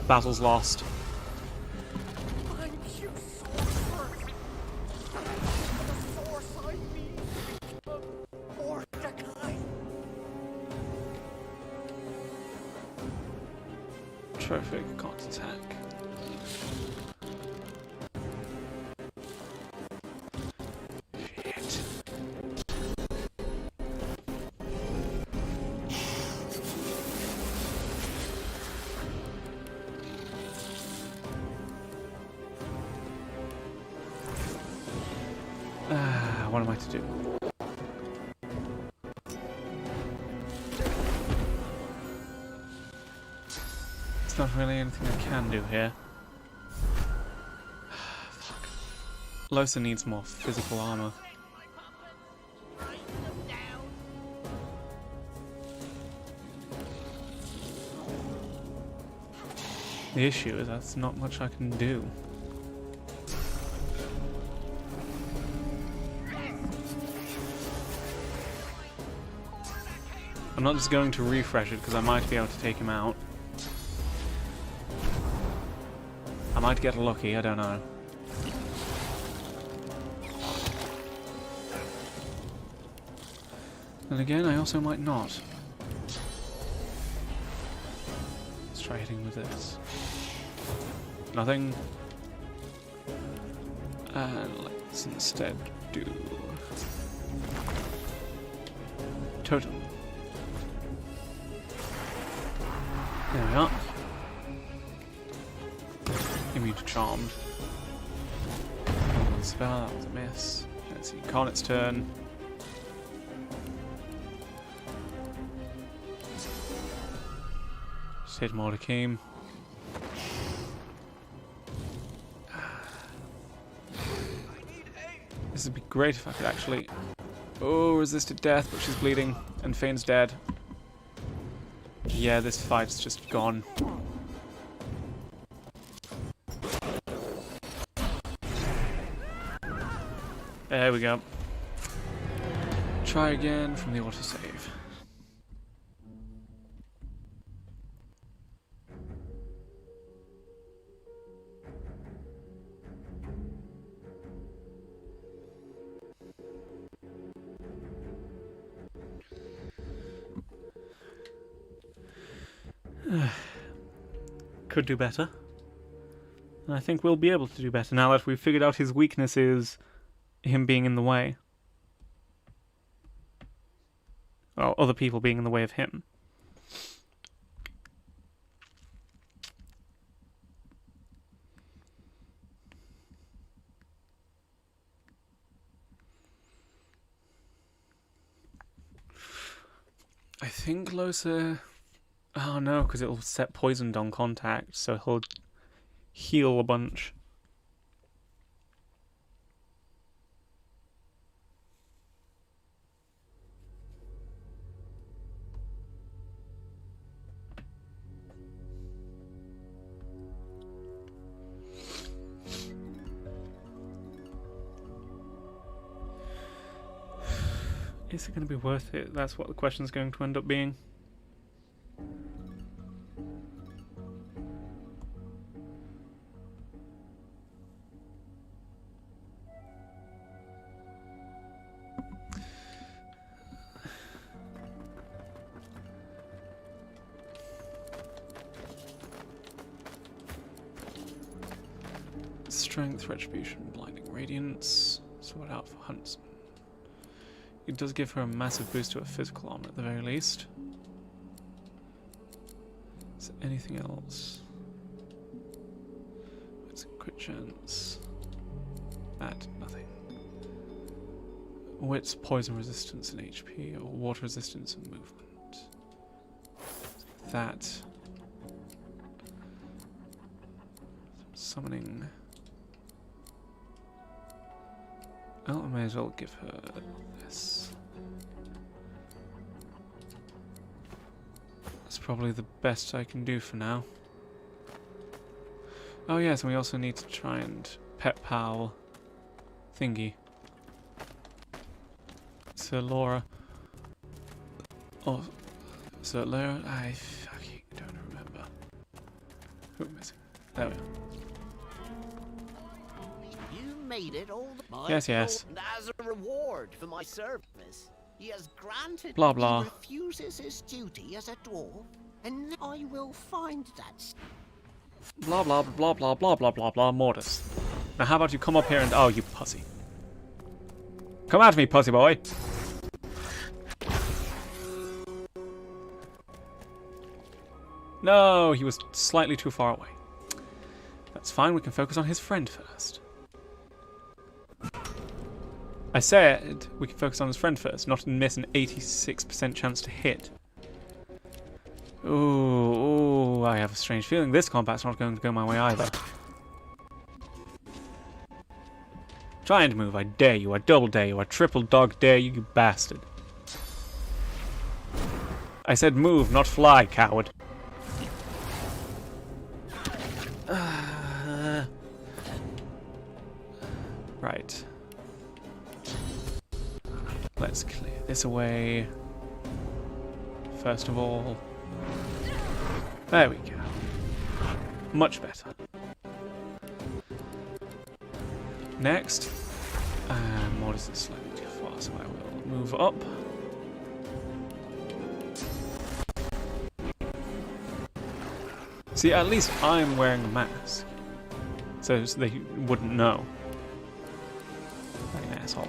Battle's lost. Trophic, can't attack. Shit. What am I to do? There's not really anything I can do here. Fuck. Losa needs more physical armor. The issue is that's not much I can do. I'm not just going to refresh it because I might be able to take him out. I might get lucky, I don't know. Then again, I also might not. Let's try hitting with this. Nothing. And let's instead do totem. There we are. Immune to charmed. One spell, that was a miss. Let's see, Carnet's turn. Just hit Mordecai. This would be great if I could actually... Oh, resisted death, but she's bleeding, and Fane's dead. Yeah, this fight's just gone. There we go. Try again from the autosave. Could do better. And I think we'll be able to do better now that we've figured out his weakness is him being in the way. Well, other people being in the way of him. I think Losa... Oh no, because it'll set poisoned on contact, so he'll heal a bunch. Is it going to be worth it? That's what the question's going to end up being. Strength, Retribution, Blinding Radiance. Sort out for Huntsman. It does give her a massive boost to her physical armor at the very least. Is there anything else? What's a crit chance? That, nothing. Wits, poison resistance and HP, or water resistance and movement. That. Summoning. Oh, I may as well give her this. That's probably the best I can do for now. Oh yes, and we also need to try and pet pal thingy. Sir Laura. Oh, Sir Laura? I fucking don't remember. Who am I missing? There we are. Made it all the Yes, yes. And as a reward for my service, he has granted Blah, blah. he refuses his duty as a dwarf, and I will find that. Blah blah blah blah blah blah blah blah Mortis. Now how about you come up here and oh you pussy. Come at me, pussy boy. No, he was slightly too far away. That's fine, we can focus on his friend first. I said we can focus on his friend first, not miss an 86% chance to hit. Ooh, I have a strange feeling this combat's not going to go my way either. Try and move, I dare you, I double dare you, I triple dog dare you, you bastard. I said move, not fly, coward. Right. Let's clear this away. First of all. There we go. Much better. Next. Mortis is slightly too far, so I will move up. See, at least I'm wearing a mask. So they wouldn't know. Like an asshole.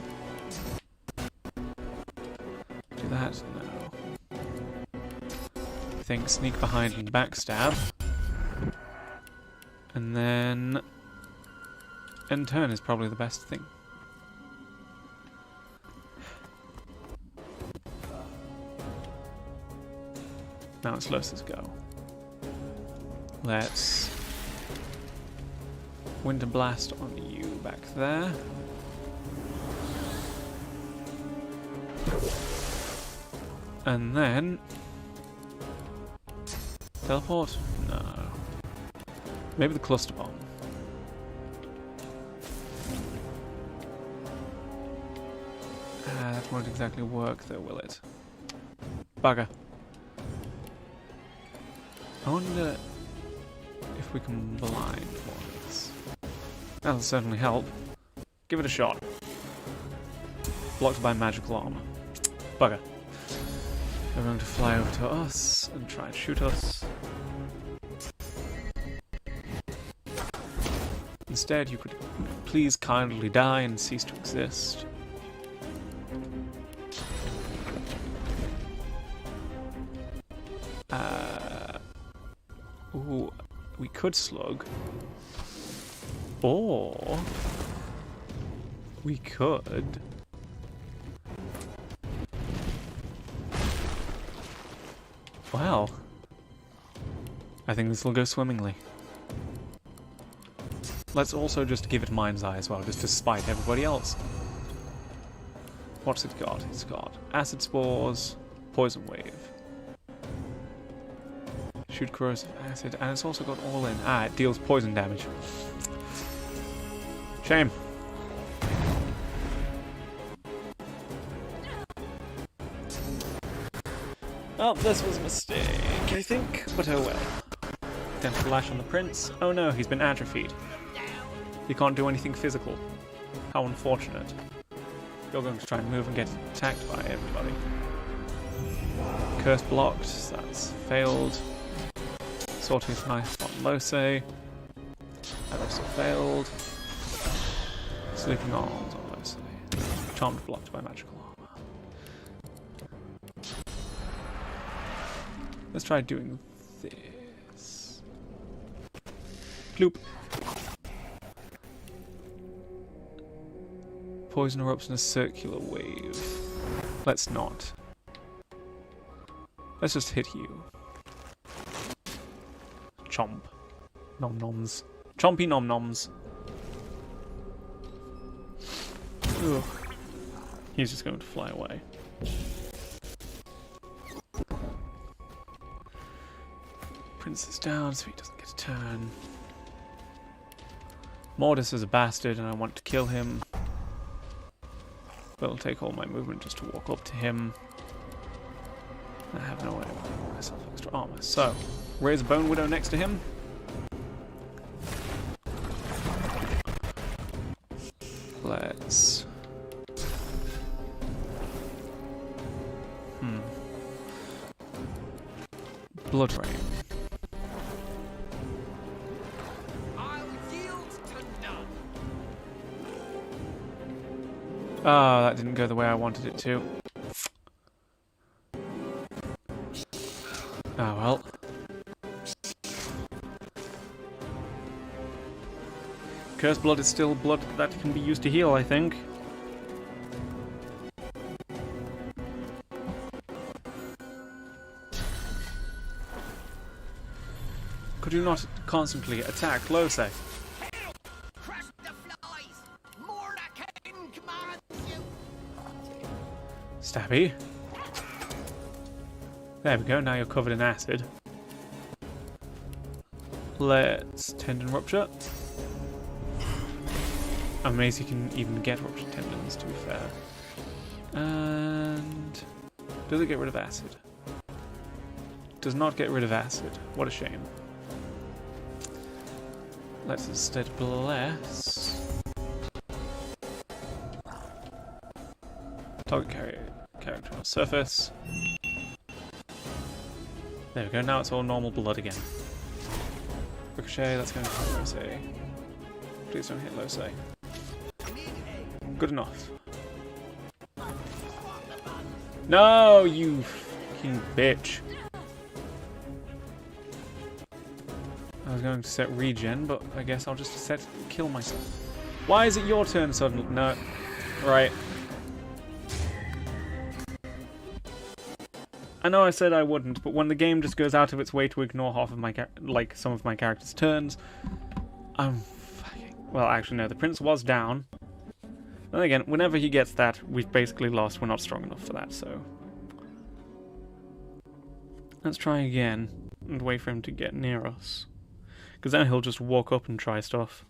Do that? No. I think sneak behind and backstab. And then end turn is probably the best thing. Now it's Losa's go. Let's Winter Blast on you back there. And then teleport? No. Maybe the cluster bomb. That won't exactly work though, will it? Bugger. I wonder if we can blind once. That'll certainly help. Give it a shot. Blocked by magical armor. Bugger. They're going to fly over to us and try and shoot us. Instead, you could please kindly die and cease to exist. Ooh, we could slug. Or we could well, I think this will go swimmingly. Let's also just give it Mind's Eye as well, just to spite everybody else. What's it got? It's got Acid Spores, Poison Wave, Shoot Corrosive Acid, and it's also got All In. Ah, it deals poison damage. Shame. Oh, this was a mistake, I think, but oh well. Dental Lash on the Prince. Oh no, he's been atrophied. He can't do anything physical. How unfortunate. You're going to try and move and get attacked by everybody. Curse blocked, that's failed. Sawtooth Knife on Lose. That also failed. Sleeping Arms on Lose. Charmed blocked by magical armor. Let's try doing this. Gloop. Poison erupts in a circular wave. Let's not. Let's just hit you. Chomp. Nom noms. Chompy nom noms. Ugh. He's just going to fly away. Prince is down, so he doesn't get a turn. Mortis is a bastard, and I want to kill him. But it'll take all my movement just to walk up to him. I have no way of giving myself extra armor. So, raise a Bone Widow next to him. Let's... Blood Rain. Ah, that didn't go the way I wanted it to. Ah, well. Cursed blood is still blood that can be used to heal, I think. Could you not constantly attack Lose? Stabby. There we go, now you're covered in acid. Let's Tendon Rupture. I'm amazed you can even get Ruptured Tendons, to be fair. And... does it get rid of acid? Does not get rid of acid. What a shame. Let's instead bless... target character on the surface. There we go, now it's all normal blood again. Ricochet, that's going to hit Losei. Please don't hit Losei. Good enough. No, you fucking bitch. I was going to set regen, but I guess I'll just set kill myself. Why is it your turn suddenly? No. Right. I know I said I wouldn't, but when the game just goes out of its way to ignore half of my some of my character's turns, I'm fucking... Well, actually no, the prince was down. And again, whenever he gets that, we've basically lost. We're not strong enough for that, so... Let's try again, and wait for him to get near us. Because then he'll just walk up and try stuff.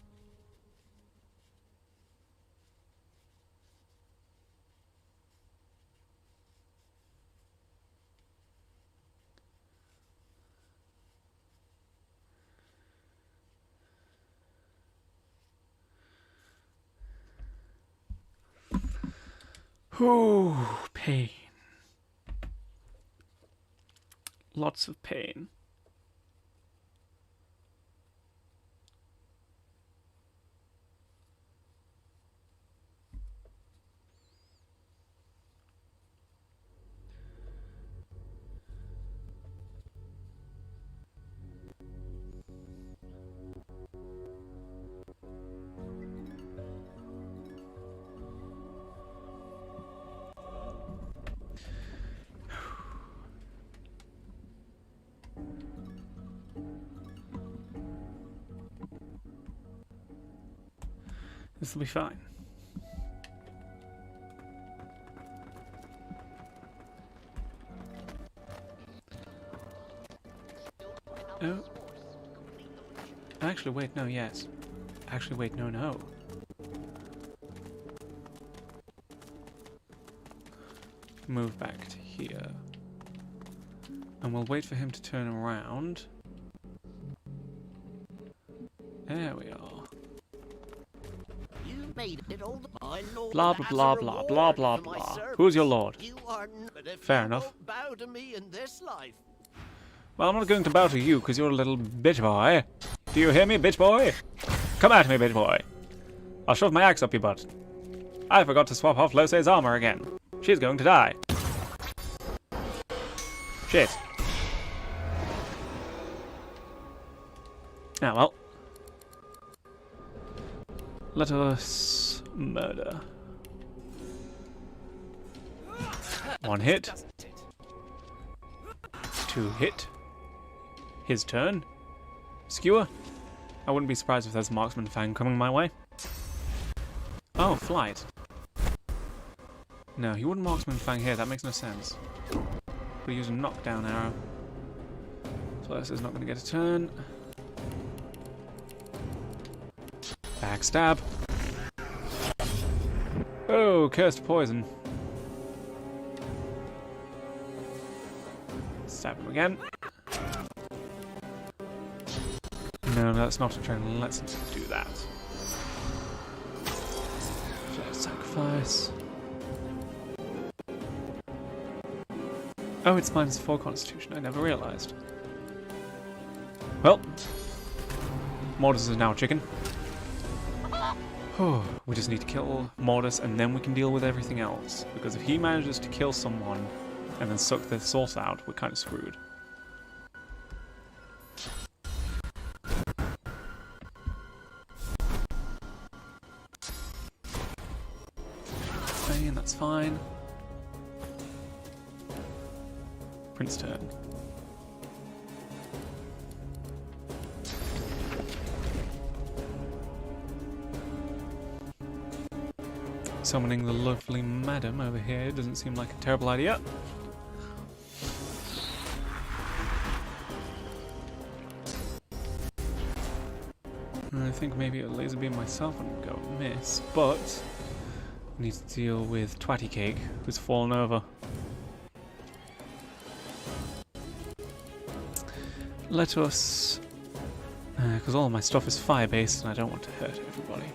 Ooh, pain. Lots of pain. This will be fine. Oh. Actually, wait, no, yes. Actually, wait, no, no. Move back to here. And we'll wait for him to turn around. There we are. Blah blah blah blah blah blah blah. Who's your lord? Fair enough. Well, I'm not going to bow to you because you're a little bitch boy. Do you hear me, bitch boy? Come at me, bitch boy. I'll shove my axe up your butt. I forgot to swap off Losei's armor again. She's going to die. Shit. Ah, well. Let us murder. One hit. Two hit. His turn. Skewer. I wouldn't be surprised if there's a marksman fang coming my way. Oh, flight. No, he wouldn't marksman fang here. That makes no sense. We'll use a knockdown arrow. Plus is not going to get a turn. Backstab. Oh, cursed poison. Stab him again. No, that's not a turn. Let's do that. Sacrifice. Oh, it's -4 Constitution. I never realized. Well, Mortis is now chicken. We just need to kill Mortis and then we can deal with everything else. Because if he manages to kill someone and then suck the source out, we're kind of screwed. Okay, and that's fine. Prince turn. Summoning the lovely madam over here doesn't seem like a terrible idea. I think maybe a laser beam myself wouldn't go miss, but I need to deal with Twatty Cake, who's fallen over. Let us... because all of my stuff is fire-based and I don't want to hurt everybody.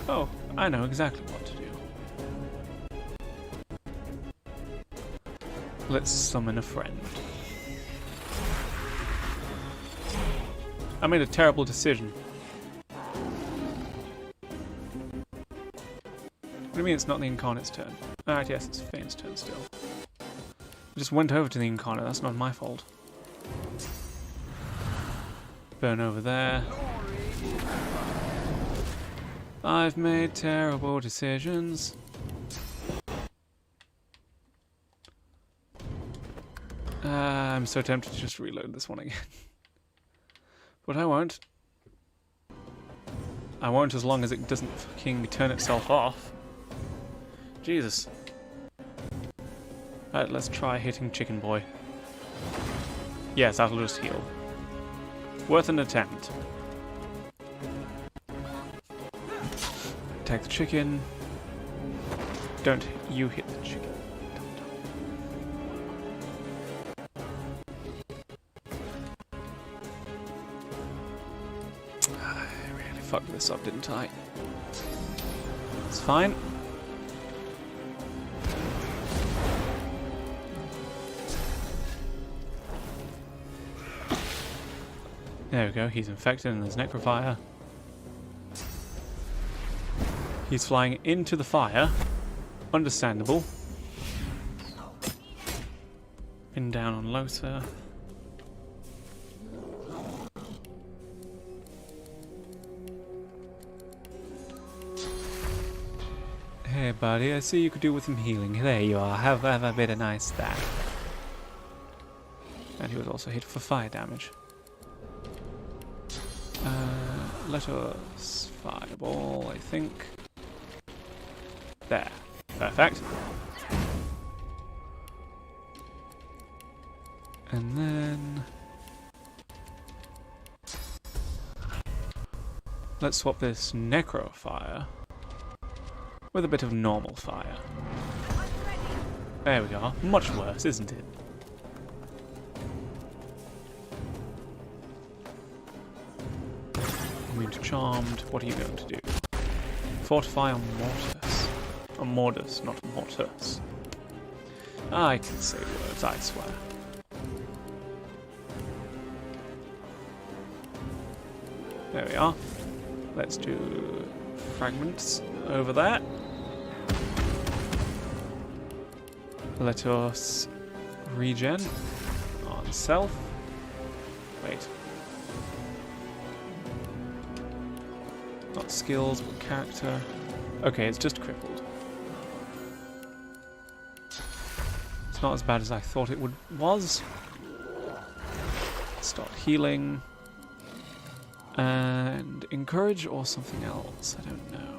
Oh, I know exactly what to do. Let's summon a friend. I made a terrible decision. What do you mean it's not the Incarnate's turn? Alright, yes, it's Fane's turn still. I just went over to the Incarnate, that's not my fault. Burn over there. I've made terrible decisions. I'm so tempted to just reload this one again. But I won't. I won't as long as it doesn't fucking turn itself off. Jesus. Alright, let's try hitting Chicken Boy. Yes, that'll just heal. Worth an attempt. Attack the chicken. Don't you hit the chicken. I really fucked this up, didn't I? It's fine. There we go, he's infected and there's necrofire. He's flying into the fire. Understandable. Been down on Lothar. Hey buddy, I see you could do with some healing. There you are, have a bit of nice staff. And he was also hit for fire damage. Let us fireball, I think. There. Perfect. And then let's swap this necro fire with a bit of normal fire. There we are. Much worse, isn't it? Immune to charmed. What are you going to do? Fortify on mortis. On mortis, not mortis. I can say words, I swear. There we are. Let's do fragments over there. Let us regen on self. Wait. Not skills, but character. Okay, it's just crippled. It's not as bad as I thought it was. Start healing. And encourage or something else, I don't know.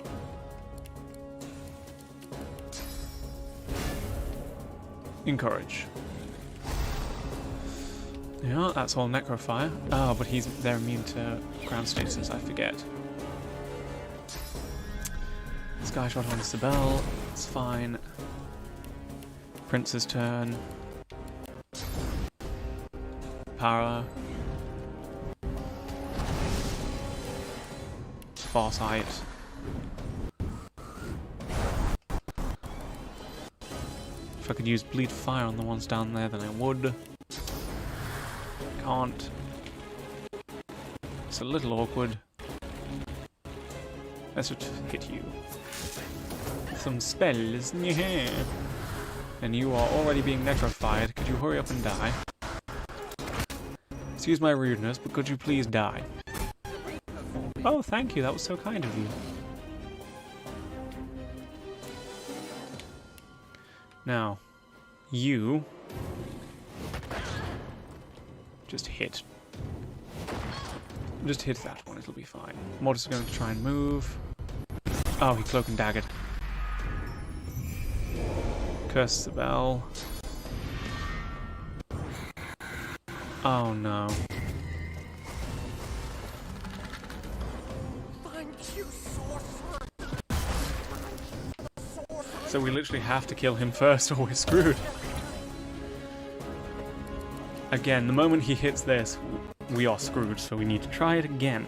Encourage. Yeah, that's all necrofire. Oh, but they're immune to ground stasis, I forget. Sky shot on Sibel, it's fine. Prince's turn. Para. Farsight. If I could use bleed fire on the ones down there, then I would. Can't. It's a little awkward. Let's just hit you. Some spells. Yeah. And you are already being necrofied. Could you hurry up and die? Excuse my rudeness, but could you please die? Oh, thank you. That was so kind of you. Now, you just hit. Just hit that one. It'll be fine. Mortis is going to try and move. Oh, he cloak and daggered. Curse the bell. Oh no. So we literally have to kill him first or we're screwed. Again, the moment he hits this, we are screwed, so we need to try it again.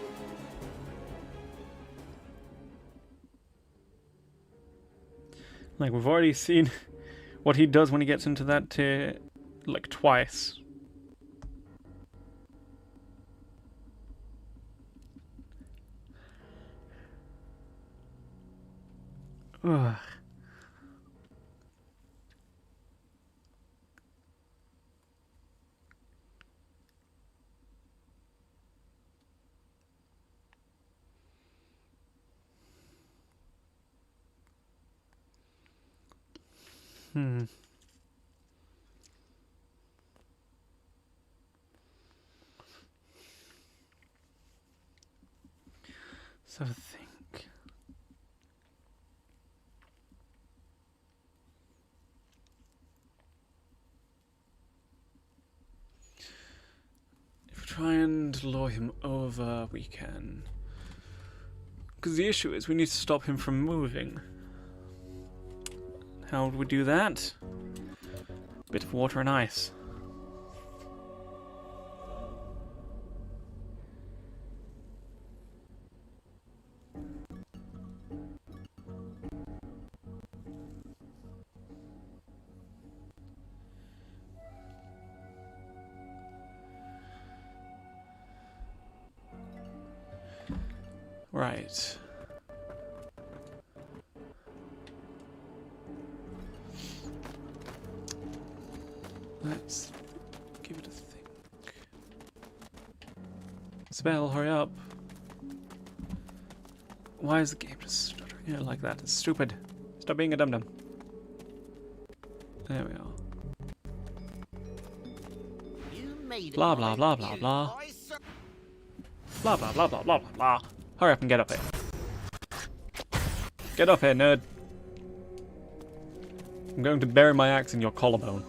Like, we've already seen what he does when he gets into that tier, like, twice. Ugh. So think. If we try and lure him over, we can. Because the issue is we need to stop him from moving. How would we do that? Bit of water and ice. Right. Let's give it a think. Spell, hurry up. Why is the game just stuttering out like that? It's stupid. Stop being a dum-dum. There we are. Blah blah blah blah blah. Blah blah blah blah blah blah blah. Hurry up and get up here. Get up here, nerd. I'm going to bury my axe in your collarbone.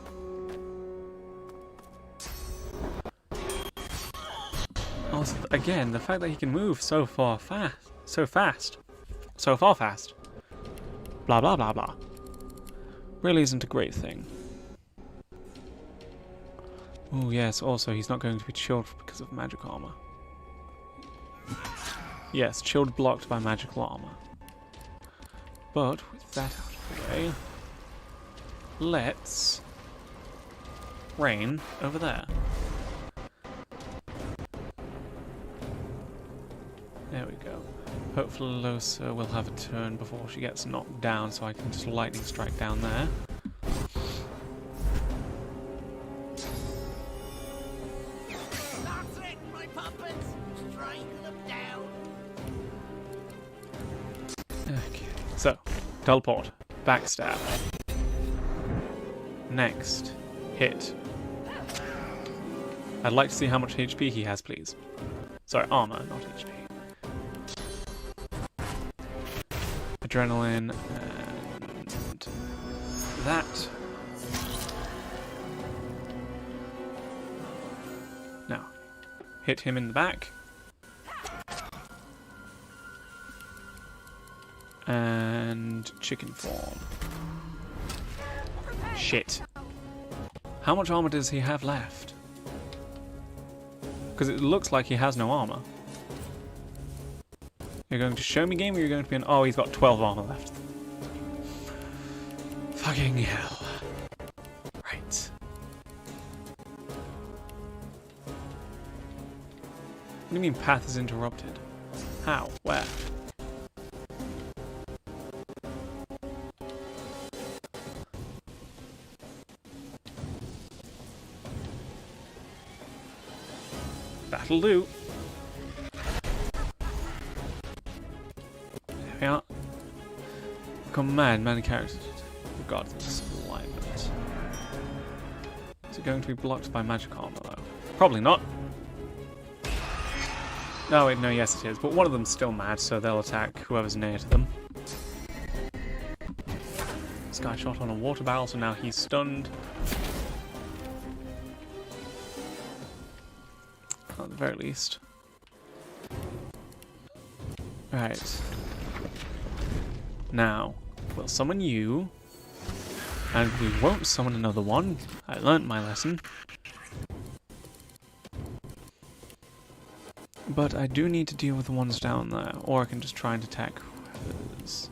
Also, again, the fact that he can move so far fast, so far fast, blah blah blah blah, really isn't a great thing. Oh yes, also he's not going to be chilled because of magic armor. Yes, chilled blocked by magical armor. But with that out of the way, let's rain over there. There we go. Hopefully Losa will have a turn before she gets knocked down, so I can just lightning strike down there. That's it, my puppets! Strike them down! Okay, so, teleport, backstab. Next, hit. I'd like to see how much HP he has, please. Sorry, armor, not HP. Adrenaline, and that. Now, hit him in the back. And chicken form. Shit. How much armor does he have left? Because it looks like he has no armor. You're going to show me game or you're going to be an... Oh, he's got 12 armor left. Fucking hell. Right. What do you mean path is interrupted? How? Where? That'll do. There we are. Become mad, many characters. Regardless of alignment. Is it going to be blocked by magic armor though? Probably not. No, wait, no, yes it is. But one of them's still mad, so they'll attack whoever's near to them. This guy shot on a water barrel, so now he's stunned. At the very least. Right. Now, we'll summon you. And we won't summon another one. I learnt my lesson. But I do need to deal with the ones down there. Or I can just try and attack whoever's.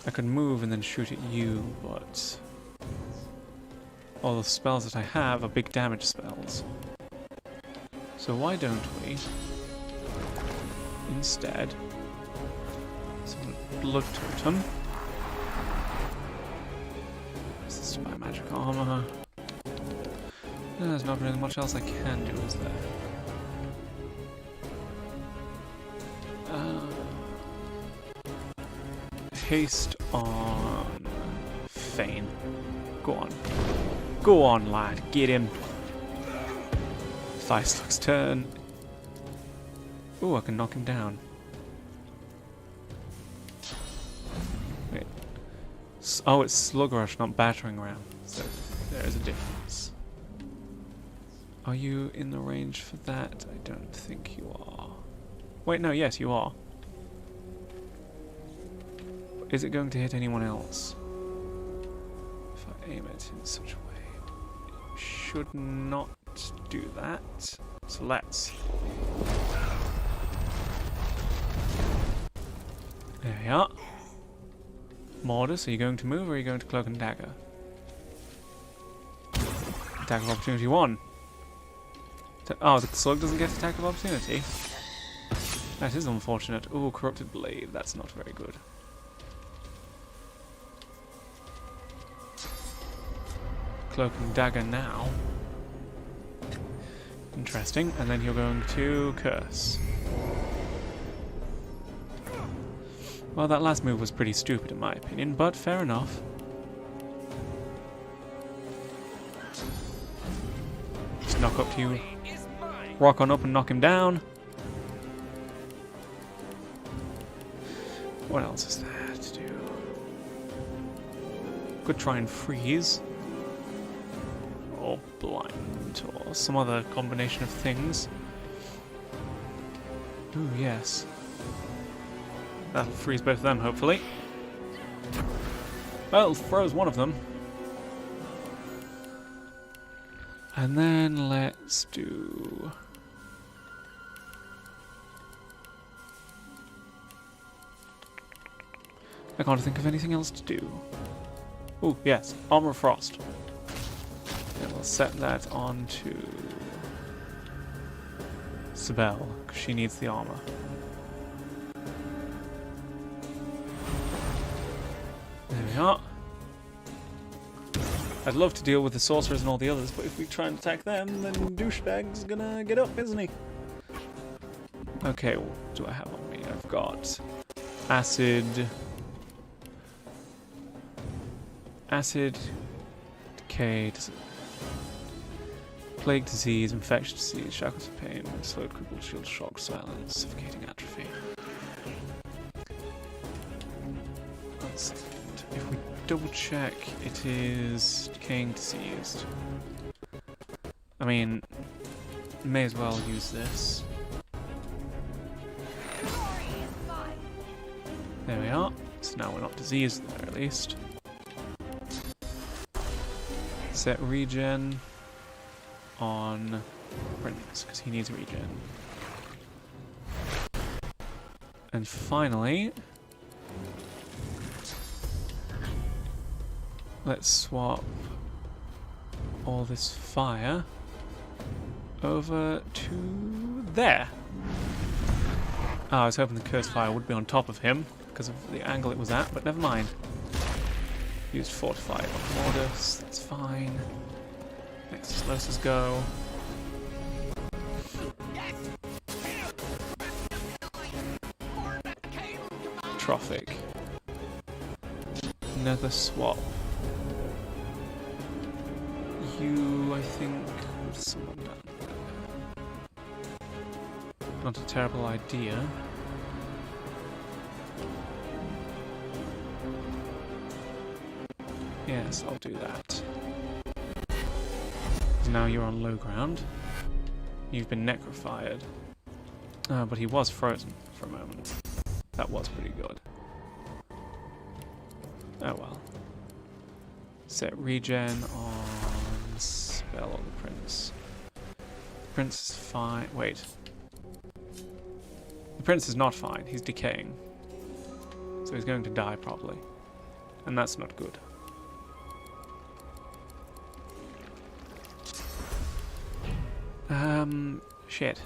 I could move and then shoot at you, but... all the spells that I have are big damage spells. So why don't we instead summon blood totem. Assisted by magic armor. No, there's not really much else I can do, is there? Haste on Fane. Go on. Go on, lad. Get him. Feistluck's turn. Ooh, I can knock him down. Wait. Oh, it's Slug Rush, not Battering Ram. So there is a difference. Are you in the range for that? I don't think you are. Wait, no, yes, you are. Is it going to hit anyone else? If I aim it in such a way, it should not do that. So let's. There we are. Mortis, are you going to move or are you going to Cloak and Dagger? Attack of Opportunity 1. Oh, the Slug doesn't get Attack of Opportunity? That is unfortunate. Ooh, Corrupted Blade. That's not very good. Cloak and Dagger now. Interesting. And then you're going to Curse. Well, that last move was pretty stupid in my opinion, but fair enough. Just knock up to you. Rock on up and knock him down. What else is there to do? Could try and freeze. Or blind, or some other combination of things. Ooh, yes. That'll freeze both of them, hopefully. Well, it froze one of them. And then let's do... I can't think of anything else to do. Ooh, yes, Armor of Frost. And we'll set that onto Sibel, because she needs the armor. There we are. I'd love to deal with the sorcerers and all the others, but if we try and attack them, then Douchebag's gonna get up, isn't he? Okay, what do I have on me? I've got Acid, Decay, Plague Disease, Infectious Disease, Shackles of Pain, Slowed, Crippled, Shield, Shock, Silence, Suffocating Atrophy. One second. If we double check, it is Decaying Diseased. I mean, may as well use this. There we are. So now we're not diseased at the very least. Set regen on Prince, because he needs regen. And finally, let's swap all this fire over to there. Oh, I was hoping the cursed fire would be on top of him because of the angle it was at, but never mind. Used Fortify on Mortis, that's fine. Next is Losa's go. Trophic. Nether swap. You, I think, would summon down. Not a terrible idea. Yes, I'll do that. Now you're on low ground. You've been necrofired. But he was frozen for a moment. That was pretty good. Oh well. Set regen on Spell on the Prince. The Prince is fine. Wait. The Prince is not fine. He's decaying. So he's going to die probably. And that's not good. Shit.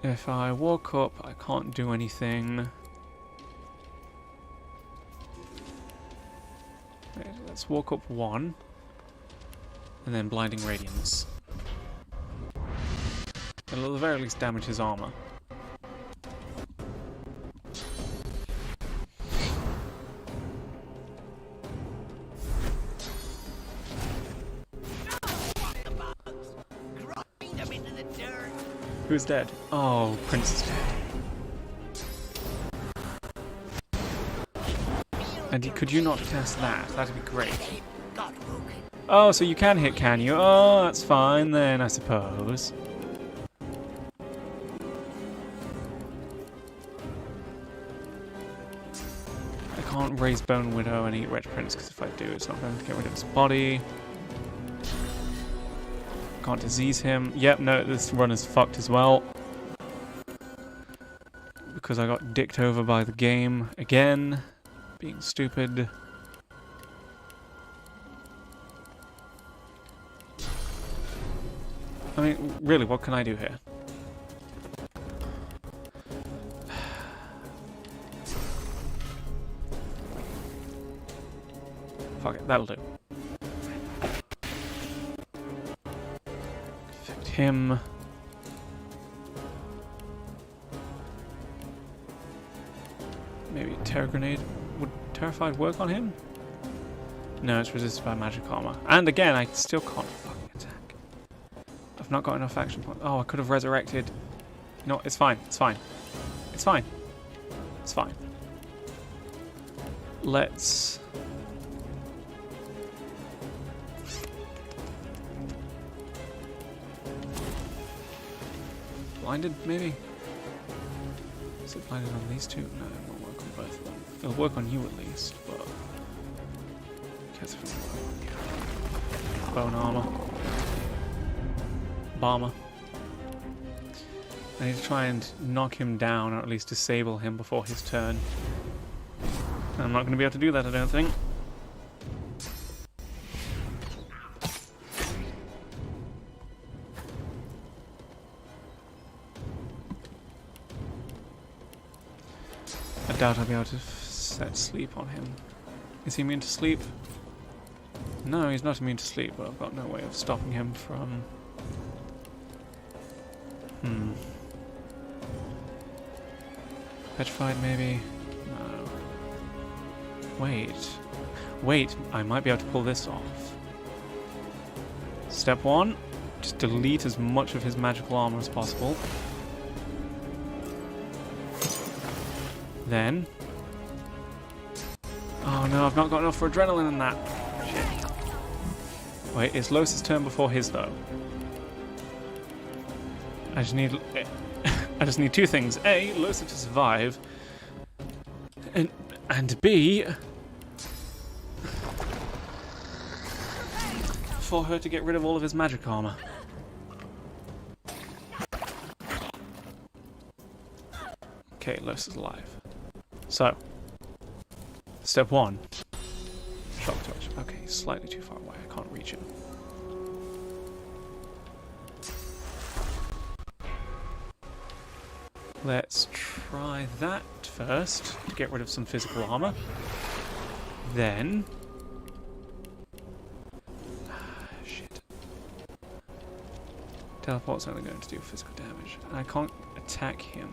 If I walk up, I can't do anything. Wait, let's walk up 1. And then Blinding Radiance. It'll at the very least damage his armor. Who's dead? Oh, Prince is dead. And could you not cast that? That'd be great. Oh, so you can hit, can you? Oh, that's fine then, I suppose. I can't raise Bone Widow and eat Wretch Prince, because if I do, it's not going to get rid of his body. Can't disease him. Yep, no, this run is fucked as well. Because I got dicked over by the game again. Being stupid. I mean, really, what can I do here? Fuck it, that'll do. Affect him. Maybe a Terror Grenade. Would Terrified work on him? No, it's resisted by magic armor. And again, I still can't fucking attack. I've not got enough action points. Oh, I could have resurrected. No, it's fine. It's fine. It's fine. It's fine. Let's... Blinded, maybe? Is it blinded on these two? No, it won't work on both of them. It'll work on you at least, but... Bone armor. Bomber. I need to try and knock him down, or at least disable him before his turn. And I'm not going to be able to do that, I don't think. I doubt I'll be able to set sleep on him. Is he immune to sleep? No, he's not immune to sleep, but I've got no way of stopping him from... Petrified, maybe? No. Wait. Wait, I might be able to pull this off. Step 1, just delete as much of his magical armor as possible. Then... Oh no, I've not got enough for adrenaline in that. Shit. Wait, it's Los's turn before his, though. I just need two things. A, Losa to survive. And B... for her to get rid of all of his magic armor. Okay, Losa's alive. So, step 1. Shock touch. Okay, he's slightly too far away. I can't reach him. Let's try that first to get rid of some physical armor. Then... shit. Teleport's only going to do physical damage. And I can't attack him.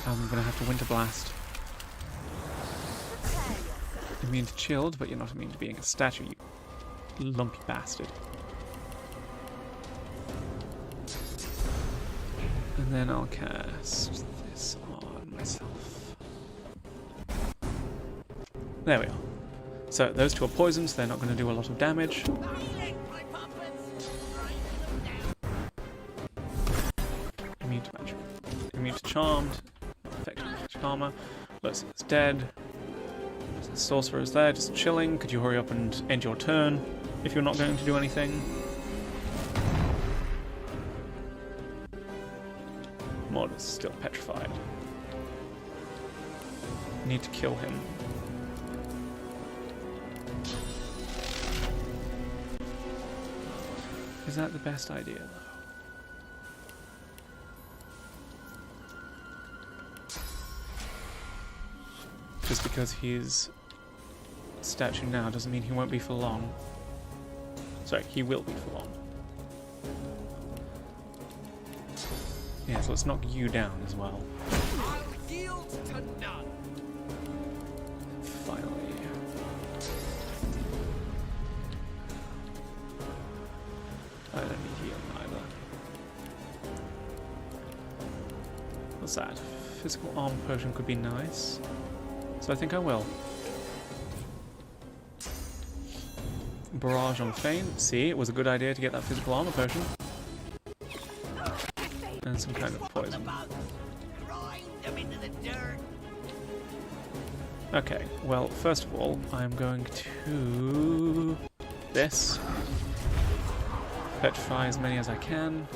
I'm going to have to Winter Blast. Immune to chilled, but you're not immune to being a statue, you lumpy bastard. And then I'll cast this on myself. There we are. So those two are poisons, they're not going to do a lot of damage. Immune to magic. Immune to charmed. Not affected by magic armor. Looks like it's dead. The sorcerer is there, just chilling. Could you hurry up and end your turn if you're not going to do anything? Mod is still petrified. Need to kill him. Is that the best idea, though? Just because he's a statue now doesn't mean he won't be for long. Sorry, he will be for long. Yeah, so let's knock you down as well. I'll yield to none. Finally. I don't need healing either. What's that? Physical armor potion could be nice. So I think I will. Barrage on Feint. See, it was a good idea to get that physical armor potion. And some kind of poison. Okay, well, first of all, I'm going to... this. Petrify as many as I can.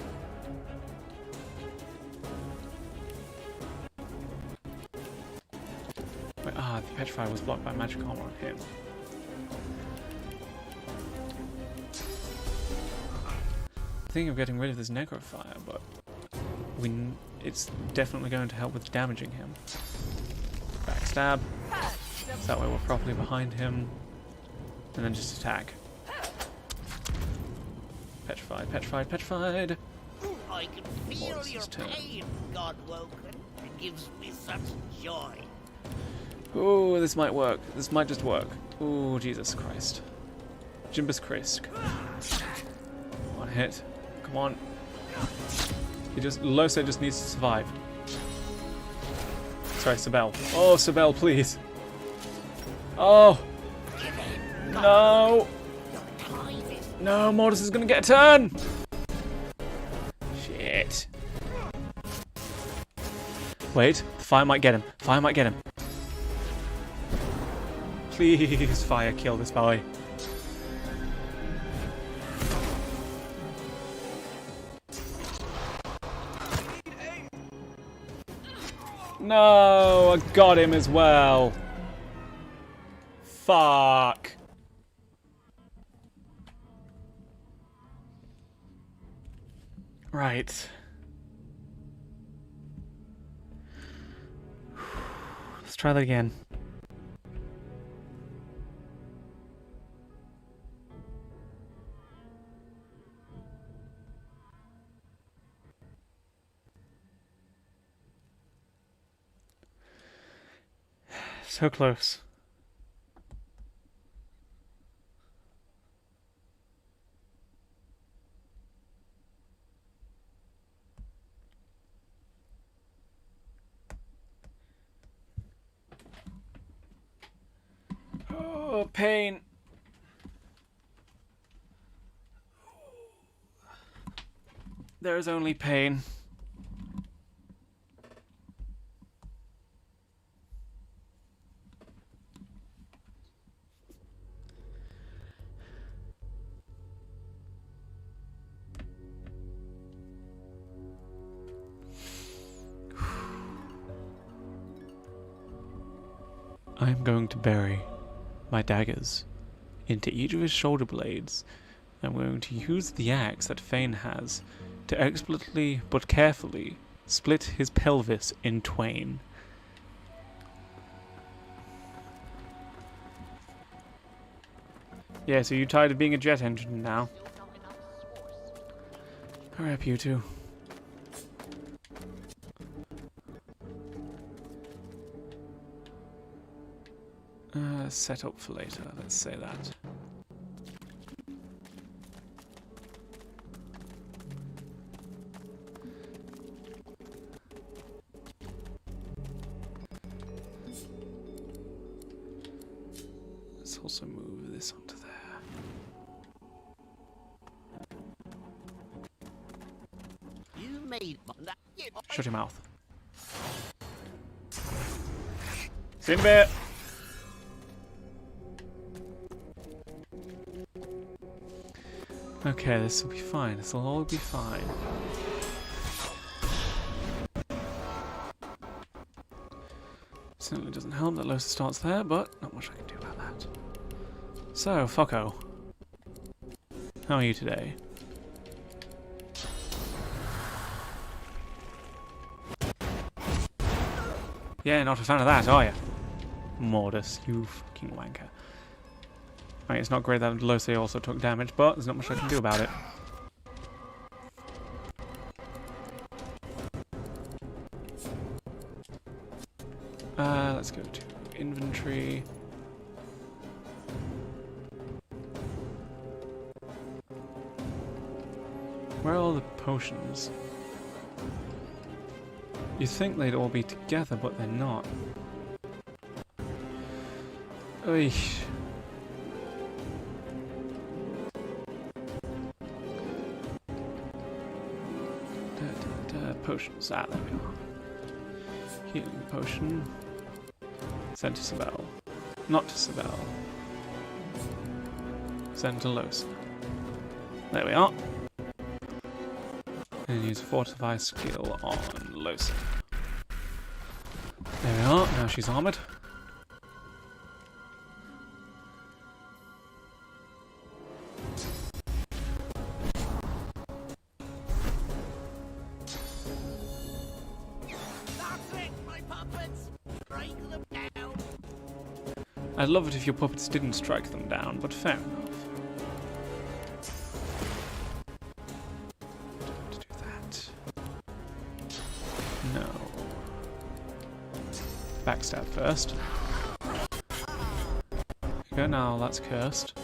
Wait, the Petrify was blocked by magic armor on him. I'm thinking of getting rid of this Necrofire, but it's definitely going to help with damaging him. Backstab. So that way we're properly behind him. And then just attack. Petrified, petrified, petrified. I can feel your pain, Godwoken. It gives me such joy. Oh, this might work. This might just work. Oh, Jesus Christ. Jimbus Krisk. One hit. Come on. Loso just needs to survive. Sorry, Sibel. Oh, Sibel, please. Oh! No! No, Mortis is gonna get a turn! Shit. Wait, fire might get him. Fire might get him. Please, fire, kill this boy. No, I got him as well. Fuck. Right. Let's try that again. So close. Oh, pain. There is only pain. I am going to bury my daggers into each of his shoulder blades. I'm going to use the axe that Feint has to explicitly but carefully split his pelvis in twain. Yeah, so you're tired of being a jet engine now. Hurry up, you two. Set up for later, let's say that. Let's also move this onto there. You made that. Shut your mouth. See you in a bit. Okay, this will be fine. This will all be fine. Certainly doesn't help that Losa starts there, but not much I can do about that. So, Focko. How are you today? Yeah, not a fan of that, are you? Mortis, you fucking wanker. I mean, it's not great that Lose also took damage, but there's not much I can do about it. Let's go to inventory. Where are all the potions? You'd think they'd all be together, but they're not. Oy. Potions. Ah, there we are. Healing potion. Send to Sibel. Not to Sibel. Send to Losa. There we are. And use Fortify skill on Losa. There we are. Now she's armoured. I'd love it if your puppets didn't strike them down, but fair enough. Don't do that. No. Backstab first. Go now, that's cursed.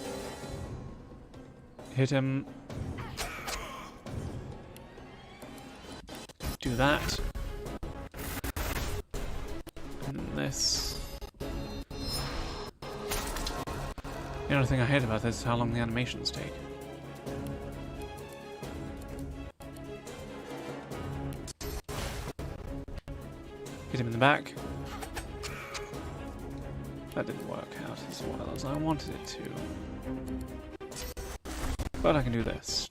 Hit him. Do that. And this. The only thing I hate about this is how long the animations take. Hit him in the back. That didn't work out as well as I wanted it to. But I can do this.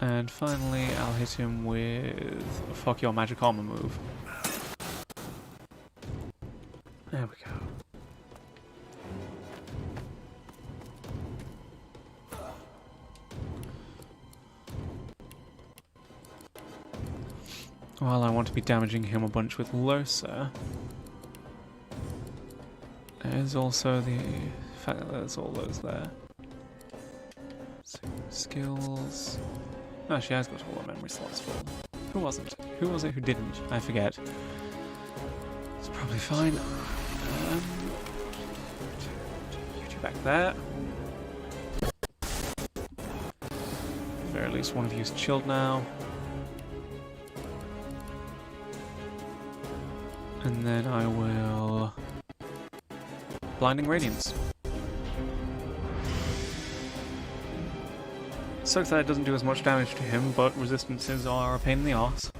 And finally, I'll hit him with a fuck your magic armor move. There we go. While I want to be damaging him a bunch with Losa, there's also the fact that there's all those there. So, skills. Oh, she has got all her memory slots full. Who wasn't? Who was it who didn't? I forget. It's probably fine. You two back there. At the very least, one of you's chilled now. And then I will... Blinding Radiance. Sucks that it doesn't do as much damage to him, but resistances are a pain in the arse.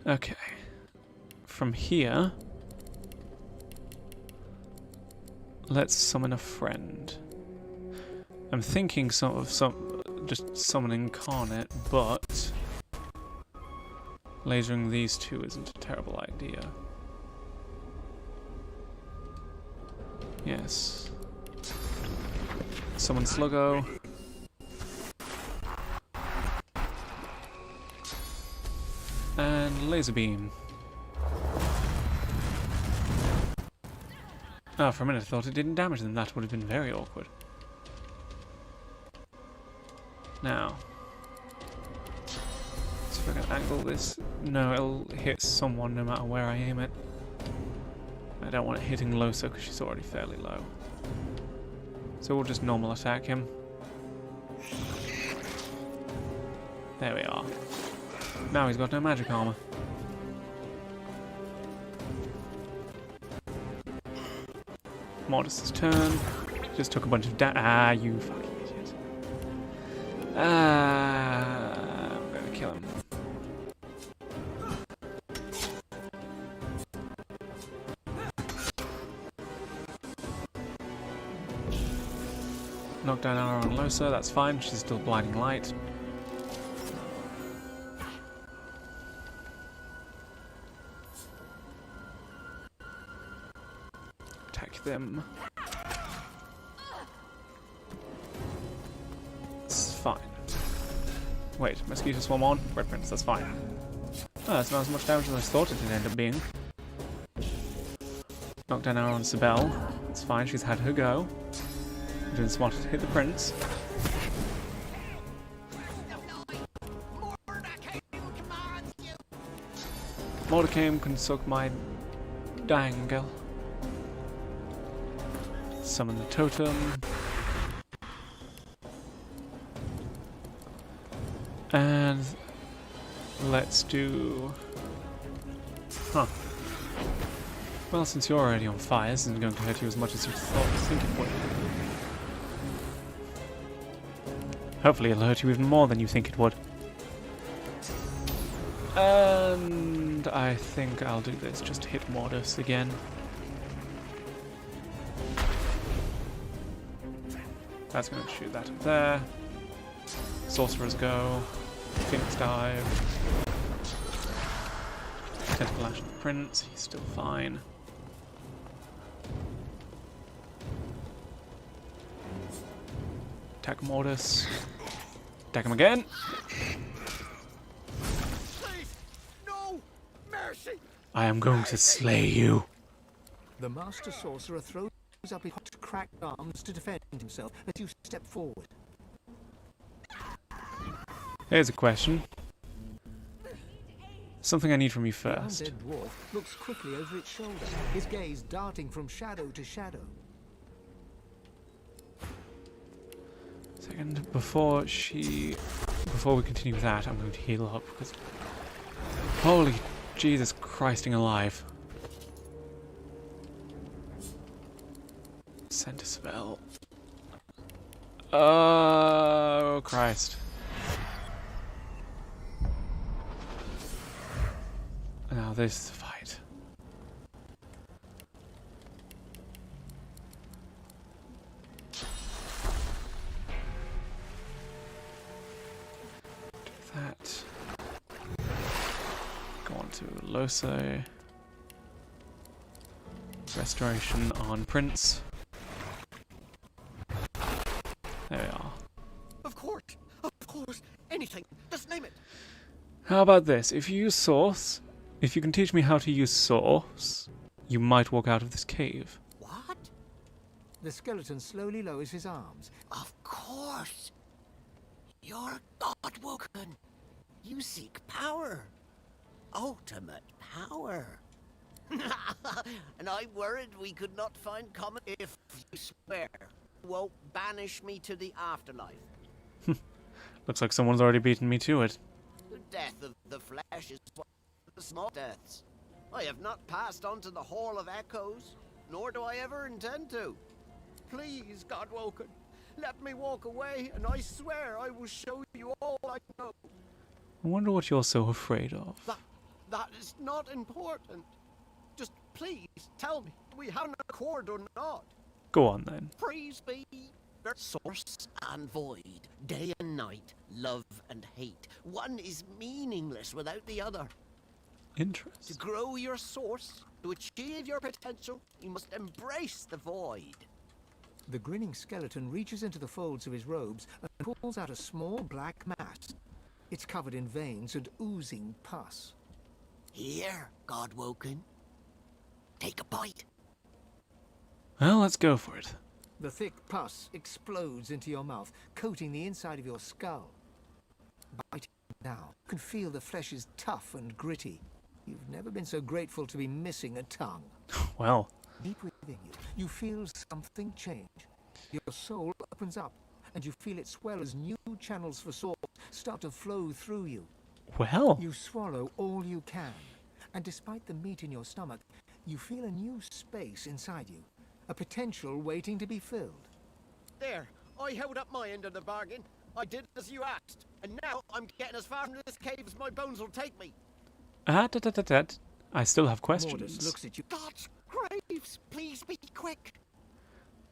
Okay. From here... Let's summon a friend. I'm thinking just summon Incarnate, but lasering these two isn't a terrible idea. Yes. Summon Sluggo. And Laser Beam. Oh, for a minute I thought it didn't damage them. That would have been very awkward. Now, see if I can angle this. No, it'll hit someone no matter where I aim it. I don't want it hitting Losa because she's already fairly low. So we'll just normal attack him. There we are. Now he's got no magic armor. Mortis' turn. Just took a bunch of ah, you fucking idiot. I'm gonna kill him. Knockdown arrow on Losa, that's fine. She's still blinding light. Attack them. Wait, mosquito swarm on. Red Prince, that's fine. Oh, that's not as much damage as I thought it would end up being. Knockdown arrow on Sibel. It's fine, she's had her go. Doing smart to hit the Prince. Mordecai can suck my dangle. Summon the totem. And let's do... Huh. Well, since you're already on fire, this isn't going to hurt you as much as you think it would. Hopefully it'll hurt you even more than you think it would. And I think I'll do this, just hit Mortis again. That's going to shoot that up there. Sorcerer's Go. Phoenix Dive. Tentacle Lash on the Prince, he's still fine. Attack Mortis. Attack him again. Please, no mercy. I am going to slay you. The Master Sorcerer throws up his hot, cracked arms to defend himself as you step forward. Here's a question. Something I need from you The first. undead dwarf looks quickly over its shoulder, his gaze darting from shadow to shadow. Second, before we continue with that, I'm going to heal up because holy Jesus Christing alive. Send a spell. Oh Christ. Now this is the fight. Do that. Go on to Loso. Restoration on Prince. There we are. Of course, anything. Just name it. How about this? If you use Source, if you can teach me how to use Source, you might walk out of this cave. What? The skeleton slowly lowers his arms. Of course. You're God-woken. You seek power. Ultimate power. And I worried we could not find common. If you swear, you won't banish me to the afterlife. Looks like someone's already beaten me to it. The death of the flesh is one of the small deaths. I have not passed on to the Hall of Echoes, nor do I ever intend to. Please, Godwoken, let me walk away, and I swear I will show you all I know. I wonder what you're so afraid of. That is not important. Just please tell me, we have an accord or not? Go on then. Praise be their source and void, day and night, love and hate. One is meaningless without the other. Interesting. To grow your source, to achieve your potential, you must embrace the void. The grinning skeleton reaches into the folds of his robes and pulls out a small black mass. It's covered in veins and oozing pus. Here, Godwoken. Take a bite. Well, let's go for it. The thick pus explodes into your mouth, coating the inside of your skull. Biting now, you can feel the flesh is tough and gritty. You've never been so grateful to be missing a tongue. Well. Deep within you feel something change. Your soul opens up, and you feel it swell as new channels for source start to flow through you. Well. You swallow all you can, and despite the meat in your stomach, you feel a new space inside you, a potential waiting to be filled. There, I held up my end of the bargain. I did as you asked, and now I'm getting as far from this cave as my bones will take me. I still have Mortis questions. looks at you. God's graves, please be quick.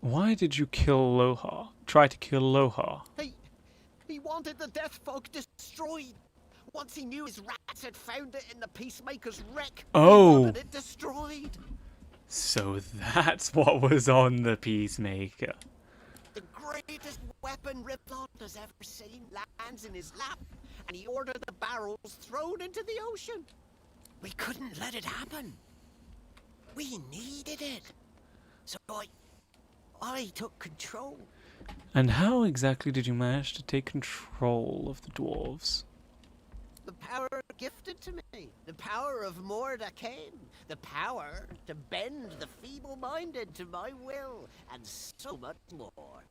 Why did you kill Lohar? Try to kill Lohar? He wanted the death fog destroyed. Once he knew his rats had found it in the Peacemaker's wreck, Oh. he wanted it destroyed. So that's what was on the Peacemaker. The greatest weapon Ripplon has ever seen lands in his lap, and he ordered the barrels thrown into the ocean. We couldn't let it happen. We needed it. So I took control. And how exactly did you manage to take control of the dwarves? The power gifted to me. The power of Mordecai. The power to bend the feeble-minded to my will. And so much more.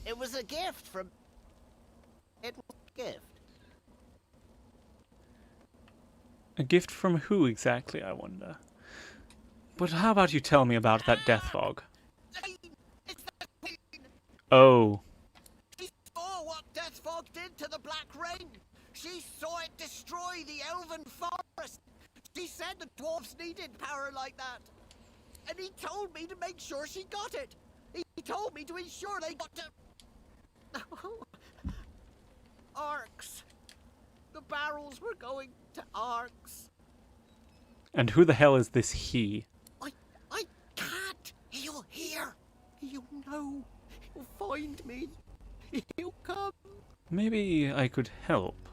It was a gift from... It was a gift. A gift from who exactly, I wonder? But how about you tell me about that death fog? Oh. She saw what Death Fog did to the Black Ring. She saw it destroy the Elven Forest. She said the dwarves needed power like that. And he told me to make sure she got it. He told me to ensure they got to... Arcs. The barrels were going to Arcs. And who the hell is this he? I can't. He'll hear. He'll know. He'll find me. He'll come. Maybe I could help.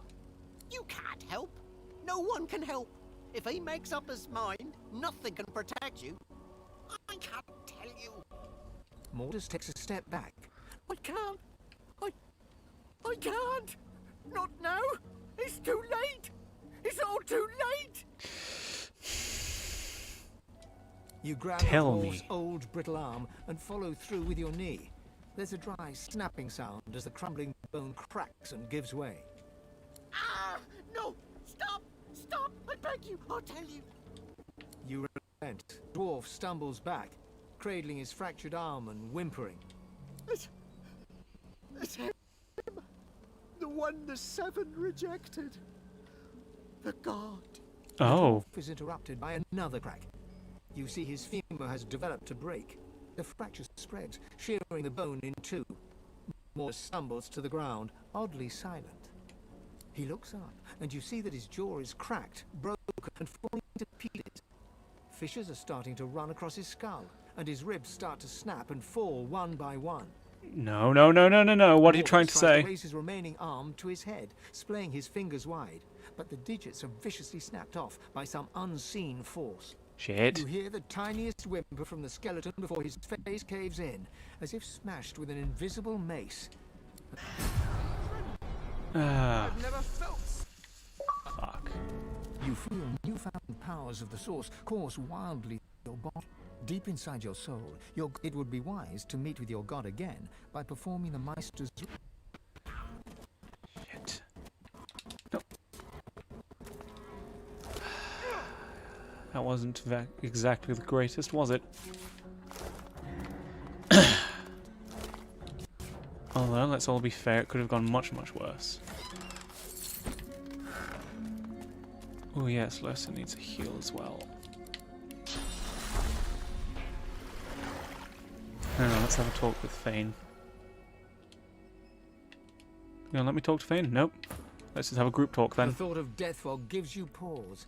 You can't help. No one can help. If he makes up his mind, nothing can protect you. I can't tell you. Mortis takes a step back. I can't. I can't. Not now. It's too late. It's all too late. You grab Tell the dwarf's me. old brittle arm and follow through with your knee. There's a dry snapping sound as the crumbling bone cracks and gives way. Ah! No! Stop! Stop! I beg you! I'll tell you. You relent. Dwarf stumbles back, cradling his fractured arm and whimpering. It's him. The one the seven rejected. The god. Oh. The dwarf is interrupted by another crack. You see his femur has developed a break. The fracture spreads, shearing the bone in two. Mortis stumbles to the ground, oddly silent. He looks up, and you see that his jaw is cracked, broken, and falling to pieces. Fissures are starting to run across his skull, and his ribs start to snap and fall one by one. No. What are you trying to Mortis tries say? to raise his remaining arm to his head, splaying his fingers wide, but the digits are viciously snapped off by some unseen force. Shit. You hear the tiniest whimper from the skeleton before his face caves in, as if smashed with an invisible mace. Ah. Never felt. Fuck. You feel newfound powers of the source course wildly through your body. Deep inside your soul, it would be wise to meet with your god again by performing the Meister's... Shit. No. That wasn't exactly the greatest, was it? Although, let's all be fair, it could have gone much, much worse. Oh yes, Lersa needs a heal as well. Now, let's have a talk with Fane. You gonna let me talk to Fane? Nope. Let's just have a group talk then. The thought of death fog gives you pause.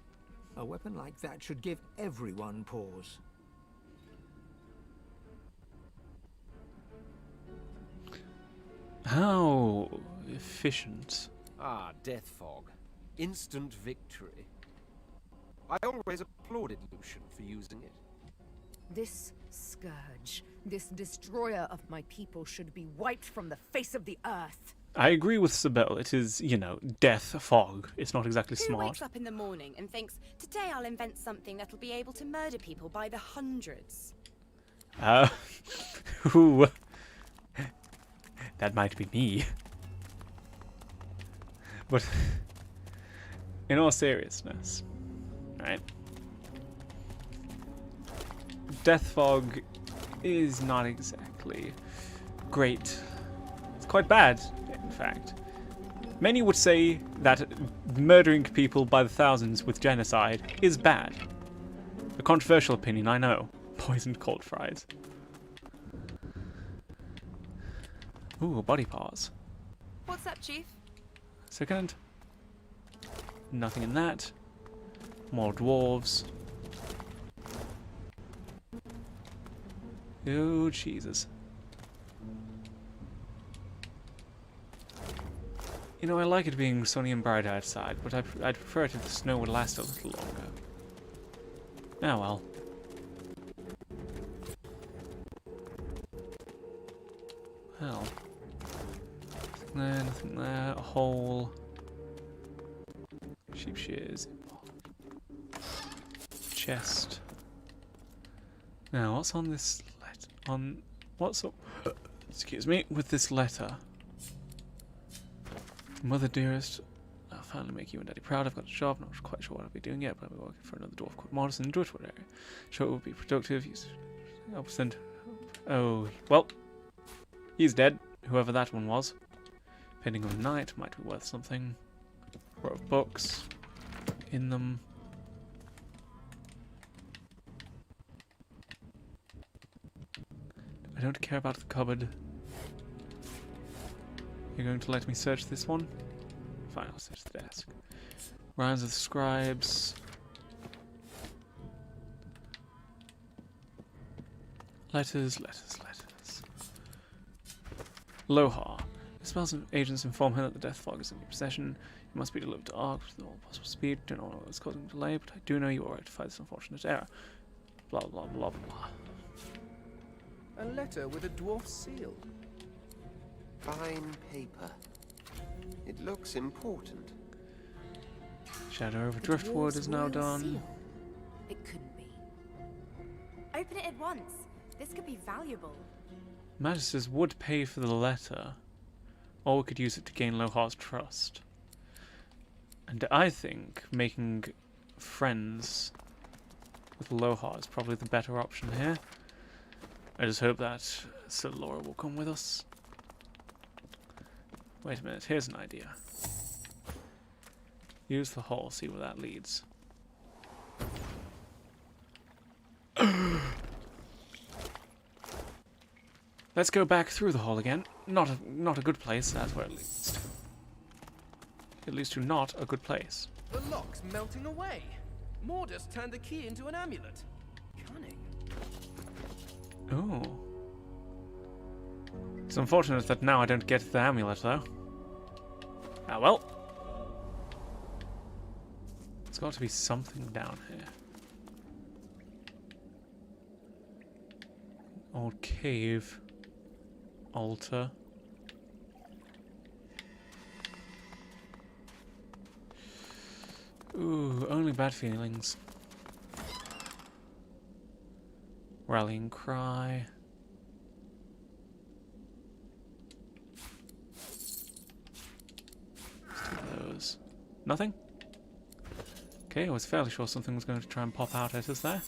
A weapon like that should give everyone pause. How efficient. Ah, Death Fog. Instant victory. I always applauded Lucian for using it. This scourge, this destroyer of my people should be wiped from the face of the earth. I agree with Sibel. It is, you know, death fog. It's not exactly Who smart. wakes up in the morning and thinks, today I'll invent something that'll be able to murder people by the hundreds? Who? That might be me. But, in all seriousness, right? Death fog is not exactly great. It's quite bad, in fact. Many would say that murdering people by the thousands with genocide is bad. A controversial opinion, I know. Poisoned cold fries. Ooh, body parts. What's up, Chief? Second. Nothing in that. More dwarves. Oh, Jesus. You know, I like it being sunny and bright outside, but I'd prefer it if the snow would last a little longer. Ah well. Well. Nothing there. A hole. Sheep shears. Chest. Now, what's on this letter? What's up? Excuse me, with this letter. Mother dearest, I'll finally make you and Daddy proud. I've got a job, not quite sure what I'll be doing yet, but I'll be working for another dwarf called Morris in the Driftwood area. Sure it will be productive. Oh, well, he's dead, whoever that one was. Painting of the night might be worth something. Row of books in them. I don't care about the cupboard. You're going to let me search this one? Fine, I'll search the desk. Rounds of the scribes. Letters. Lohar. The spells and agents inform him that the death fog is in your possession. You must be delivered to Ark with all possible speed. Don't know what is causing delay, but I do know you will rectify this unfortunate error. Blah blah blah blah. A letter with a dwarf seal. Fine paper. It looks important. Shadow over Driftwood is now done. It couldn't be. Open it at once. This could be valuable. Magisters would pay for the letter, or we could use it to gain Lohar's trust. And I think making friends with Lohar is probably the better option here. I just hope that Sir Laura will come with us. Wait a minute, here's an idea. Use the hole, see where that leads. Let's go back through the hole again. Not a good place, that's where it leads to. It leads to not a good place. The lock's melting away. Mordus turned the key into an amulet. Cunning. Oh. It's unfortunate that now I don't get the amulet, though. Ah well. There's got to be something down here. Old cave. Altar. Ooh, only bad feelings. Rallying cry. Let's do those. Nothing? Okay, I was fairly sure something was going to try and pop out at us there.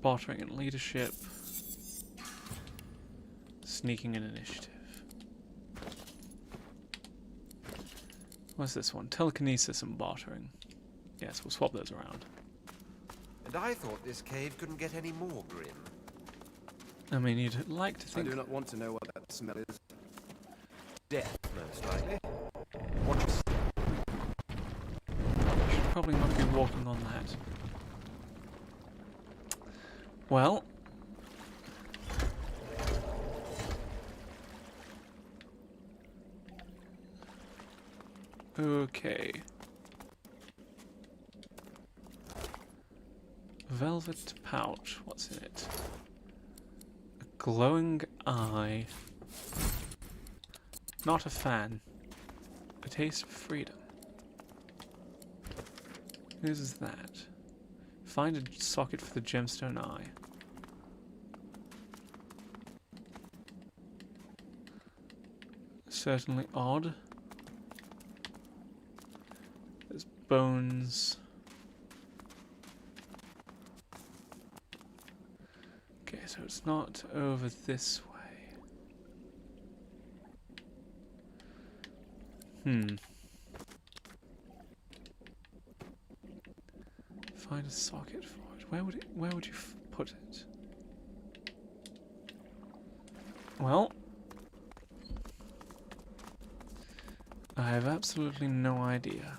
Bartering and leadership. Sneaking and initiative. What's this one? Telekinesis and bartering. Yes, we'll swap those around. And I thought this cave couldn't get any more grim. I mean, you'd like to think... I do not want to know what that smell is. Death, most likely. Should probably not be walking on that. Well... Okay. Velvet pouch. What's in it? A glowing eye. Not a fan. A taste of freedom. Whose is that? Find a socket for the gemstone eye. Certainly odd. There's bones. Okay, so it's not over this way. Find a socket for it. Where would you put it? Well, I have absolutely no idea.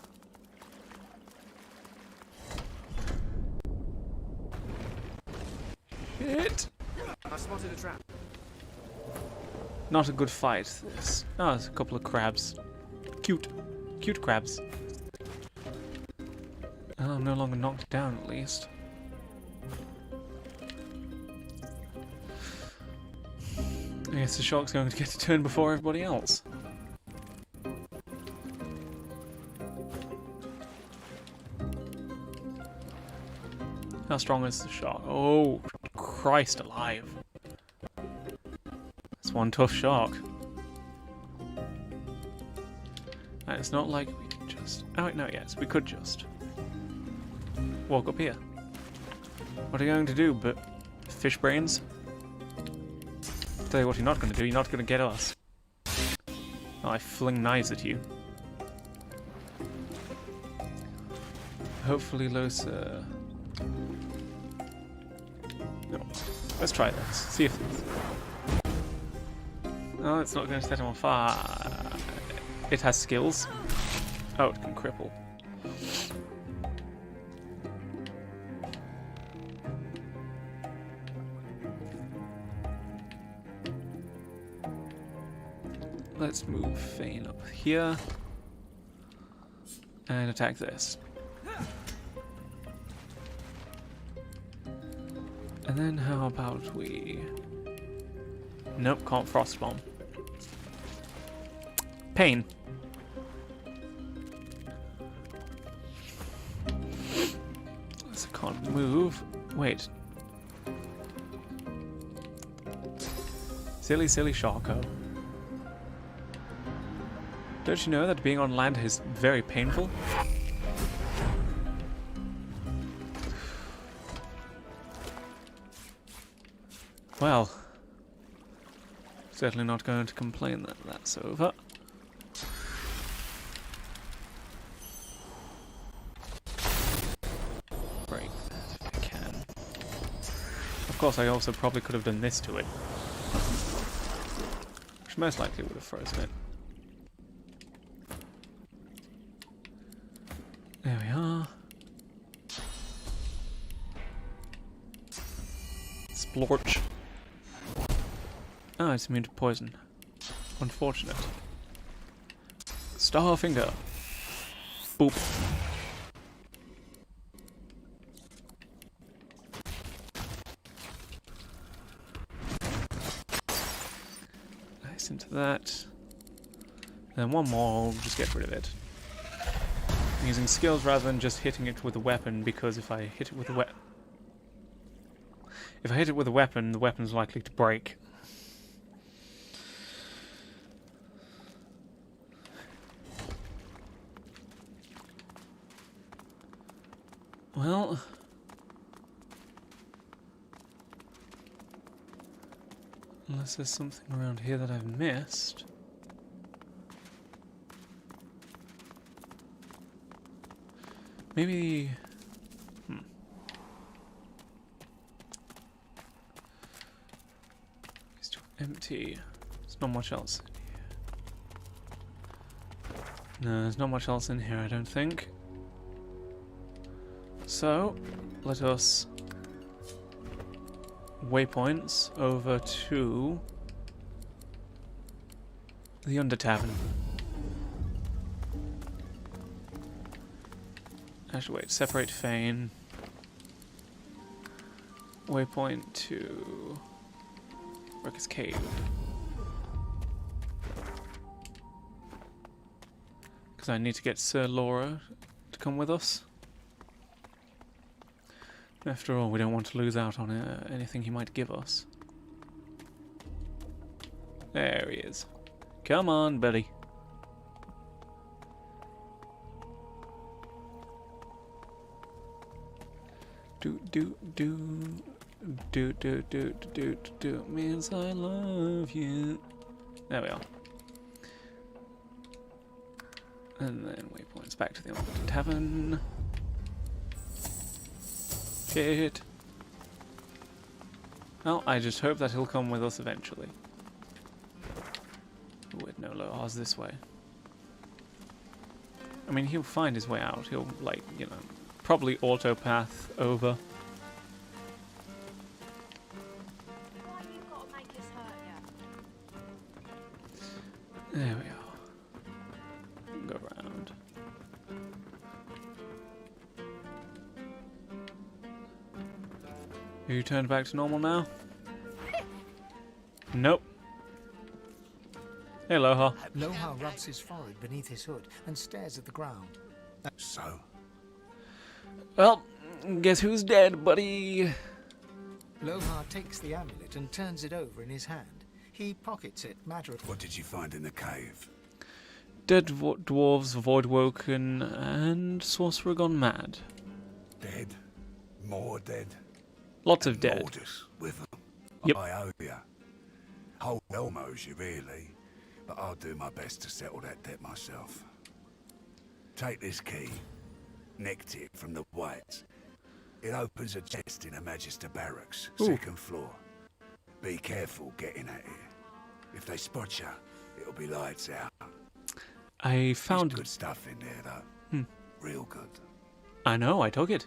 Shit! I spotted a trap. Not a good fight, this. Oh, there's a couple of crabs. Cute. Cute crabs. Oh, I'm no longer knocked down, at least. I guess the shark's going to get to turn before everybody else. How strong is the shark? Oh, Christ alive. That's one tough shark. And it's not like we could just... Oh, wait, no, yes, we could just walk up here. What are you going to do, but fish brains? Tell you what you're not going to do, you're not going to get us. Oh, I fling knives at you. Hopefully Losa... No. Let's try this. See if... Oh, it's not going to set him on fire. It has skills. Oh, it can cripple. Let's move Fane up here and attack this. And then how about we... Nope, can't frost bomb. Pain. So I can't move. Wait. Silly, silly Sharko. Don't you know that being on land is very painful? Well, certainly not going to complain that that's over. Break that if I can. Of course, I also probably could have done this to it, which most likely would have frozen it. There we are. Splorch. Oh, it's immune to poison. Unfortunate. Starfinger. Boop. Nice into that. Then one more, we'll just get rid of it. Using skills rather than just hitting it with a weapon, because if I hit it with a weapon, the weapon's likely to break. Well, unless there's something around here that I've missed. Maybe... It's too empty. There's not much else in here. No, there's not much else in here, I don't think. So, let us waypoints over to the Under Tavern. Actually, wait, separate Fane. Waypoint to Ruckus Cave. Because I need to get Sir Laura to come with us. After all, we don't want to lose out on anything he might give us. There he is. Come on, buddy. Do means I love you. There we are. And then waypoints back to the Under Tavern. Shit. Well, I just hope that he'll come with us eventually. Wait, no, ours this way. I mean, he'll find his way out. He'll, like, you know, probably auto-path over. Are you turned back to normal now? Nope. Hey, Loha. Loha rubs his forehead beneath his hood and stares at the ground. So? Well, guess who's dead, buddy? Loha takes the amulet and turns it over in his hand. He pockets it, matter of... What did you find in the cave? Dead dwarves, void-woken, and sorcerer gone mad. Dead? More dead? Lots of dead. Mordus with them. Yep. I owe you. Whole realm owes you, really. But I'll do my best to settle that debt myself. Take this key. Nicked it from the Whites. It opens a chest in a Magister barracks, Ooh. 2nd floor. Be careful getting at it. If they spot you, it'll be lights out. I found... There's good stuff in there, though. Real good. I know, I took it.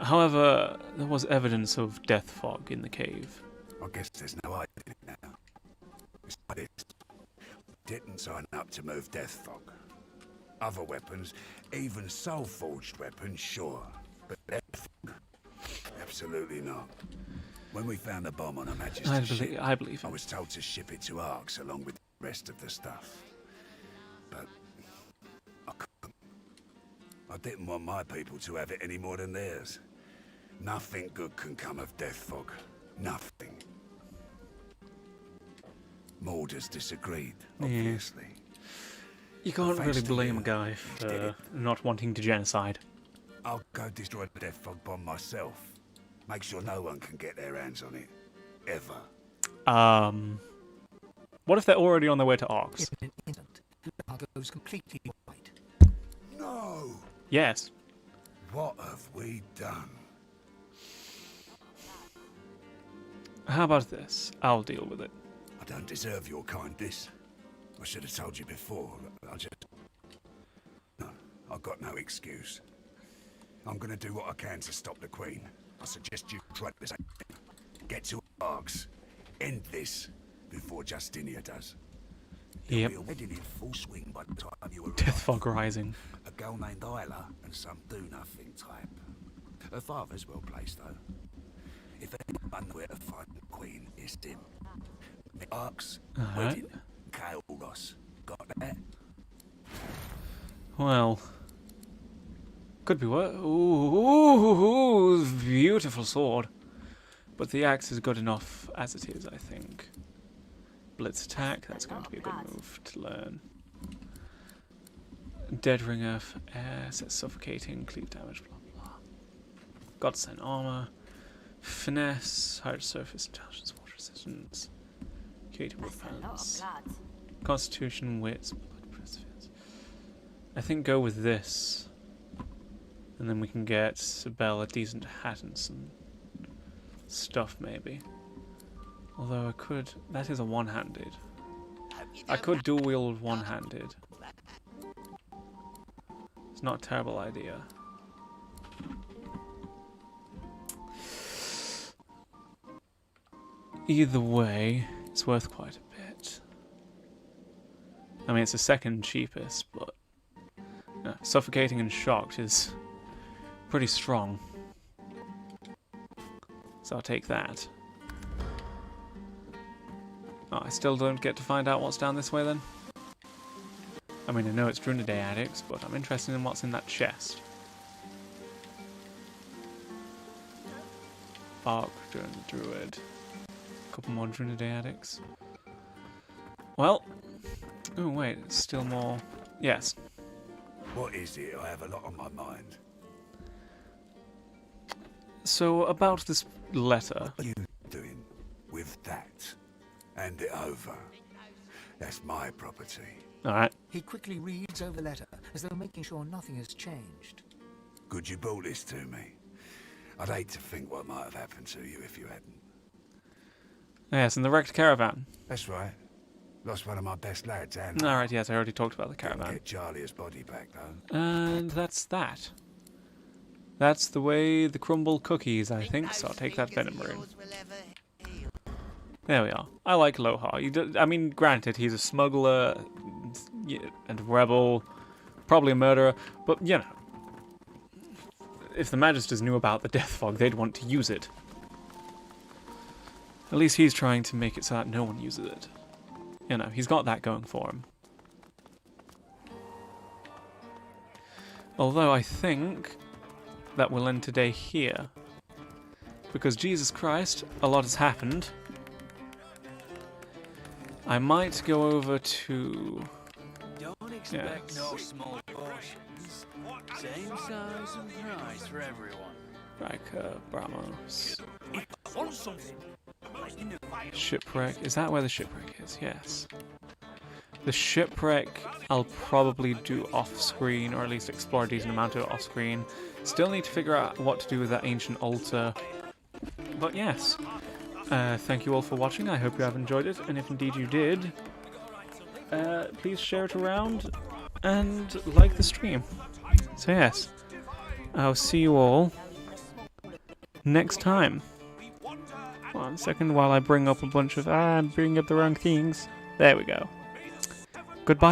However, there was evidence of death fog in the cave. I guess there's no hiding it now. Besides, didn't sign up to move death fog. Other weapons, even soul-forged weapons, sure. But death fog, absolutely not. When we found the bomb on a Magister ship, I believe I was told to ship it to Arx along with the rest of the stuff. But I couldn't. I didn't want my people to have it any more than theirs. Nothing good can come of death fog. Nothing. Mordus disagreed, obviously. You can't Thanks really to blame you, a guy for not wanting to genocide. I'll go destroy the death fog bomb myself. Make sure no one can get their hands on it. Ever. What if they're already on their way to Arx? In an instant, Loha goes completely white. No! Yes. What have we done? How about this? I'll deal with it. I don't deserve your kindness. I should have told you before. No, I've got no excuse. I'm gonna do what I can to stop the Queen. I suggest you try the same thing. Get to Arx. End this before Justinia does. Yep. There'll be a wedding in full swing by the time you arrive. Death fog rising. A girl named Isla and some do-nothing type. Her father's well placed, though. If anyone knew where to find the Queen, it's him. Arx, wedding, Chaos. Got that? Well, could be what? Ooh, beautiful sword. But the axe is good enough as it is, I think. Blitz attack, that's going to be a good move to learn. Dead Ringer for air, sets suffocating, cleave damage, blah blah. Godsend armor. Finesse, higher surface intelligence, water resistance. Creative weapons. Constitution, wits, blood perseverance. I think go with this. And then we can get Sibel a decent hat and some stuff maybe. Although I could... that is a one-handed. I could dual wield one-handed. It's not a terrible idea. Either way, it's worth quite a bit. I mean, it's the second cheapest, but... suffocating and shocked is pretty strong. So I'll take that. Oh, I still don't get to find out what's down this way then? I mean, I know it's Divinity addicts, but I'm interested in what's in that chest. Bark, Druid. A couple more Divinity addicts. Well... oh wait, it's still more... yes. What is it? I have a lot on my mind. So, about this letter... what are you doing with that? Hand it over. That's my property. Alright. He quickly reads over the letter, as though making sure nothing has changed. Good you brought this to me. I'd hate to think what might have happened to you if you hadn't. Yes, and the wrecked caravan. That's right. Lost one of my best lads, and Alright, yes, I already talked about the caravan. Get Charlie's body back, though. And that's that. That's the way the crumble cookies, I think, so I'll take that venom rune. There we are. I like Loha. I mean, granted, he's a smuggler and a rebel, probably a murderer, but, you know, if the Magisters knew about the death fog, they'd want to use it. At least he's trying to make it so that no one uses it. You know, he's got that going for him. Although I think that we'll end today here. Because Jesus Christ, a lot has happened. I might go over to... Don't expect no small portions. Same size and price for everyone. Riker, Brahmos. If I want something, let me know. Shipwreck. Is that where the shipwreck is? Yes. The shipwreck I'll probably do off-screen, or at least explore a decent amount of it off-screen. Still need to figure out what to do with that ancient altar. But yes. Thank you all for watching. I hope you have enjoyed it, and if indeed you did, please share it around and like the stream. So yes, I'll see you all next time. 1 second while I bring up a bunch of... I'm bringing up the wrong things. There we go. Goodbye.